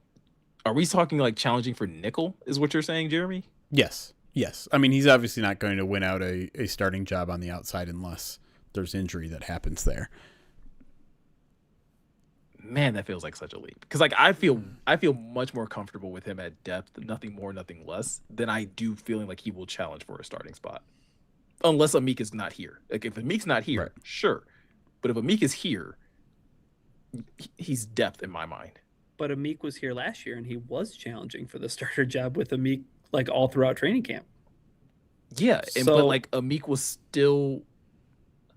are we talking like challenging for nickel? Is what you're saying, Jeremy? Yes. I mean, he's obviously not going to win out a starting job on the outside unless there's injury that happens there. Man, that feels like such a leap. Because like I feel much more comfortable with him at depth, nothing more, nothing less, than I do feeling like he will challenge for a starting spot, unless Amik is not here. Like if Amik's not here, right. Sure, but if Amik is here, he's depth in my mind. But Amik was here last year, and he was challenging for the starter job with Amik like all throughout training camp. Yeah, but like Amik was still.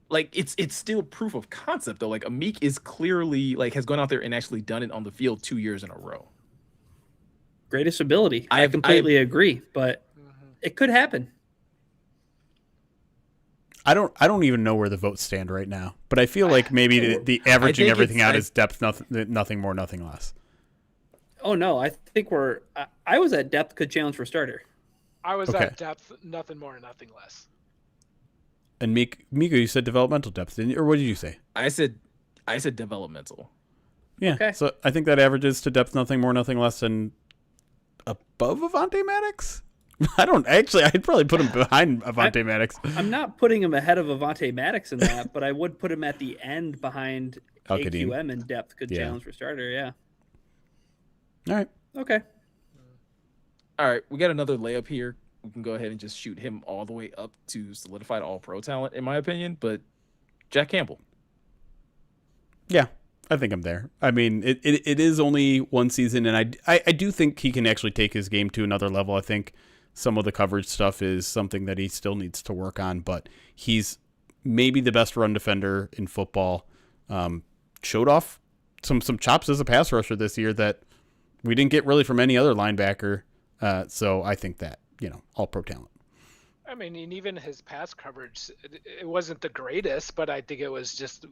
Like it's still proof of concept though. Like Amik is clearly like has gone out there and actually done it on the field 2 years in a row. Greatest ability. I completely agree, but it could happen. I don't even know where the votes stand right now, but I feel like maybe the averaging everything out is depth, nothing more, nothing less. Oh no, I think I was at depth could challenge for starter. I was at depth, nothing more, nothing less. And Miko, you said developmental depth, didn't you? Or what did you say? I said developmental. Yeah. Okay. So I think that averages to depth, nothing more, nothing less than above Avonte Maddox. I'd probably put him behind Avonte Maddox. I'm not putting him ahead of Avonte Maddox in that, but I would put him at the end behind AQM in depth could challenge for starter. Yeah. All right. Okay. All right. We got another layup here. We can go ahead and just shoot him all the way up to solidified all-pro talent, in my opinion. But Jack Campbell. Yeah, I think I'm there. I mean, it is only one season, and I do think he can actually take his game to another level. I think some of the coverage stuff is something that he still needs to work on, but he's maybe the best run defender in football. Showed off some chops as a pass rusher this year that we didn't get really from any other linebacker. So I think that, all pro talent. I mean, and even his pass coverage, it wasn't the greatest, but I think it was just,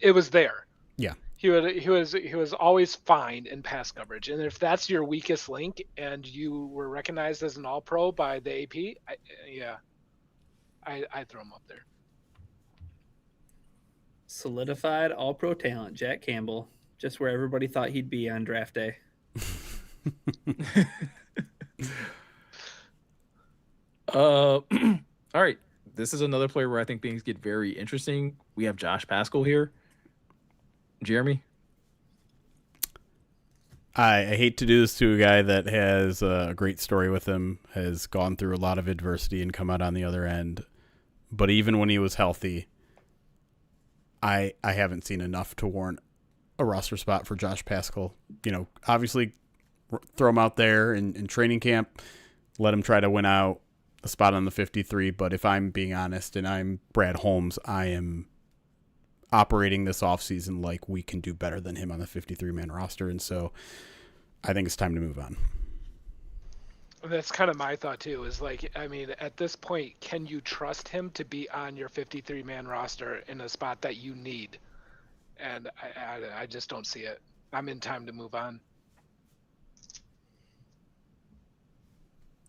it was there. Yeah. He was always fine in pass coverage. And if that's your weakest link and you were recognized as an all pro by the AP, I throw him up there. Solidified all pro talent, Jack Campbell, just where everybody thought he'd be on draft day. All right. This is another player where I think things get very interesting. We have Josh Paschal here. Jeremy? I hate to do this to a guy that has a great story with him, has gone through a lot of adversity and come out on the other end. But even when he was healthy, I haven't seen enough to warrant a roster spot for Josh Paschal. Obviously throw him out there in training camp, let him try to win out a spot on the 53. But if I'm being honest and I'm Brad Holmes, I am operating this offseason like we can do better than him on the 53-man roster. And so I think it's time to move on. That's kind of my thought too. Is like, I mean, at this point, can you trust him to be on your 53-man roster in a spot that you need? And I just don't see it. I'm in time to move on.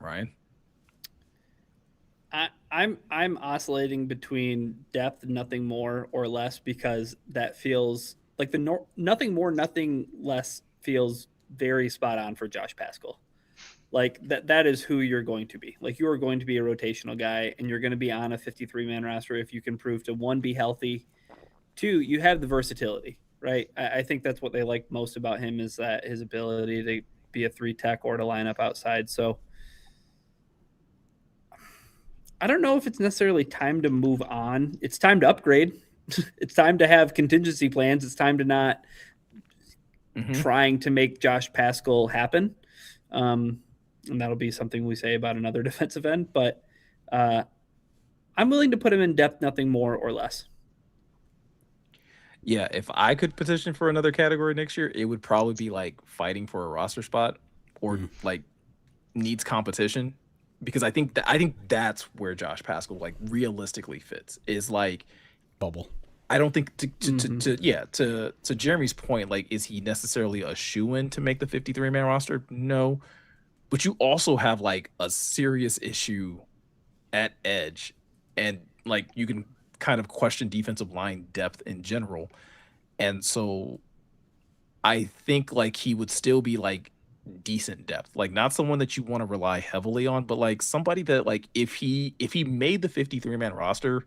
Ryan? I'm oscillating between depth, nothing more or less, because that feels like nothing more, nothing less feels very spot on for Josh Pascal. Like that is who you're going to be. Like, you are going to be a rotational guy, and you're going to be on a 53-man roster if you can prove to, one, be healthy, two, you have the versatility, right? I think that's what they like most about him, is that his ability to be a 3-tech or to line up outside. So I don't know if it's necessarily time to move on. It's time to upgrade. It's time to have contingency plans. It's time to not trying to make Josh Pascal happen. And that'll be something we say about another defensive end. But I'm willing to put him in depth, nothing more or less. Yeah, if I could petition for another category next year, it would probably be like fighting for a roster spot, or like needs competition, because I think that's where Josh Pascal like realistically fits, is like bubble. I don't think to Jeremy's point, like, is he necessarily a shoo-in to make the 53-man roster? No. But you also have like a serious issue at edge, and like you can kind of question defensive line depth in general. And so I think like he would still be like decent depth, like not someone that you want to rely heavily on, but like somebody that, like, if he made the 53-man roster,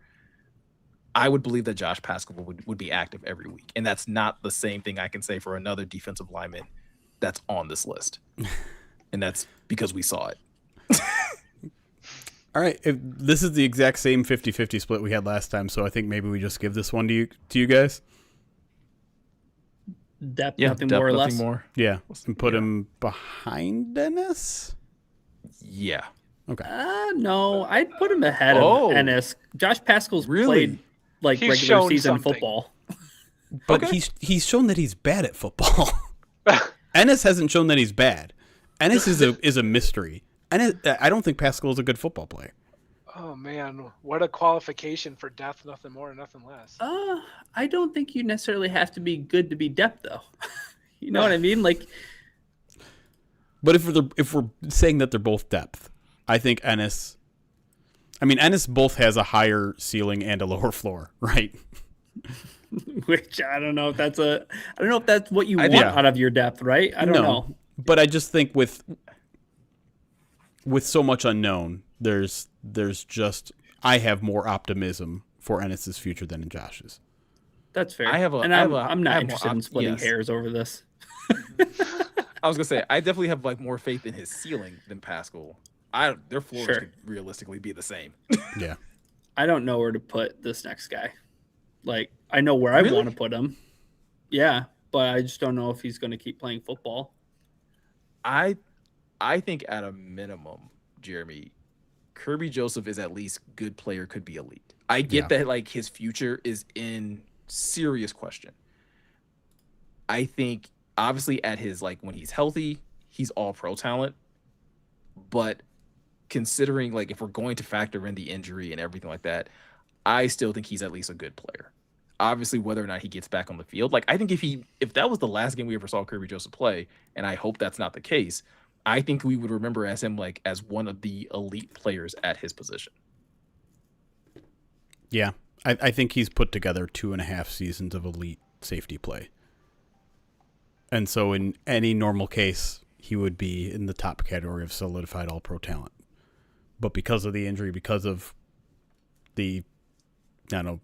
I would believe that Josh Pascal would be active every week. And that's not the same thing I can say for another defensive lineman that's on this list. And that's because we saw it. All right. This is the exact same 50-50 split we had last time, so I think maybe we just give this one to you guys. Depth, nothing more or less. More. Yeah. And put him behind Ennis? Yeah. Okay. No, I'd put him ahead of Ennis. Josh Pascal's played like He's regular season something. Football. But he's shown that he's bad at football. Ennis hasn't shown that he's bad. Ennis is a mystery. And I don't think Pascal is a good football player. Oh man, what a qualification for depth, nothing more, nothing less. I don't think you necessarily have to be good to be depth, though. You know what I mean? Like, but if we're saying that they're both depth, I think Ennis both has a higher ceiling and a lower floor, right? Which I don't know if that's what you want out of your depth, right? I don't know. But I just think with so much unknown, there's just, I have more optimism for Ennis's future than in Josh's. That's fair. I'm not interested in splitting hairs over this. I was gonna say, I definitely have like more faith in his ceiling than Pascal. Their floors could realistically be the same. Yeah. I don't know where to put this next guy. Like, I know where I want to put him. Yeah, but I just don't know if he's going to keep playing football. I think at a minimum, Jeremy, Kirby Joseph is at least good player, could be elite. I get that like his future is in serious question. I think obviously at his, like, when he's healthy, he's all pro talent. But considering like if we're going to factor in the injury and everything like that, I still think he's at least a good player. Obviously, whether or not he gets back on the field, like I think if that was the last game we ever saw Kirby Joseph play, and I hope that's not the case, I think we would remember him like as one of the elite players at his position. Yeah, I think he's put together 2.5 seasons of elite safety play. And so in any normal case, he would be in the top category of solidified all-pro talent. But because of the injury, because of the, I don't know,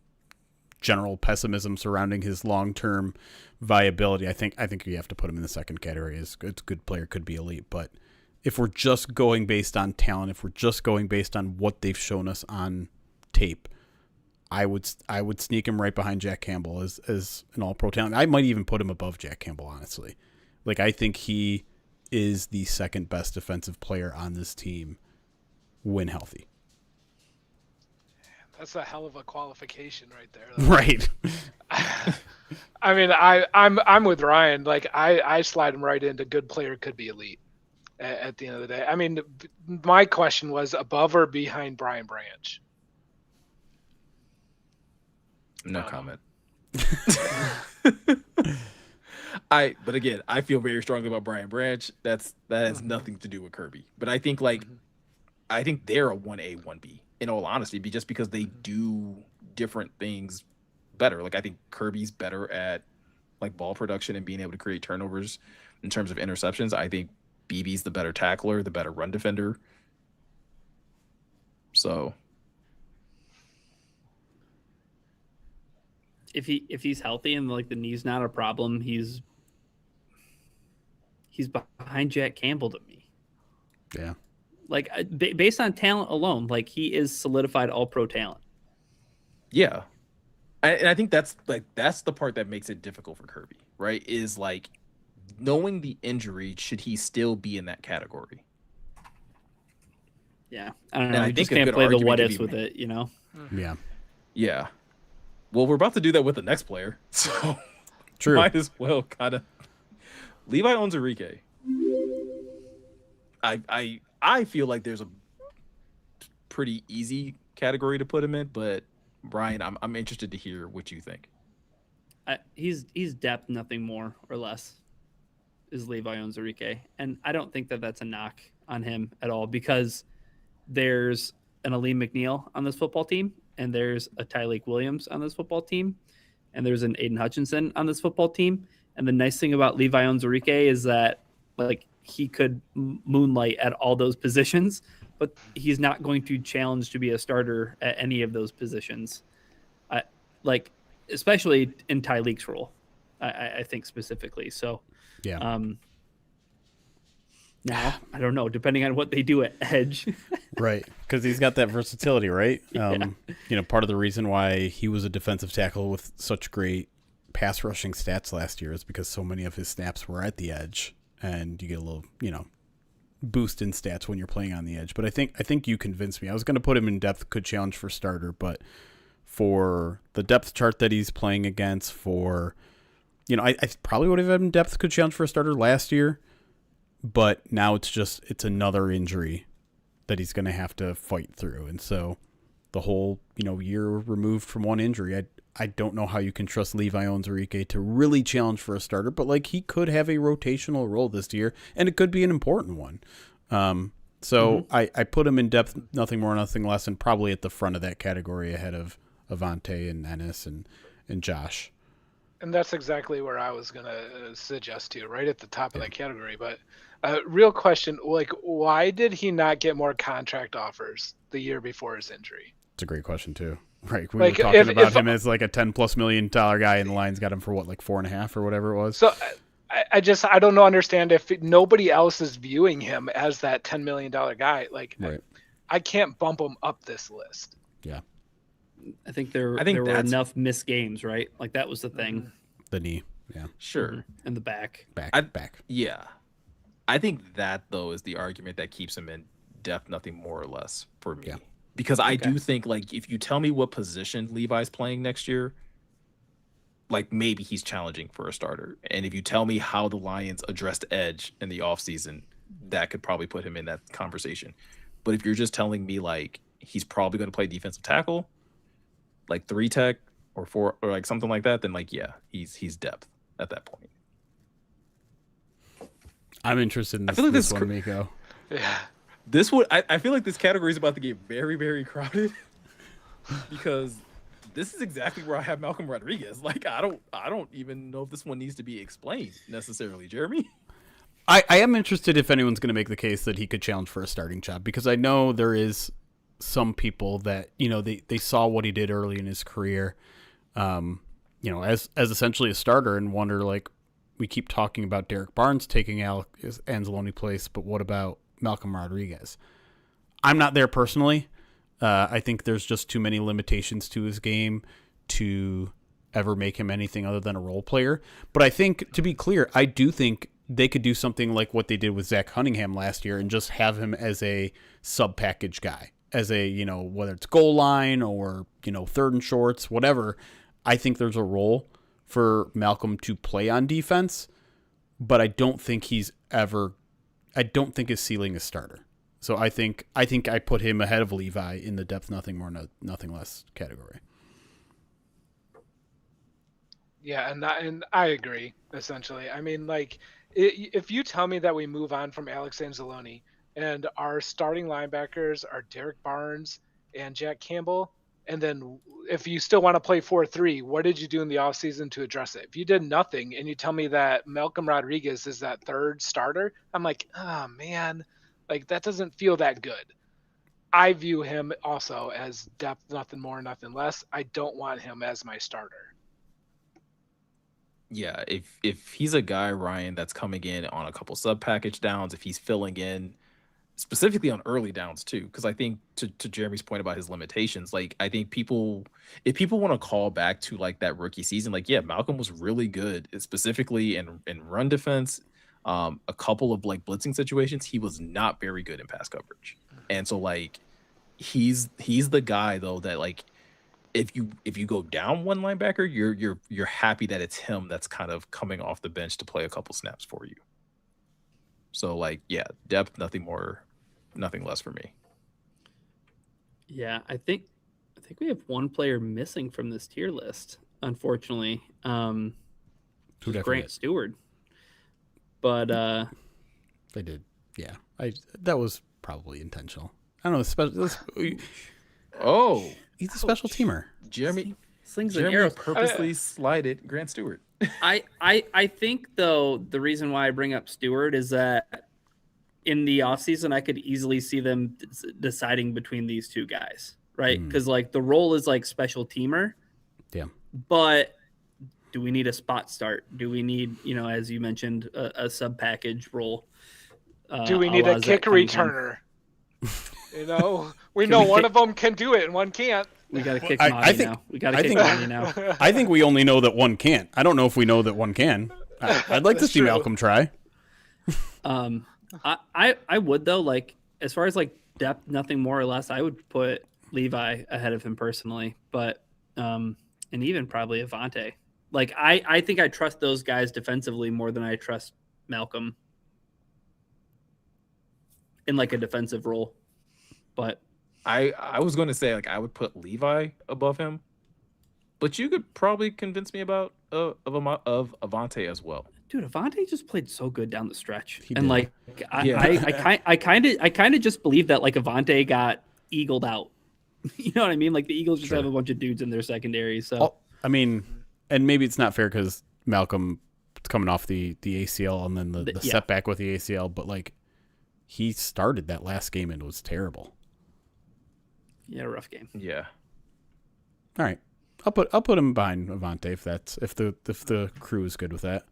general pessimism surrounding his long-term viability, I think you have to put him in the second category. It's a good player, could be elite. But if we're just going based on talent, if we're just going based on what they've shown us on tape, I would sneak him right behind Jack Campbell as an all-pro talent. I might even put him above Jack Campbell, honestly. Like, I think he is the second best defensive player on this team when healthy. That's a hell of a qualification right there. Right. I mean, I'm with Ryan. Like I slide him right into good player, could be elite. at the end of the day. I mean, my question was above or behind Brian Branch? No comment. But again, I feel very strongly about Brian Branch. That has nothing to do with Kirby. But I think I think they're a 1A, 1B in all honesty, just because they do different things better. Like I think Kirby's better at like ball production and being able to create turnovers in terms of interceptions. I think BB's the better tackler, the better run defender. So if he's healthy and like the knee's not a problem, he's behind Jack Campbell to me. Yeah. Like based on talent alone, like he is solidified all-pro talent. yeah. And I think that's the part that makes it difficult for Kirby, right? Is like knowing the injury, should he still be in that category? Yeah, I don't know. And I You just think a can't good play the argument what could ifs be with made. it, you know. Yeah. Yeah. Well, we're about to do that with the next player, so True. might as well kind of. Levi Onwuzurike. I feel like there's a pretty easy category to put him in, but Brian, I'm interested to hear what you think. He's depth, nothing more or less, is Levi Onwuzurike, and I don't think that that's a knock on him at all, because there's an Aleem McNeil on this football team, and there's a Tyleik Williams on this football team, and there's an Aiden Hutchinson on this football team. And the nice thing about Levi Onwuzurike is that like he could moonlight at all those positions, but he's not going to challenge to be a starter at any of those positions. Like especially in Tyleik's role, I think specifically. So Yeah. now I don't know, depending on what they do at edge. Right, because he's got that versatility, right? Yeah. Part of the reason why he was a defensive tackle with such great pass rushing stats last year is because so many of his snaps were at the edge, and you get a little, boost in stats when you're playing on the edge. But I think you convinced me. I was going to put him in depth, could challenge for starter, but for the depth chart that he's playing against, I probably would have had him depth, could challenge for a starter last year, but now it's another injury that he's going to have to fight through. And so the whole, year removed from one injury, I don't know how you can trust Levi Onwuzurike to really challenge for a starter, but like he could have a rotational role this year, and it could be an important one. I put him in depth, nothing more, nothing less, and probably at the front of that category ahead of Avante and Ennis and Josh. And that's exactly where I was going to suggest to you, right at the top of that category. But real question, like, why did he not get more contract offers the year before his injury? It's a great question too. Right. We were talking about him as like a $10+ million guy, and the Lions got him for what, like 4.5 or whatever it was. So I don't understand if nobody else is viewing him as that $10 million guy. Like, right. I can't bump him up this list. Yeah. I think there were enough missed games, right? Like that was the thing. The knee. Yeah. Sure. And the back. Back. Yeah. I think that, though, is the argument that keeps him in depth, nothing more or less for me. Yeah. Because I do think, like, if you tell me what position Levi's playing next year, like, maybe he's challenging for a starter. And if you tell me how the Lions addressed edge in the offseason, that could probably put him in that conversation. But if you're just telling me, like, he's probably going to play defensive tackle, like 3 tech or 4 or like something like that, then, like, yeah, he's depth at that point. I'm interested in this, I feel like this this one, Miko. Yeah. I feel like this category is about to get very, very crowded because this is exactly where I have Malcolm Rodriguez. Like, I don't even know if this one needs to be explained necessarily, Jeremy. I am interested if anyone's going to make the case that he could challenge for a starting job, because I know there is some people that, they saw what he did early in his career, as essentially a starter, and wonder, like, we keep talking about Derek Barnes taking Anzalone place, but what about Malcolm Rodriguez? I'm not there personally. I think there's just too many limitations to his game to ever make him anything other than a role player. But I think, to be clear, I do think they could do something like what they did with Zach Cunningham last year and just have him as a sub-package guy, as a, whether it's goal line or, third and shorts, whatever. I think there's a role for Malcolm to play on defense, but I don't think he's ever I don't think his ceiling is starter. So I think I put him ahead of Levi in the depth nothing more, nothing less category. Yeah, and I agree essentially. I mean, like, if you tell me that we move on from Alex Anzalone and our starting linebackers are Derek Barnes and Jack Campbell, and then if you still want to play 4-3, what did you do in the offseason to address it? If you did nothing and you tell me that Malcolm Rodriguez is that third starter, I'm like, oh man, like that doesn't feel that good. I view him also as depth, nothing more, nothing less. I don't want him as my starter. Yeah, if he's a guy, Ryan, that's coming in on a couple sub package downs, if he's filling in specifically on early downs too, because I think to Jeremy's point about his limitations, like I think if people want to call back to like that rookie season, like yeah, Malcolm was really good, specifically in run defense. A couple of like blitzing situations, he was not very good in pass coverage, and so like he's the guy though that like if you go down one linebacker, you're happy that it's him that's kind of coming off the bench to play a couple snaps for you. So like yeah, depth, nothing more, nothing less for me. Yeah, I think we have one player missing from this tier list, unfortunately. Who'd I Grant forget? Stewart. But They did. Yeah. That was probably intentional. I don't know. Oh, He's a special teamer. Jeremy slings and Jeremy arrows. purposely slided Grant Stewart. I think though the reason why I bring up Stewart is that in the offseason I could easily see them deciding between these two guys, right? Because like the role is like special teamer. Yeah. But do we need a spot start? Do we need, as you mentioned, a sub package role? Do we need a kick returner? We know one of them can do it and one can't. We got to kick I Mottie think- now. We got to kick Mottie now. I think we only know that one can't. I don't know if we know that one can. I'd like to That's see true. Malcolm try. I would though, like as far as like depth, nothing more or less. I would put Levi ahead of him personally, but and even probably Avante. Like I think I trust those guys defensively more than I trust Malcolm in like a defensive role. But I was going to say like I would put Levi above him, but you could probably convince me about of Avante as well. dude, Avante just played so good down the stretch, He and did. like Yeah. I kind of just believe that like Avante got eagled out. You know what I mean? Like the Eagles just Sure. have a bunch of dudes in their secondary. So Oh, I mean, and maybe it's not fair because Malcolm is coming off the ACL and then the Yeah. setback with the ACL, but like he started that last game and it was terrible. yeah, rough game. Yeah. All right, I'll put him behind Avante if the crew is good with that.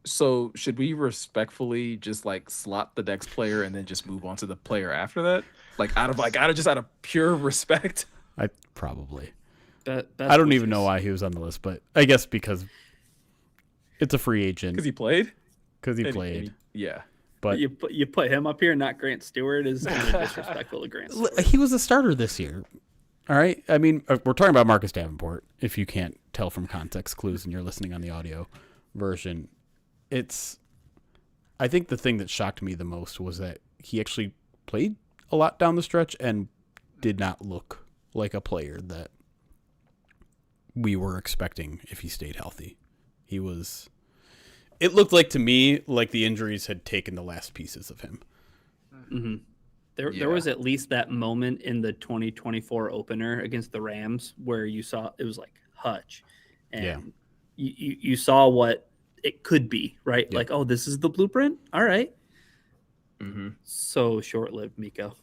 So should we respectfully just like slot the next player and then just move on to the player after that? Like out of pure respect. I probably. That's I don't what even it know is. why he was on the list, but I guess because it's a free agent Because he played. because he And played. yeah. But You put him up here, not Grant Stewart, is kind of disrespectful to Grant Stewart. he was a starter this year. All right. I mean, we're talking about Marcus Davenport. If you can't tell from context clues and you're listening on the audio version, I think the thing that shocked me the most was that he actually played a lot down the stretch and did not look like a player that we were expecting if he stayed healthy. It looked like to me like the injuries had taken the last pieces of him. Mm-hmm. There Yeah. was at least that moment in the 2024 opener against the Rams where you saw it was like Hutch, and Yeah. you saw what it could be, right? Yeah. Like, oh, this is the blueprint. All right. Mm-hmm. So short-lived, Miko.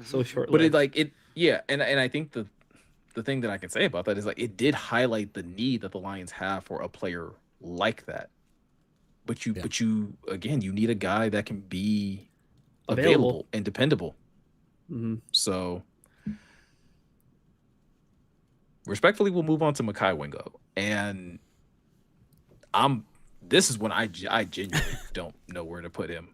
So short-lived. But it like it yeah, and I think the thing that I can say about that is like it did highlight the need that the Lions have for a player like that. But you again, you need a guy that can be available and dependable. hmm So respectfully, we'll move on to Mekhi Wingo. And this is when I genuinely don't know where to put him.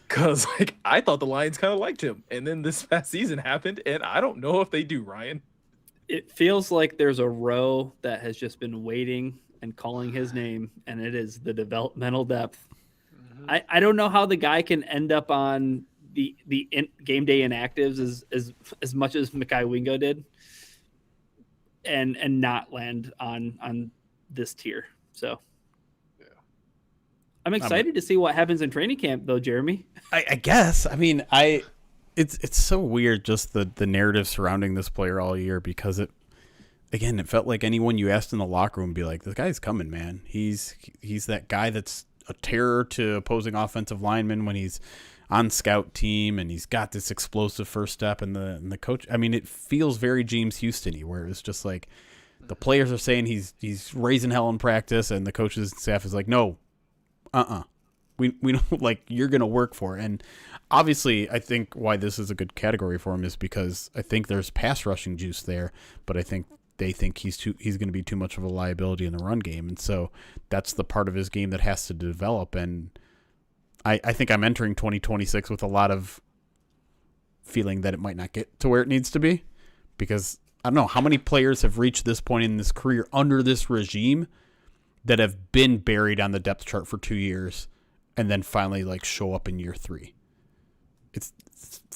Because like I thought the Lions kind of liked him. And then this past season happened, and I don't know if they do, Ryan. It feels like there's a row that has just been waiting and calling his name, and it is the developmental depth. I don't know how the guy can end up on the game day inactives as much as Mekhi Wingo did, and not land on this tier. So I'm excited to see what happens in training camp, though, Jeremy. I guess. I mean, it's so weird, just the narrative surrounding this player all year, because it felt like anyone you asked in the locker room would be like, this guy's coming, man. He's that guy that's a terror to opposing offensive linemen when he's on scout team, and he's got this explosive first step, and the coach. I mean, it feels very James Houston-y, where it's just like the players are saying he's raising hell in practice, and the coaches and staff is like, no, we don't, like, you're gonna work for it. And obviously, I think why this is a good category for him is because I think there's pass rushing juice there, but I think they think he's going to be too much of a liability in the run game, and so that's the part of his game that has to develop. And I think I'm entering 2026 with a lot of feeling that it might not get to where it needs to be, because I don't know how many players have reached this point in this career under this regime that have been buried on the depth chart for 2 years and then finally like show up in year 3. It's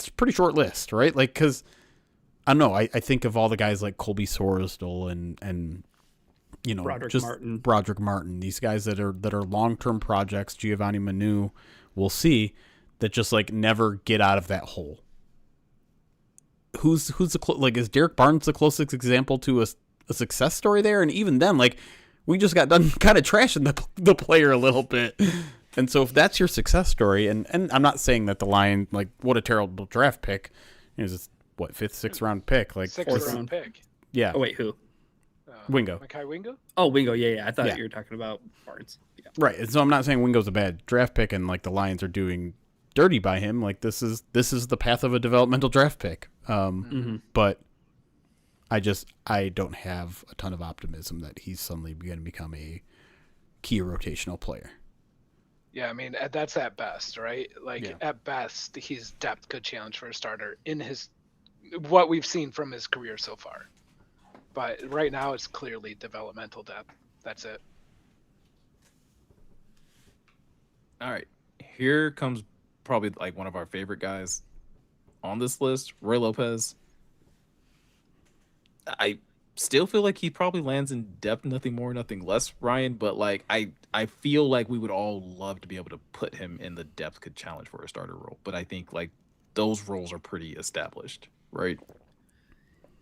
a pretty short list, right? Like, because I don't know. I think of all the guys like Colby Sorsdal and you know, Broderick Martin, these guys that are long-term projects, Giovanni Manu, we'll see, that just like never get out of that hole. Who's like, is Derek Barnes the closest example to a success story there? And even then, like, we just got done kind of trashing the player a little bit. And so if that's your success story, and I'm not saying that the Lions, like, what a terrible draft pick. It was, what, 5th, 6th round pick? Like, 6th round pick. Yeah. Oh, wait, who? Wingo. Mekhi Wingo? Oh, Wingo, yeah. I thought you were talking about Barnes. Yeah. Right. And so I'm not saying Wingo's a bad draft pick and, like, the Lions are doing dirty by him. Like, this is the path of a developmental draft pick. But I don't have a ton of optimism that he's suddenly going to become a key rotational player. Yeah, I mean, that's at best, right? Like, at best, his depth could challenge for a starter in what we've seen from his career so far. But right now, it's clearly developmental depth. That's it. All right. Here comes probably like one of our favorite guys on this list, Roy Lopez. I still feel like he probably lands in depth, nothing more, nothing less, Ryan. But like, I feel like we would all love to be able to put him in the depth could challenge for a starter role. But I think like those roles are pretty established, right?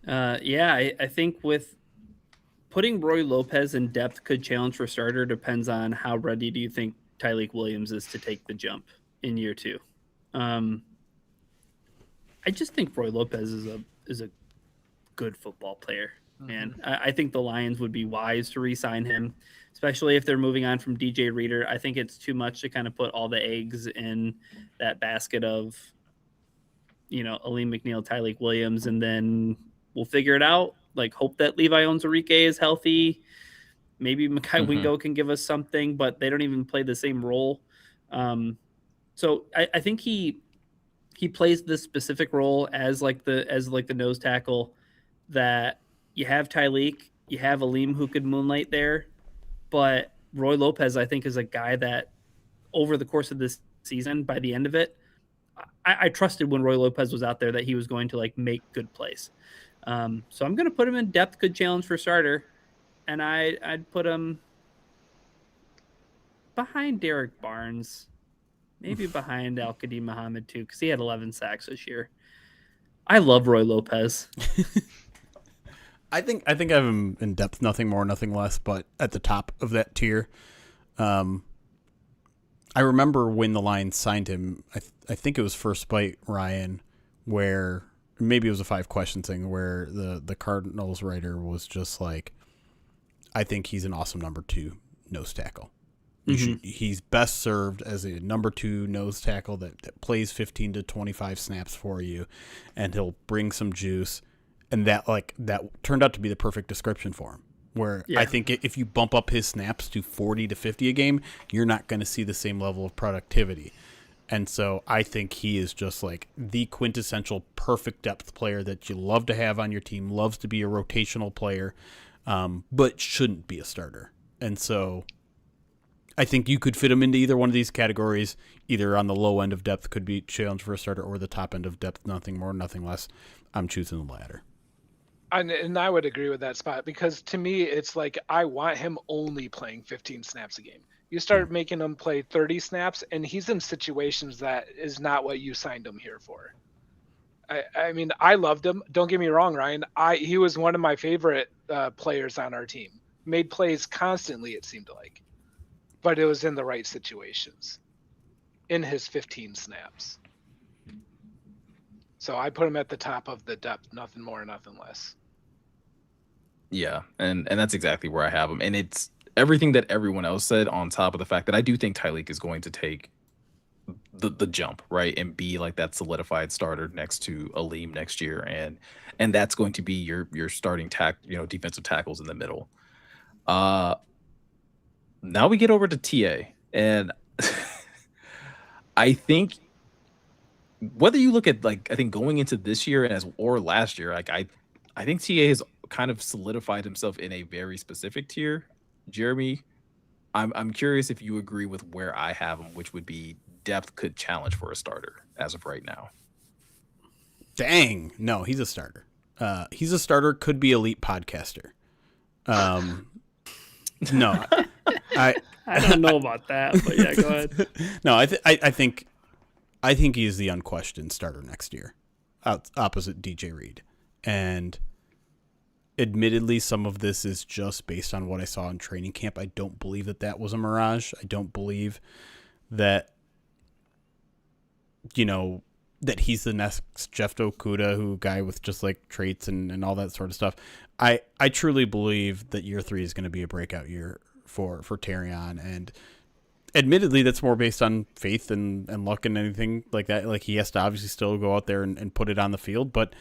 I think with putting Roy Lopez in depth could challenge for starter depends on how ready do you think Tyleik Williams is to take the jump in year 2. I just think Roy Lopez is a good football player, man. I think the Lions would be wise to re-sign him, especially if they're moving on from DJ Reader. I think it's too much to kind of put all the eggs in that basket of, you know, Aleem McNeil, Tyleik Williams, and then we'll figure it out. Like, hope that Levi Onwuzurike is healthy. Maybe Mekhi Wingo can give us something, but they don't even play the same role. So I think he plays this specific role as the nose tackle that you have Tyleik, you have Aleem who could moonlight there, but Roy Lopez, I think, is a guy that over the course of this season, by the end of it, I trusted when Roy Lopez was out there that he was going to like make good plays. So I'm going to put him in depth could challenge for starter, and I'd put him behind Derek Barnes, maybe behind Al-Qadim Muhammad too, because he had 11 sacks this year. I love Roy Lopez. I think I have him in depth, nothing more, nothing less, but at the top of that tier. I remember when the Lions signed him, I think it was First Bite, Ryan, where maybe it was a 5 question thing where the Cardinals writer was just like, I think he's an awesome number 2 nose tackle. He's best served as a number 2 nose tackle that plays 15 to 25 snaps for you, and he'll bring some juice. And that turned out to be the perfect description for him. Where I think if you bump up his snaps to 40 to 50 a game, you're not going to see the same level of productivity. And so I think he is just like the quintessential perfect depth player that you love to have on your team, loves to be a rotational player, but shouldn't be a starter. And so I think you could fit him into either one of these categories. Either on the low end of depth could be challenge for a starter, or the top end of depth, nothing more, nothing less. I'm choosing the latter. And I would agree with that spot, because to me, it's like I want him only playing 15 snaps a game. You start making him play 30 snaps, and he's in situations that is not what you signed him here for. I mean, I loved him. Don't get me wrong, Ryan. He was one of my favorite players on our team. Made plays constantly, it seemed like. But it was in the right situations in his 15 snaps. So I put him at the top of the depth, nothing more, nothing less. Yeah, and that's exactly where I have him. And it's everything that everyone else said, on top of the fact that I do think Tyreek is going to take the jump, right, and be like that solidified starter next to Aleem next year, and that's going to be your starting defensive tackles in the middle. Now we get over to TA, and I think whether you look at, like, I think going into this year or last year, like I think TA has kind of solidified himself in a very specific tier. Jeremy, I'm curious if you agree with where I have him, which would be depth could challenge for a starter as of right now. Dang, no, he's a starter. He's a starter. Could be elite podcaster. No, I don't know about that, but yeah, go ahead. No, I think he is the unquestioned starter next year, opposite DJ Reed. And admittedly, some of this is just based on what I saw in training camp. I don't believe that was a mirage. I don't believe that, that he's the next Jeff Okudah, guy with just like traits and all that sort of stuff. I truly believe that year 3 is going to be a breakout year for Terrion, and admittedly that's more based on faith and luck and anything like that. Like, he has to obviously still go out there and put it on the field, but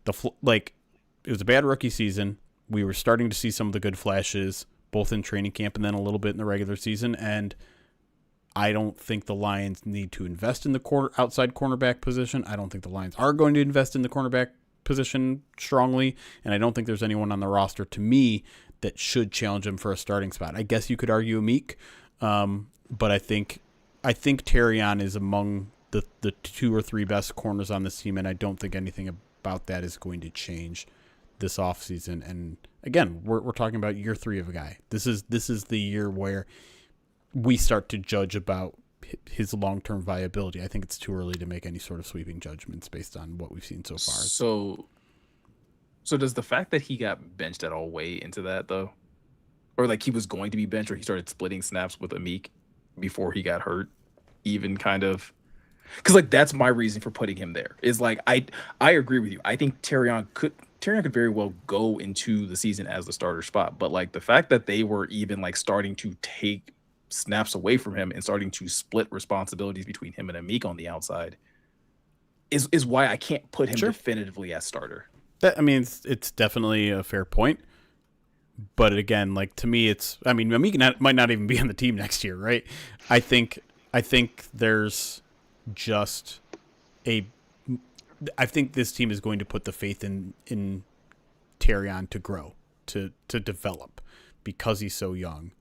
it was a bad rookie season. We were starting to see some of the good flashes both in training camp and then a little bit in the regular season, and I don't think the Lions need to invest in the outside cornerback position. I don't think the Lions are going to invest in the cornerback position strongly, and I don't think there's anyone on the roster, to me, that should challenge him for a starting spot. I guess you could argue Meek, but I think Terrion is among the 2 or 3 best corners on this team, and I don't think anything about that is going to change this offseason. And again, we're talking about year 3 of a guy. This is the year where we start to judge about his long-term viability. I think it's too early to make any sort of sweeping judgments based on what we've seen so far. So does the fact that he got benched at all weigh into that, though? Or like he was going to be benched, or he started splitting snaps with Amik before he got hurt, even kind of? Because like that's my reason for putting him there. Is like I agree with you. I think Terrion could very well go into the season as the starter spot, but like the fact that they were even like starting to take snaps away from him and starting to split responsibilities between him and Amik on the outside is why I can't put him definitively as starter. It's definitely a fair point. But again, like to me, Amik might not even be on the team next year, right? I think there's just I think this team is going to put the faith in Terrion to grow, to develop, because he's so young,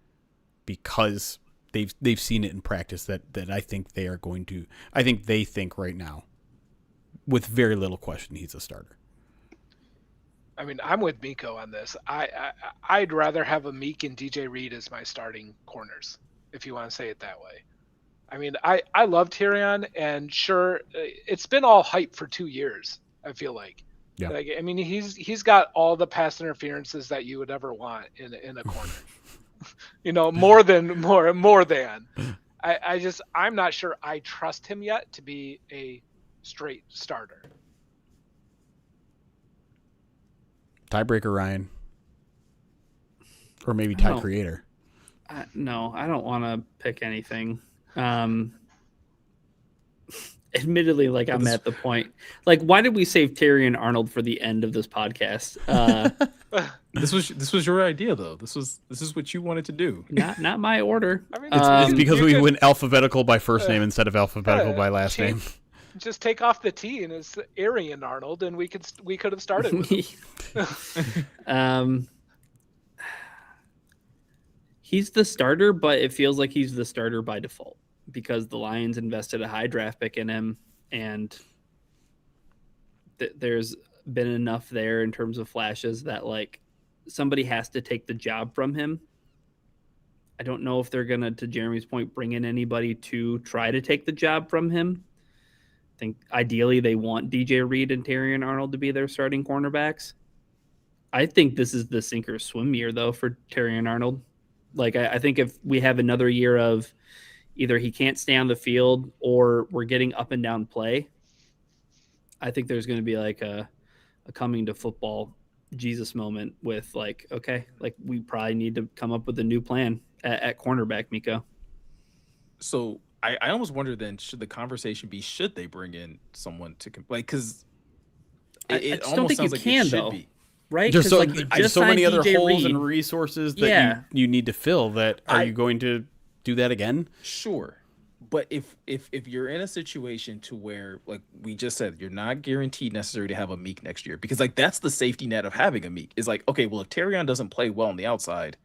because they've seen it in practice that I think they are going to. I think they think right now, with very little question, he's a starter. I mean, I'm with Miko on this. I'd rather have Amik and DJ Reed as my starting corners, if you want to say it that way. I mean, I love Terrion, and sure, it's been all hype for 2 years, I feel like. Yeah. Like, I mean, he's got all the pass interferences that you would ever want in a corner. more than. I'm not sure I trust him yet to be a straight starter. Tiebreaker, Ryan. Or maybe tie creator. No, I don't want to pick anything. Admittedly, like I'm at the point. Like, why did we save Terry and Arnold for the end of this podcast? This was your idea, though. This is what you wanted to do. Not my order. I mean, it's because we went alphabetical by first name instead of alphabetical by last name. Just take off the T and it's Arian Arnold, and we could have started with him. He's the starter, but it feels like he's the starter by default because the Lions invested a high draft pick in him, and there's been enough there in terms of flashes that like somebody has to take the job from him. I don't know if they're gonna, to Jeremy's point, bring in anybody to try to take the job from him. I think ideally they want DJ Reed and Terrion Arnold to be their starting cornerbacks. I think this is the sink or swim year though for Terrion Arnold. Like I think if we have another year of either he can't stay on the field or we're getting up and down play, I think there's going to be like a coming to football Jesus moment with like, okay, like we probably need to come up with a new plan at cornerback, Miko. So I almost wonder then, should the conversation be, should they bring in someone to like, because I just don't think you can though. Be. Right? Just so, like just so many other DJ holes Reed. and resources that you need to fill. That are you going to do that again? Sure, but if you're in a situation to where, like we just said, you're not guaranteed necessarily to have a Meek next year, because like that's the safety net of having a Meek is like, okay, well if Terrion doesn't play well on the outside,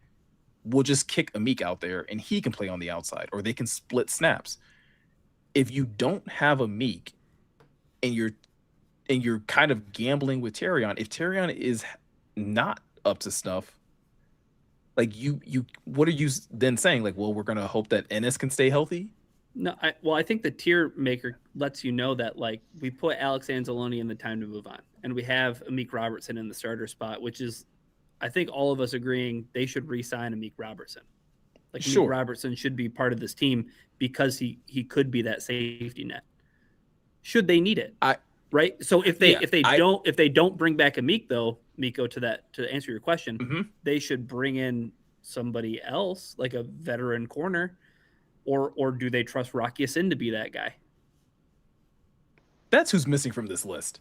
we'll just kick a Meek out there and he can play on the outside, or they can split snaps. If you don't have a Meek and you're kind of gambling with Terrion, if Terrion is not up to snuff, like you what are you then saying? Like, well, we're gonna hope that Ennis can stay healthy? No, I think the tier maker lets you know that like we put Alex Anzalone in the time to move on, and we have Amik Robertson in the starter spot, which is, I think all of us agreeing they should re-sign Amik Robertson. Like Amik Robertson should be part of this team because he could be that safety net. Should they need it? Right. So if they don't bring back Amik though, Miko, to answer your question, they should bring in somebody else, like a veteran corner, or do they trust Rocky Sin to be that guy? That's who's missing from this list.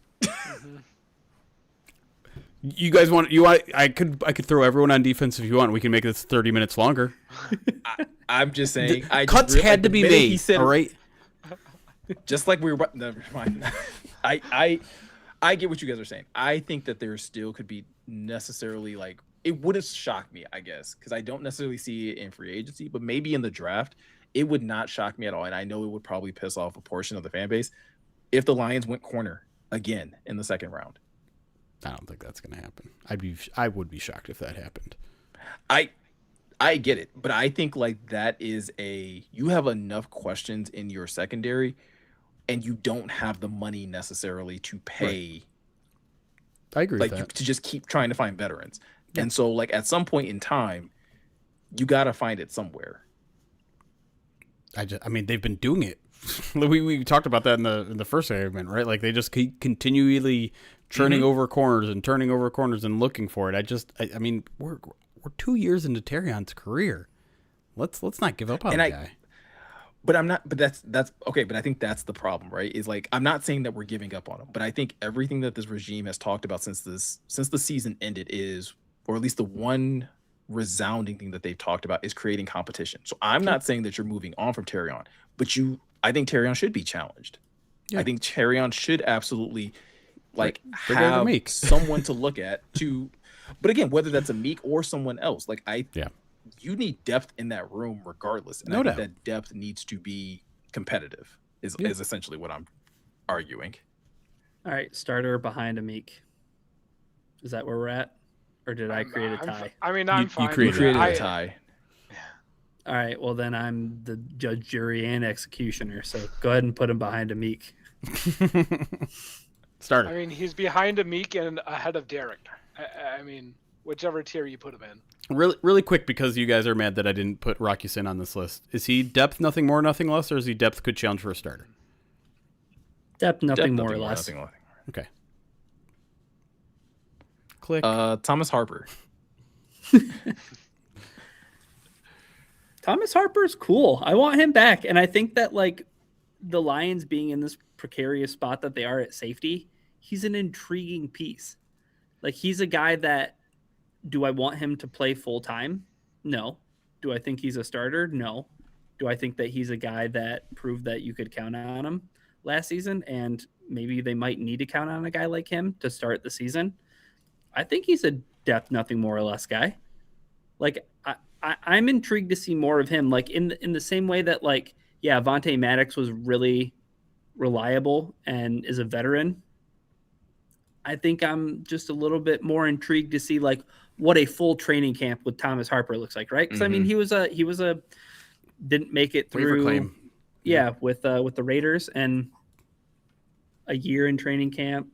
You guys want I could throw everyone on defense if you want. We can make this 30 minutes longer. I'm just saying, cuts had to be made. All right. Just like we were. Never mind. I get what you guys are saying. I think that there still could be necessarily, like, it wouldn't shock me, I guess, because I don't necessarily see it in free agency, but maybe in the draft, it would not shock me at all. And I know it would probably piss off a portion of the fan base if the Lions went corner again in the second round. I don't think that's going to happen. I would be shocked if that happened. I get it, but I think like that is you have enough questions in your secondary, and you don't have the money necessarily to pay. Right. I agree with that. To just keep trying to find veterans. Yeah. And so like at some point in time, you got to find it somewhere. I mean, they've been doing it. we talked about that in the first segment, right? Like they just keep continually turning over corners and looking for it. I mean, we're 2 years into Terrion's career. Let's not give up on the guy. But I'm not. But that's okay. But I think that's the problem, right? Is like, I'm not saying that we're giving up on him, but I think everything that this regime has talked about since the season ended is, or at least the one resounding thing that they've talked about is creating competition. So I'm not saying that you're moving on from Terrion, but I think Terrion should be challenged. Yeah. I think Terrion should absolutely have someone to look at to. But again, whether that's a Meek or someone else, you need depth in that room regardless. And I think that depth needs to be competitive is essentially what I'm arguing. All right, starter behind a Meek. Is that where we're at? Or did I create a tie? I'm fine. You created a tie. All right, well then I'm the judge, jury, and executioner. So go ahead and put him behind a Meek. Starter. I mean, he's behind a Meek and ahead of Derek. I mean, whichever tier you put him in. Really quick, because you guys are mad that I didn't put Rocky Sin on this list. Is he depth, nothing more, nothing less, or is he depth could challenge for a starter? Depth, nothing more or less. Okay. Click. Thomas Harper. Thomas Harper's cool. I want him back. And I think that like the Lions being in this precarious spot that they are at safety, he's an intriguing piece. Like he's a guy that, do I want him to play full time? No. Do I think he's a starter? No. Do I think that he's a guy that proved that you could count on him last season? And maybe they might need to count on a guy like him to start the season. I think he's a depth, nothing more or less guy. Like I'm intrigued to see more of him. Like in the same way that like, yeah, Vontae Maddox was really reliable and is a veteran. I think I'm just a little bit more intrigued to see like what a full training camp with Thomas Harper looks like, right? Because I mean, he was a didn't make it Waiver through, claim. yeah, with the Raiders, and a year in training camp.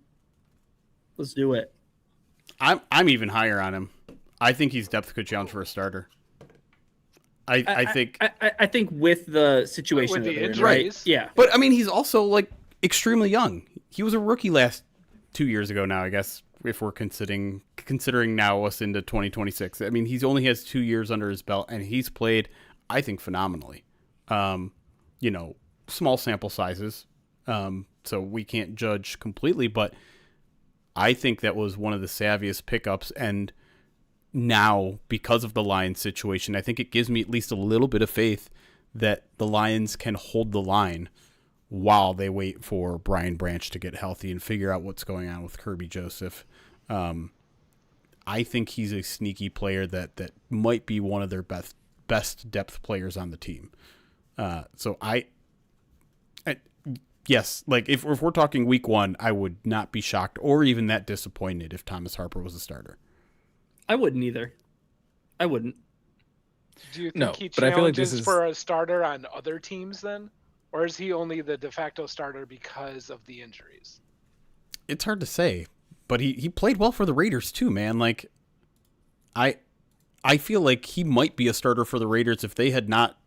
Let's do it. I'm even higher on him. I think he's depth could challenge for a starter. I think, I think with the situation With that the they're in, injuries? right? Yeah, but I mean, he's also like extremely young. He was a rookie 2 years ago now, I guess, if we're considering now us into 2026. I mean, he's only has 2 years under his belt, and he's played, I think, phenomenally. You know, small sample sizes, so we can't judge completely, but I think that was one of the savviest pickups. And now, because of the Lions situation, I think it gives me at least a little bit of faith that the Lions can hold the line while they wait for Brian Branch to get healthy and figure out what's going on with Kirby Joseph. I think he's a sneaky player that might be one of their best depth players on the team. So yes, like if we're talking week 1, I would not be shocked or even that disappointed if Thomas Harper was a starter. I wouldn't either. I wouldn't. Do you think No, he but I feel like this challenges is- for a starter on other teams then? Or is he only the de facto starter because of the injuries? It's hard to say, but he played well for the Raiders too, man. Like I feel like he might be a starter for the Raiders if they had not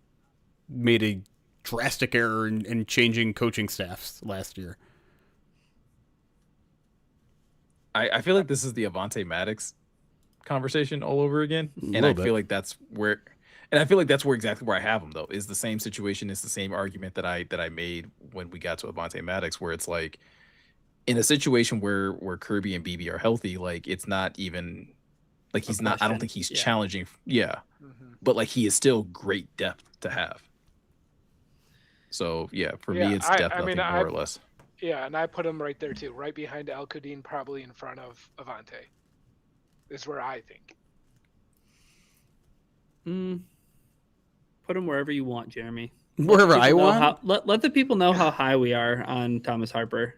made a drastic error in changing coaching staffs last year. I feel like this is the Avonte Maddox conversation all over again, and I little bit. feel like that's where, and I feel like that's where exactly where I have him though. Is the same situation. It's the same argument that I made when we got to Avonte Maddox, where it's like in a situation where Kirby and BB are healthy, like it's not even like he's not. I don't question. think he's Yeah. challenging. Yeah, Mm-hmm. but like he is still great depth to have. So yeah, for Yeah, me, it's I depth, mean, nothing more or less. Yeah, and I put him right there too, right behind Al Qudin, probably in front of Avante. Is where I think. Put him wherever you want, Jeremy. Wherever I People know want. let the people know how high we are on Thomas Harper.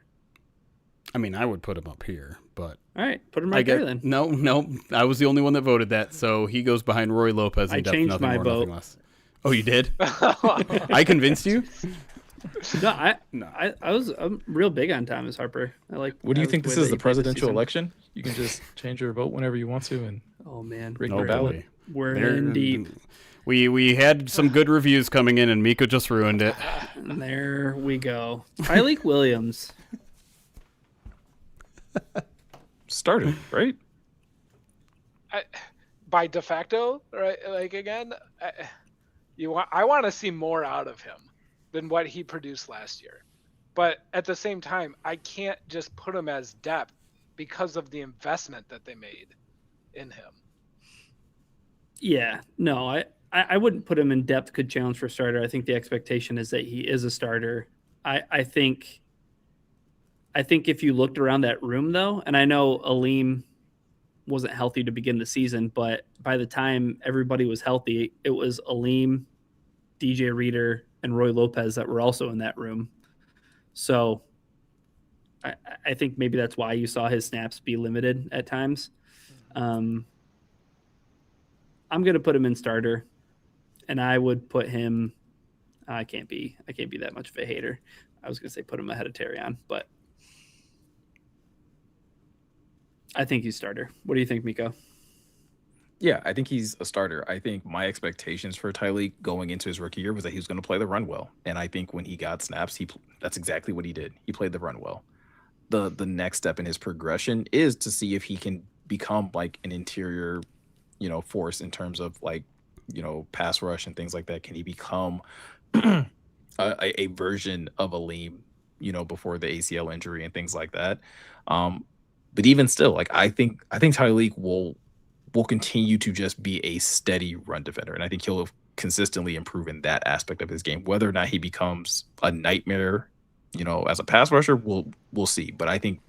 I mean, I would put him up here, but All right, put him I right get there then. no. I was the only one that voted that, so he goes behind Roy Lopez in I depth, changed nothing my more, vote. nothing less. Oh, you did? I convinced you? No, No. I'm real big on Thomas Harper. I like. What do you I think like this way is? that The he played this presidential season. election? You can just change your vote whenever you want to, and Oh man, Rig Oh, the ballot. boy. we're There- in deep. We had some good reviews coming in, and Miko just ruined it. And there we go. Tyleek Williams. started right. By de facto, right? Like again, I want to see more out of him than what he produced last year. But at the same time, I can't just put him as depth because of the investment that they made in him. Yeah, no, I wouldn't put him in depth. Could challenge for starter. I think the expectation is that he is a starter. I think if you looked around that room though, and I know Aleem wasn't healthy to begin the season, but by the time everybody was healthy, it was Aleem, DJ Reader, and Roy Lopez that were also in that room. So I think maybe that's why you saw his snaps be limited at times. I'm going to put him in starter, and I would put him. I can't be that much of a hater. I was going to say put him ahead of Terrion, but I think he's starter. What do you think, Miko? Yeah, I think he's a starter. I think my expectations for Tyleek going into his rookie year was that he was going to play the run well, and I think when he got snaps, that's exactly what he did. He played the run well. The next step in his progression is to see if he can become like an interior, force in terms of like, pass rush and things like that. Can he become a version of Aleem, before the ACL injury and things like that? But even still, like I think Tyleek will continue to just be a steady run defender, and I think he'll consistently improve in that aspect of his game. Whether or not he becomes a nightmare, as a pass rusher, we'll see. But I think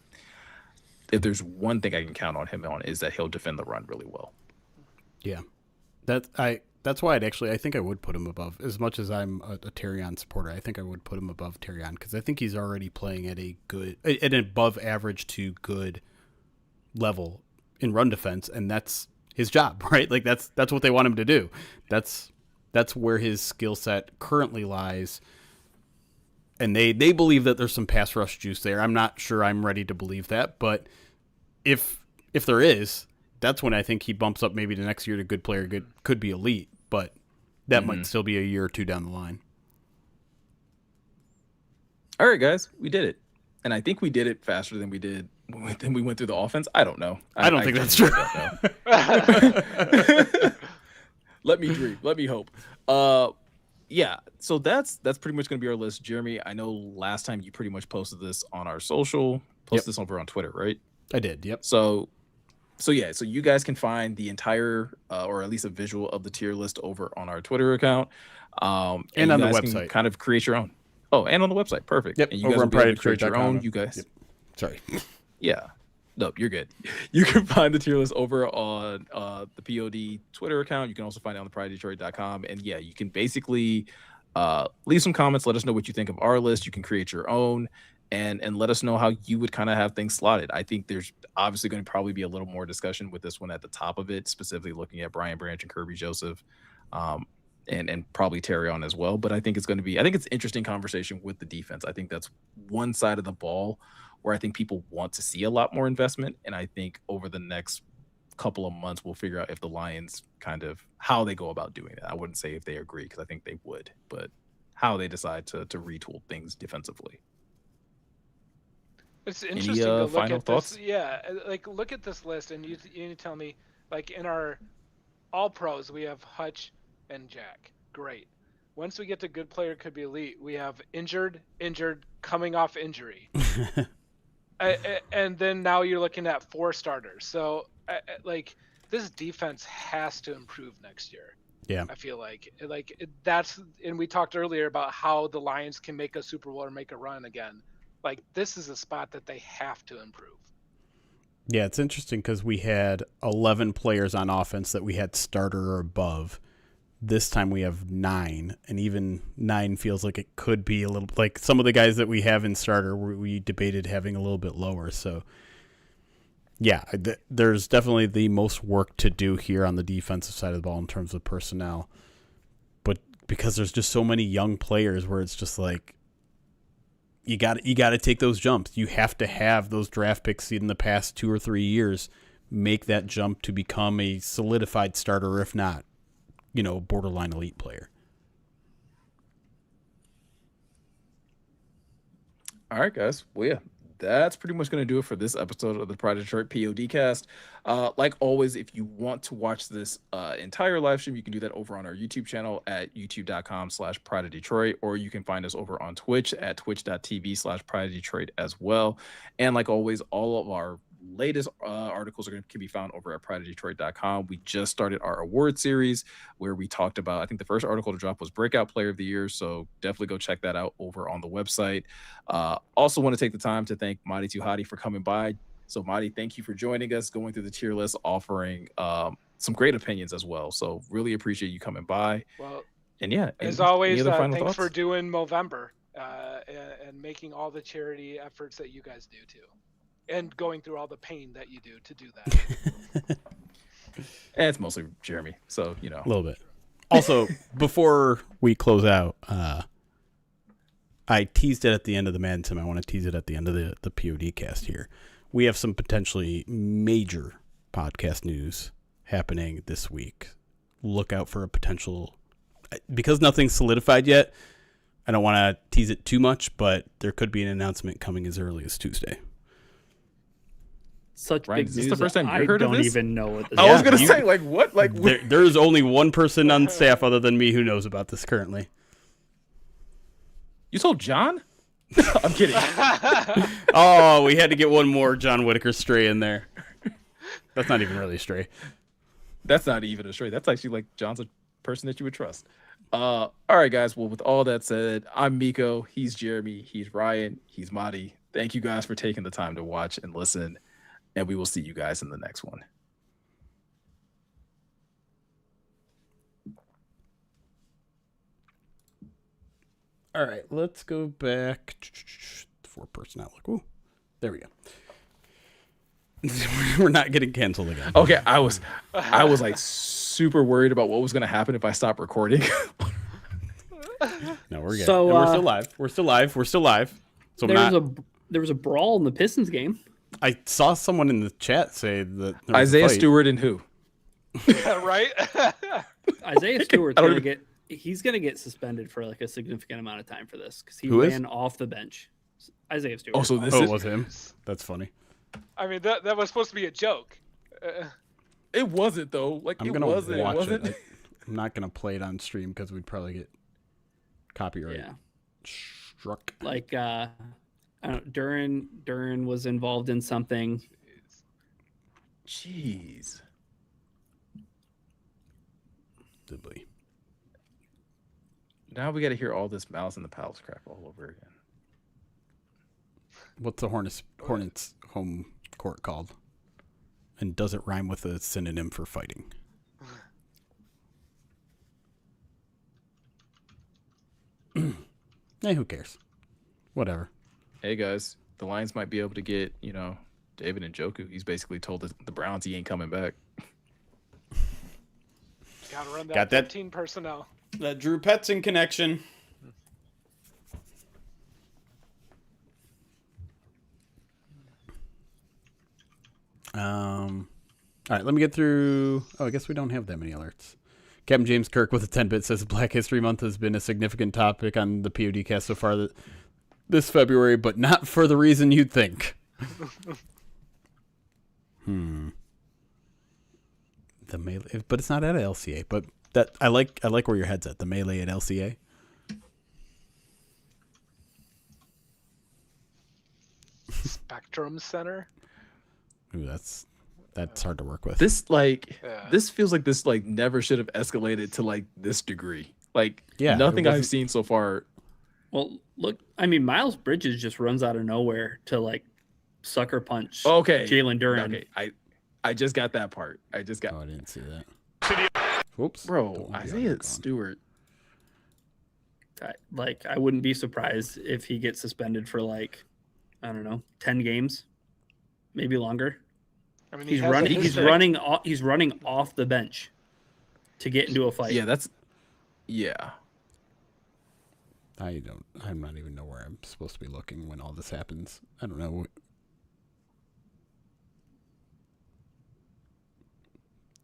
if there's one thing I can count on him on is that he'll defend the run really well. Yeah, That's why I think I would put him above. As much as I'm a Terrion supporter, I think I would put him above Terrion because I think he's already playing at an above average to good level in run defense, and that's his job, right? Like that's what they want him to do. That's where his skill set currently lies. And they believe that there's some pass rush juice there. I'm not sure I'm ready to believe that, but if there is, that's when I think he bumps up maybe the next year to good player, could be elite, but that might still be a year or two down the line. All right, guys, we did it. And I think we did it faster than we went through the offense. I don't know. I don't think that's true. Let me dream. Let me hope. Yeah, so that's pretty much going to be our list. Jeremy, I know last time you pretty much posted this on our social, this over on Twitter, right? I did, yep. So you guys can find the entire, or at least a visual of the tier list over on our Twitter account. And on the website. Can kind of create your own. Oh, and on the website. Perfect. Yep, and you guys will be able to create your own. You guys. Yep. Sorry. Yeah. No, you're good. You can find the tier list over on the POD Twitter account. You can also find it on the PrideDetroit.com. And yeah, you can basically leave some comments. Let us know what you think of our list. You can create your own and let us know how you would kind of have things slotted. I think there's obviously going to probably be a little more discussion with this one at the top of it, specifically looking at Brian Branch and Kirby Joseph, and probably Terrion as well. But I think it's interesting conversation with the defense. I think that's one side of the ball where I think people want to see a lot more investment. And I think over the next couple of months, we'll figure out if the Lions how they go about doing that. I wouldn't say if they agree, because I think they would, but how they decide to retool things defensively. It's interesting to look at thoughts? this. Yeah, like look at this list, and you tell me, like in our all pros, we have Hutch and Jack. Great. Once we get to good player could be elite, we have injured, coming off injury. And then now you're looking at 4 starters. So like this defense has to improve next year. Yeah, I feel like that's, and we talked earlier about how the Lions can make a Super Bowl or make a run again. Like this is a spot that they have to improve. Yeah, it's interesting because we had 11 players on offense that we had starter or above. This time we have 9, and even 9 feels like it could be a little, like some of the guys that we have in starter we debated having a little bit lower. So yeah, there's definitely the most work to do here on the defensive side of the ball in terms of personnel. But because there's just so many young players where it's just like you got to take those jumps. You have to have those draft picks in the past 2 or 3 years make that jump to become a solidified starter, if not, borderline elite player. All right, guys. Well, yeah, that's pretty much going to do it for this episode of the Pride Detroit PODcast. Like always, if you want to watch this entire live stream, you can do that over on our YouTube channel at youtube.com/Pride of Detroit, or you can find us over on Twitch at twitch.tv/Pride of Detroit as well. And like always, all of our latest articles can be found over at prideofdetroit.com. We just started our award series where we talked about, I think the first article to drop was Breakout Player of the Year, so definitely go check that out over on the website. Also want to take the time to thank Mottie Tuhati for coming by. So Mottie, thank you for joining us, going through the tier list, offering some great opinions as well. So really appreciate you coming by. Well, and yeah, as always, thanks thoughts? for doing Movember and making all the charity efforts that you guys do too. And going through all the pain that you do to do that. And it's mostly Jeremy, so a little bit. Also, before we close out, I teased it at the end of the Madden Sim. I want to tease it at the end of the PODcast here. We have some potentially major podcast news happening this week. Look out for a potential, because nothing's solidified yet. I don't want to tease it too much, but there could be an announcement coming as early as Tuesday. Such Ryan, big is news. this the first time you heard of this? I don't even know what this I is. was going to say, like, what? Like, there's only one person on staff other than me who knows about this currently. You told John? I'm kidding. Oh, we had to get one more John Whitaker stray in there. That's not even really a stray. That's not even a stray. That's actually like John's a person that you would trust. All right, guys. Well, with all that said, I'm Miko. He's Jeremy. He's Ryan. He's Mottie. Thank you guys for taking the time to watch and listen. And we will see you guys in the next one. All right, let's go back. 4-person outlook. Ooh, there we go. We're not getting canceled again. Okay, I was like super worried about what was going to happen if I stopped recording. No, we're good. So, And we're still live. We're still live. We're still live. So there was a brawl in the Pistons game. I saw someone in the chat say that there was Isaiah a fight. Stewart and who? Right? Isaiah Stewart's he's gonna get suspended for like a significant amount of time for this because he ran off the bench. Isaiah Stewart. Oh, so this it was him. That's funny. I mean, that was supposed to be a joke. It wasn't though. Like I'm it gonna wasn't. watch It wasn't. it. I'm not gonna play it on stream because we'd probably get copyright struck. Like I don't know, Duran was involved in something. Jeez. Diddly. Now we got to hear all this Malice in the Palace crap all over again. What's the Hornets home court called? And does it rhyme with a synonym for fighting? Hey, who cares? Whatever. Hey guys, the Lions might be able to get, David Njoku. He's basically told the Browns he ain't coming back. Gotta run that Got that 15 personnel. That Drew Petzing connection. All right, let me get through. Oh, I guess we don't have that many alerts. Captain James Kirk with a 10-bit says Black History Month has been a significant topic on the PODcast so far this February, but not for the reason you'd think. The melee, but it's not at LCA. But that I like where your head's at. The melee at LCA. Spectrum Center. Ooh, that's hard to work with. This feels like this never should have escalated to this degree. Nothing I've seen so far. Well, look, I mean, Miles Bridges just runs out of nowhere to sucker punch. Okay, Jalen Duran. Okay, I just got that part. I didn't see that. Whoops, bro. Isaiah Stewart. I wouldn't be surprised if he gets suspended for I don't know, 10 games, maybe longer. I mean, he's running off the bench to get into a fight. Yeah. I'm not even know where I'm supposed to be looking when all this happens. I don't know.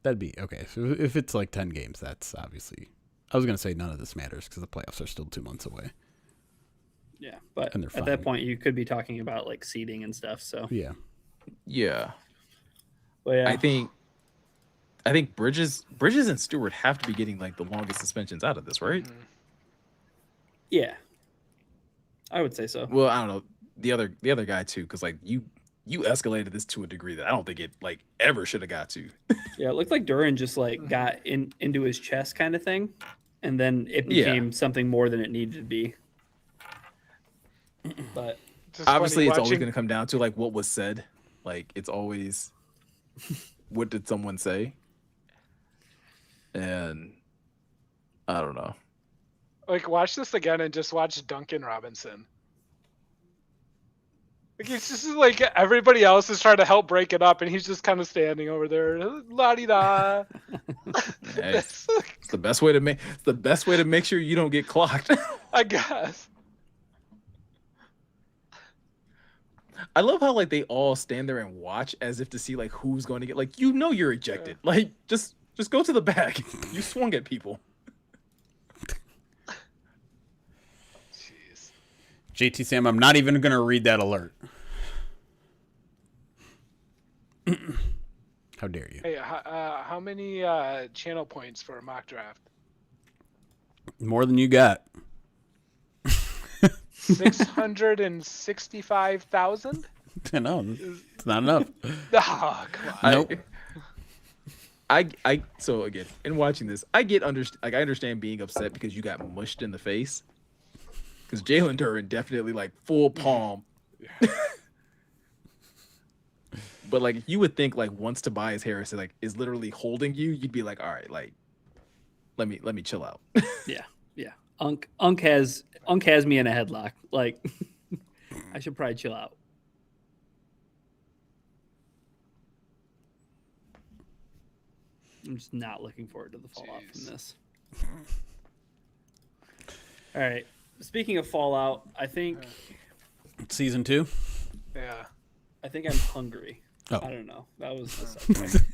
That'd be okay. So if it's 10 games, that's obviously. I was gonna say none of this matters because the playoffs are still 2 months away. Yeah, but at that point, you could be talking about seeding and stuff. So yeah. But yeah, I think Bridges and Stewart have to be getting the longest suspensions out of this, right? Yeah, I would say so. Well, I don't know the other guy too, because you escalated this to a degree that I don't think it ever should have got to. Yeah, it looked like Duran just got into his chest kind of thing, and then it became something more than it needed to be. But obviously, it's always going to come down to what was said. It's always what did someone say, and I don't know. Watch this again and just watch Duncan Robinson. He's just everybody else is trying to help break it up, and he's just kind of standing over there, la-di-da. Hey, it's the best way to make sure you don't get clocked. I guess. I love how they all stand there and watch as if to see who's going to get you're ejected. Yeah. Just go to the back. You swung at people. Jeez. JT Sam, I'm not even gonna read that alert. How dare you? Hey, how many channel points for a mock draft? More than you got. 665,000? No, it's not enough. Oh, come on. Nope. So again, in watching this, I understand being upset because you got mushed in the face. Because Jalen Duran definitely full palm. But if you would think once Tobias Harris is literally holding you, you'd be all right, let me chill out. Yeah. Unk has me in a headlock. Like, I should probably chill out. I'm just not looking forward to the fallout from this. All right. Speaking of fallout, I think Season 2? Yeah. I think I'm hungry. Oh. I don't know. That was the subject.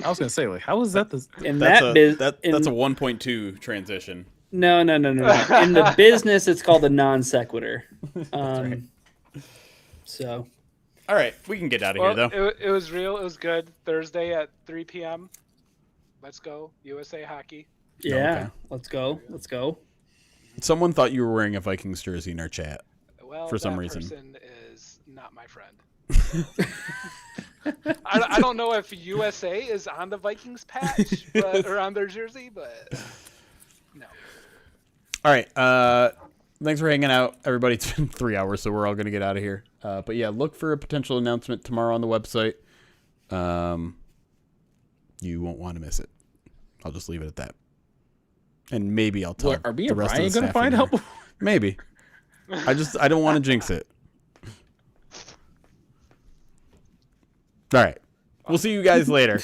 I was gonna say, like, how is that the? In That's that that's a 1.2 transition. No. In the business, it's called a non sequitur. So, All right, we can get out of here though. It was real. It was good. Thursday at 3 p.m. Let's go USA hockey. yeah, Okay. let's go. Someone thought you were wearing a Vikings jersey in our chat. Well, For some that reason. person is not my friend. I don't know if USA is on the Vikings patch or on their jersey, but no. All right. Thanks for hanging out, everybody. It's been 3 hours, so we're all going to get out of here. But yeah, look for a potential announcement tomorrow on the website. You won't want to miss it. I'll just leave it at that. And maybe I'll tell What, are we the and rest Ryan of the gonna staff in find here. out? Maybe. I don't want to jinx it. All right. We'll see you guys later.